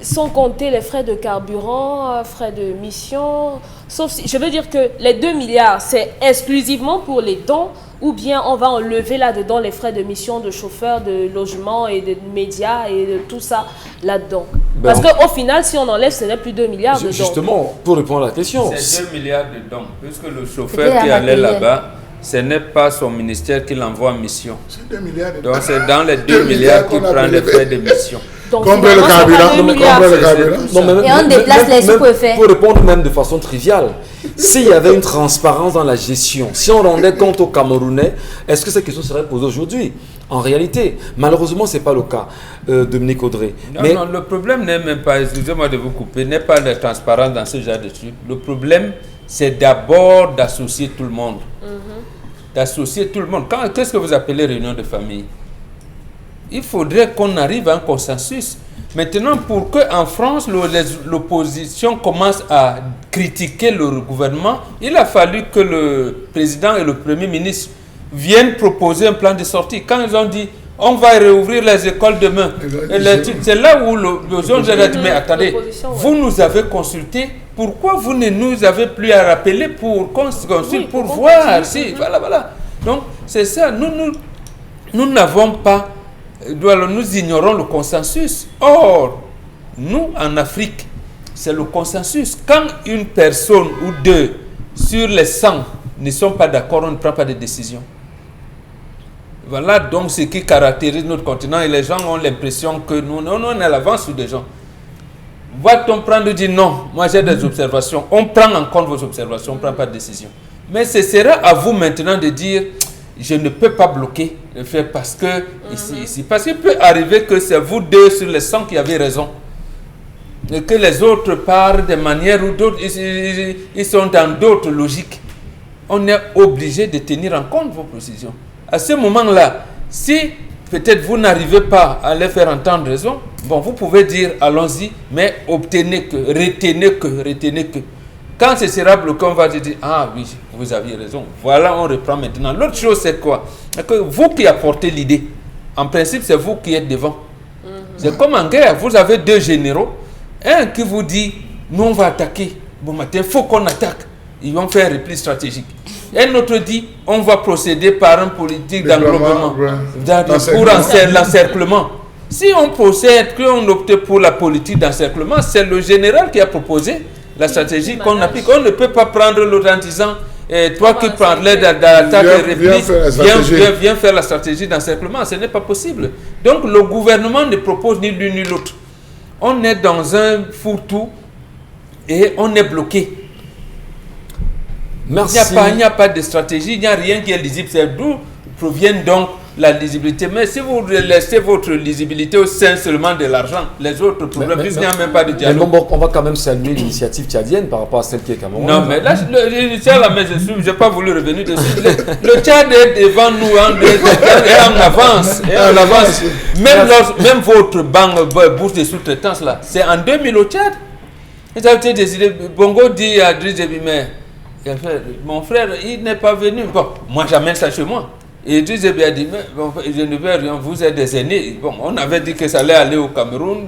sont comptés les frais de carburant, frais de mission, sauf si, je veux dire que les 2 milliards, c'est exclusivement pour les dons ou bien on va enlever là-dedans les frais de mission, de chauffeur, de logement et de médias et de tout ça là-dedans. Parce qu'au final, si on enlève, ce n'est plus 2 milliards de dons. Justement, pour répondre à la question. C'est 2 milliards de dons, puisque le chauffeur qui allait là-bas, ce n'est pas son ministère qui l'envoie en mission. C'est 2 milliards de dons. Donc c'est dans les 2 milliards qu'il prend les frais de mission. Comprenez le carburant. Et on déplace les sous-préfets. Pour répondre même de façon triviale, s'il y avait une transparence dans la gestion, si on rendait compte aux Camerounais, est-ce que cette question serait posée aujourd'hui? En réalité, malheureusement, ce n'est pas le cas, Dominique Audrey. Non, le problème n'est même pas, excusez-moi de vous couper, n'est pas la transparence dans ce genre de trucs. Le problème, c'est d'abord d'associer tout le monde. D'associer tout le monde. Qu'est-ce que vous appelez réunion de famille? Il faudrait qu'on arrive à un consensus. Maintenant, pour qu'en France, l'opposition commence à critiquer le gouvernement, il a fallu que le président et le premier ministre viennent proposer un plan de sortie. Quand ils ont dit, on va réouvrir les écoles demain, c'est là où l'opposition a dit, mais attendez, vous nous avez consulté, pourquoi vous ne nous avez plus à rappeler pour qu'on se consulte, pour voir si, voilà. Donc, c'est ça, nous n'avons pas... Nous ignorons le consensus. Or, nous, en Afrique, c'est le consensus. Quand une personne ou deux sur les 100 ne sont pas d'accord, on ne prend pas de décision. Voilà donc ce qui caractérise notre continent. Et les gens ont l'impression que nous, on est à l'avance sur des gens. Va-t-on prendre et dire non, moi j'ai des observations. On prend en compte vos observations, on ne prend pas de décision. Mais ce sera à vous maintenant de dire... Je ne peux pas bloquer le fait parce que ici, parce qu'il peut arriver que c'est vous deux sur les 100 qui avez raison et que les autres parlent de manière ou d'autres, ils sont dans d'autres logiques. On est obligé de tenir en compte vos précisions. À ce moment-là, si peut-être vous n'arrivez pas à les faire entendre raison, bon, vous pouvez dire allons-y, mais retenez que. Quand ce sera bloqué, on va dire ah oui, vous aviez raison. Voilà, on reprend maintenant. L'autre chose, c'est quoi? C'est que vous qui apportez l'idée, en principe, c'est vous qui êtes devant. C'est comme en guerre, vous avez deux généraux. Un qui vous dit, nous on va attaquer. Bon matin, il faut qu'on attaque. Ils vont faire un repli stratégique. Un autre dit, on va procéder par un politique d'englobement, pour l'encerclement. Si on procède, qu'on opte pour la politique d'encerclement, c'est le général qui a proposé la stratégie qu'on applique. On ne peut pas prendre l'autre en disant toi qui parlais d'attaque et repli, viens faire la stratégie d'encerclement. Ce n'est pas possible. Donc le gouvernement ne propose ni l'une ni l'autre. On est dans un fourre-tout et on est bloqué. Merci. Il n'y a pas de stratégie, il n'y a rien qui est lisible. C'est d'où provient donc la lisibilité. Mais si vous laissez votre lisibilité au sein seulement de l'argent, les autres problèmes, il n'y a même pas de dialogue. Mais on va quand même saluer l'initiative tchadienne par rapport à celle qui est camerounaise. Non, mais là, je n'ai pas voulu revenir dessus. Le Tchad est devant nous en avance. Même votre banque, bourse de sous-traitance, là, c'est en 2000 au Tchad. Et a été décidé. Bongo dit à Driss Déby, mais mon frère, il n'est pas venu. Bon, moi, j'amène ça chez moi. Et Driss Déby a dit, mais bon, je ne veux rien, vous êtes des aînés. Bon, on avait dit que ça allait aller au Cameroun,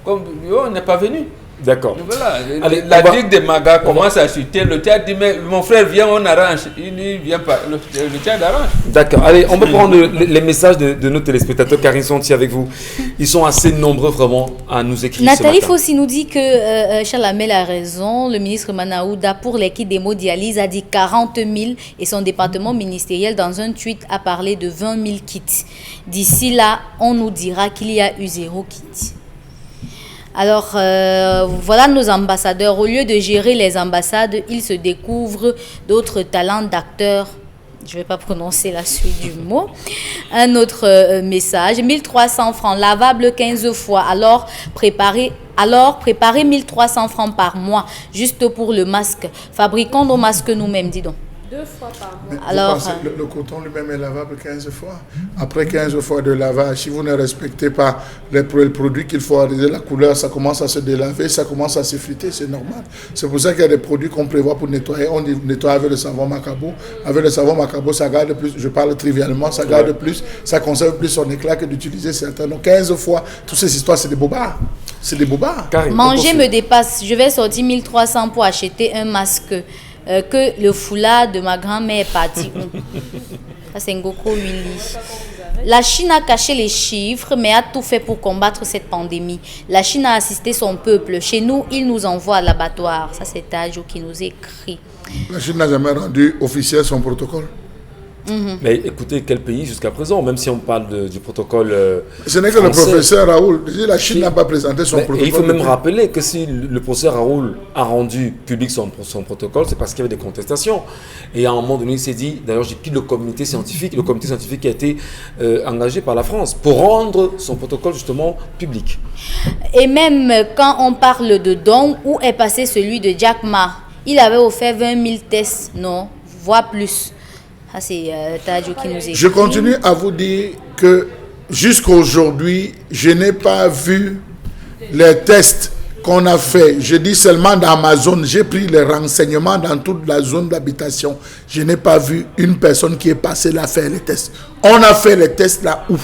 comme on n'est pas venu. D'accord. Voilà, la digue de Maga commence à chuter. Le Tchad dit, mais mon frère vient, on arrange. Il ne vient pas. Le Tchad arrange. D'accord. Allez, on peut prendre les messages de nos téléspectateurs car ils sont ici avec vous. Ils sont assez nombreux vraiment à nous écrire. Nathalie Fossi nous dit que Chalamel a raison. Le ministre Manaouda pour les kits d'hémodialyse a dit 40 000 et son département ministériel dans un tweet a parlé de 20 000 kits. D'ici là, on nous dira qu'il y a eu 0 kit. Alors, voilà nos ambassadeurs. Au lieu de gérer les ambassades, ils se découvrent d'autres talents d'acteurs. Je ne vais pas prononcer la suite du mot. Un autre message. 1300 francs, lavable 15 fois. Alors, préparez 1300 francs par mois, juste pour le masque. Fabriquons nos masques nous-mêmes, dis donc. 2 fois par mois. Alors, le coton lui-même est lavable 15 fois. Après 15 fois de lavage, si vous ne respectez pas les produits qu'il faut arrêter, la couleur, ça commence à se délaver, ça commence à s'effriter, c'est normal. C'est pour ça qu'il y a des produits qu'on prévoit pour nettoyer. On nettoie avec le savon Macabo. Avec le savon Macabo, ça garde plus, je parle trivialement, ça garde plus, ça conserve plus son éclat que d'utiliser certains. Donc 15 fois, toutes ces histoires, c'est des bobards. C'est des bobards. Manger me dépasse. Je vais sortir 1300 pour acheter un masque. Que le foulard de ma grand-mère est parti. Ça, c'est Ngoko Willy. La Chine a caché les chiffres, mais a tout fait pour combattre cette pandémie. La Chine a assisté son peuple. Chez nous, il nous envoie à l'abattoir. Ça, c'est Tajo qui nous écrit. La Chine n'a jamais rendu officiel son protocole. Mais écoutez, quel pays jusqu'à présent, même si on parle du protocole ce n'est que français, le professeur Raoul. La Chine n'a pas présenté son protocole. Et il faut même rappeler que si le professeur Raoul a rendu public son protocole, c'est parce qu'il y avait des contestations. Et à un moment donné, il s'est dit, d'ailleurs j'ai quitté le comité scientifique qui a été engagé par la France pour rendre son protocole justement public. Et même quand on parle de don, où est passé celui de Jack Ma? Il avait offert 20 000 tests, non, voire plus. Ah, c'est Tadio qui nous écrit. Je continue à vous dire que jusqu'à aujourd'hui, je n'ai pas vu les tests qu'on a fait. Je dis seulement dans ma zone, j'ai pris les renseignements dans toute la zone d'habitation. Je n'ai pas vu une personne qui est passée là faire les tests. On a fait les tests là où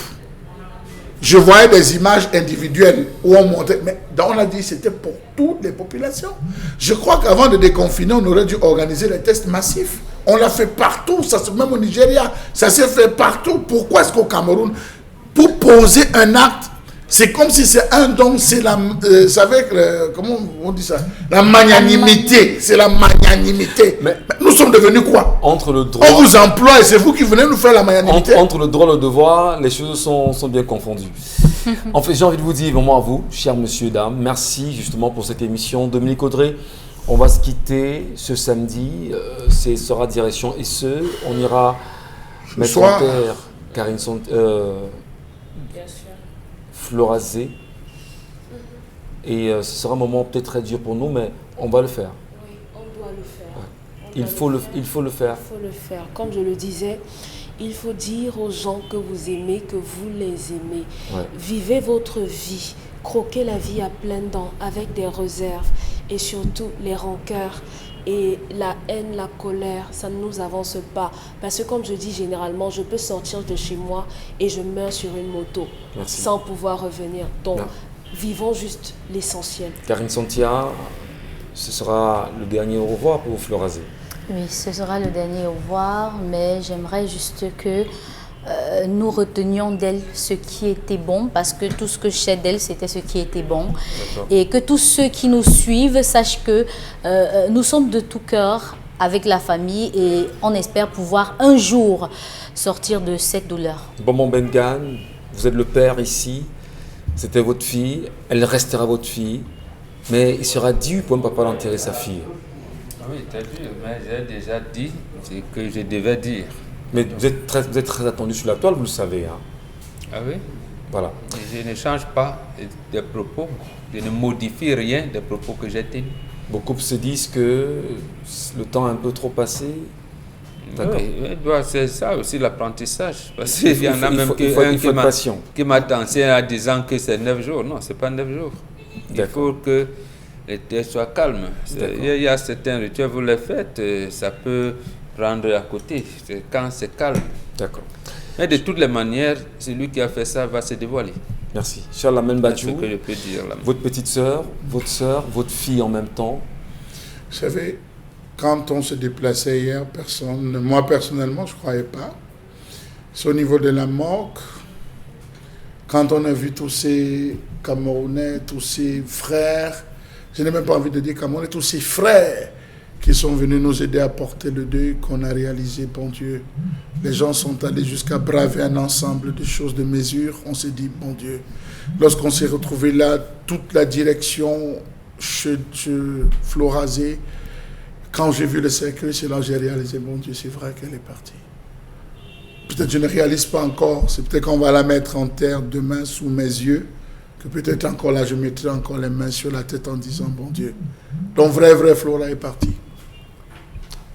je voyais des images individuelles où on montrait, mais on a dit que c'était pour toutes les populations. Je crois qu'avant de déconfiner, on aurait dû organiser les tests massifs. On l'a fait partout, même au Nigeria, ça s'est fait partout. Pourquoi est-ce qu'au Cameroun, pour poser un acte, c'est comme si c'est un don, c'est la, comment on dit ça, la magnanimité, c'est la magnanimité. Mais nous sommes devenus quoi? Entre le droit, on vous emploie et c'est vous qui venez nous faire la magnanimité. Entre le droit et le devoir, les choses sont bien confondues. En fait, j'ai envie de vous dire vraiment à vous, chers messieurs, dames, merci justement pour cette émission. Dominique Audrey, on va se quitter ce samedi, ce sera direction SE, on ira mettre en terre Karine Florazé. Et ce sera un moment peut-être très dur pour nous, mais on va le faire. Oui, on doit le faire. Ouais. Il faut le faire. Il faut le faire. Comme je le disais, il faut dire aux gens que vous aimez, que vous les aimez. Ouais. Vivez votre vie. Croquez la vie à pleines dents avec des réserves. Et surtout, les rancœurs et la haine, la colère, ça ne nous avance pas. Parce que comme je dis généralement, je peux sortir de chez moi et je meurs sur une moto. Merci. Sans pouvoir revenir. Donc, vivons juste l'essentiel. Karine Santia, ce sera le dernier au revoir pour Florazé. Oui, ce sera le dernier au revoir, mais j'aimerais juste que nous retenions d'elle ce qui était bon, parce que tout ce que je sais d'elle, c'était ce qui était bon. Et que tous ceux qui nous suivent sachent que nous sommes de tout cœur avec la famille et on espère pouvoir un jour sortir de cette douleur. Bonbon Bengan, vous êtes le père ici, c'était votre fille, elle restera votre fille, mais il sera dû pour un papa d'enterrer sa fille. Oui, tu as vu, mais j'ai déjà dit ce que je devais dire. Mais vous êtes très attendu sur la toile, vous le savez. Hein. Ah oui? Voilà. Je ne change pas des propos, je ne modifie rien des propos que j'ai tenus. Beaucoup se disent que le temps est un peu trop passé. Oui, c'est ça aussi l'apprentissage. Parce qu'il y en a même qui m'a dansé en disant que c'est 9 jours. Non, ce n'est pas 9 jours. Il faut que les têtes soient calmes. Il y a certains rituels, vous les faites, ça peut prendre à côté, quand c'est calme. D'accord. Mais de toutes les manières, celui qui a fait ça va se dévoiler. Merci. Charles Amen Bachou, que je peux dire là. Votre petite sœur, votre fille en même temps. Vous savez, quand on se déplaçait hier, moi personnellement, je ne croyais pas. C'est au niveau de la morgue, quand on a vu tous ces Camerounais, tous ces frères, je n'ai même pas envie de dire Camerounais, tous ces frères qui sont venus nous aider à porter le deuil qu'on a réalisé, bon Dieu. Les gens sont allés jusqu'à braver un ensemble de choses, de mesures. On s'est dit, bon Dieu, lorsqu'on s'est retrouvé là, toute la direction Florazé, quand j'ai vu le cercueil, c'est là que j'ai réalisé, bon Dieu, c'est vrai qu'elle est partie. Peut-être je ne réalise pas encore, c'est peut-être qu'on va la mettre en terre demain sous mes yeux, que peut-être encore là, je mettrai encore les mains sur la tête en disant, bon Dieu, ton vrai Flora est parti.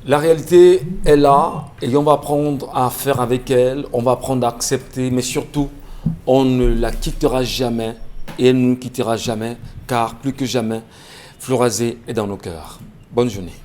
La réalité est là et on va apprendre à faire avec elle, on va apprendre à accepter, mais surtout, on ne la quittera jamais et elle ne nous quittera jamais, car plus que jamais, Florazé est dans nos cœurs. Bonne journée.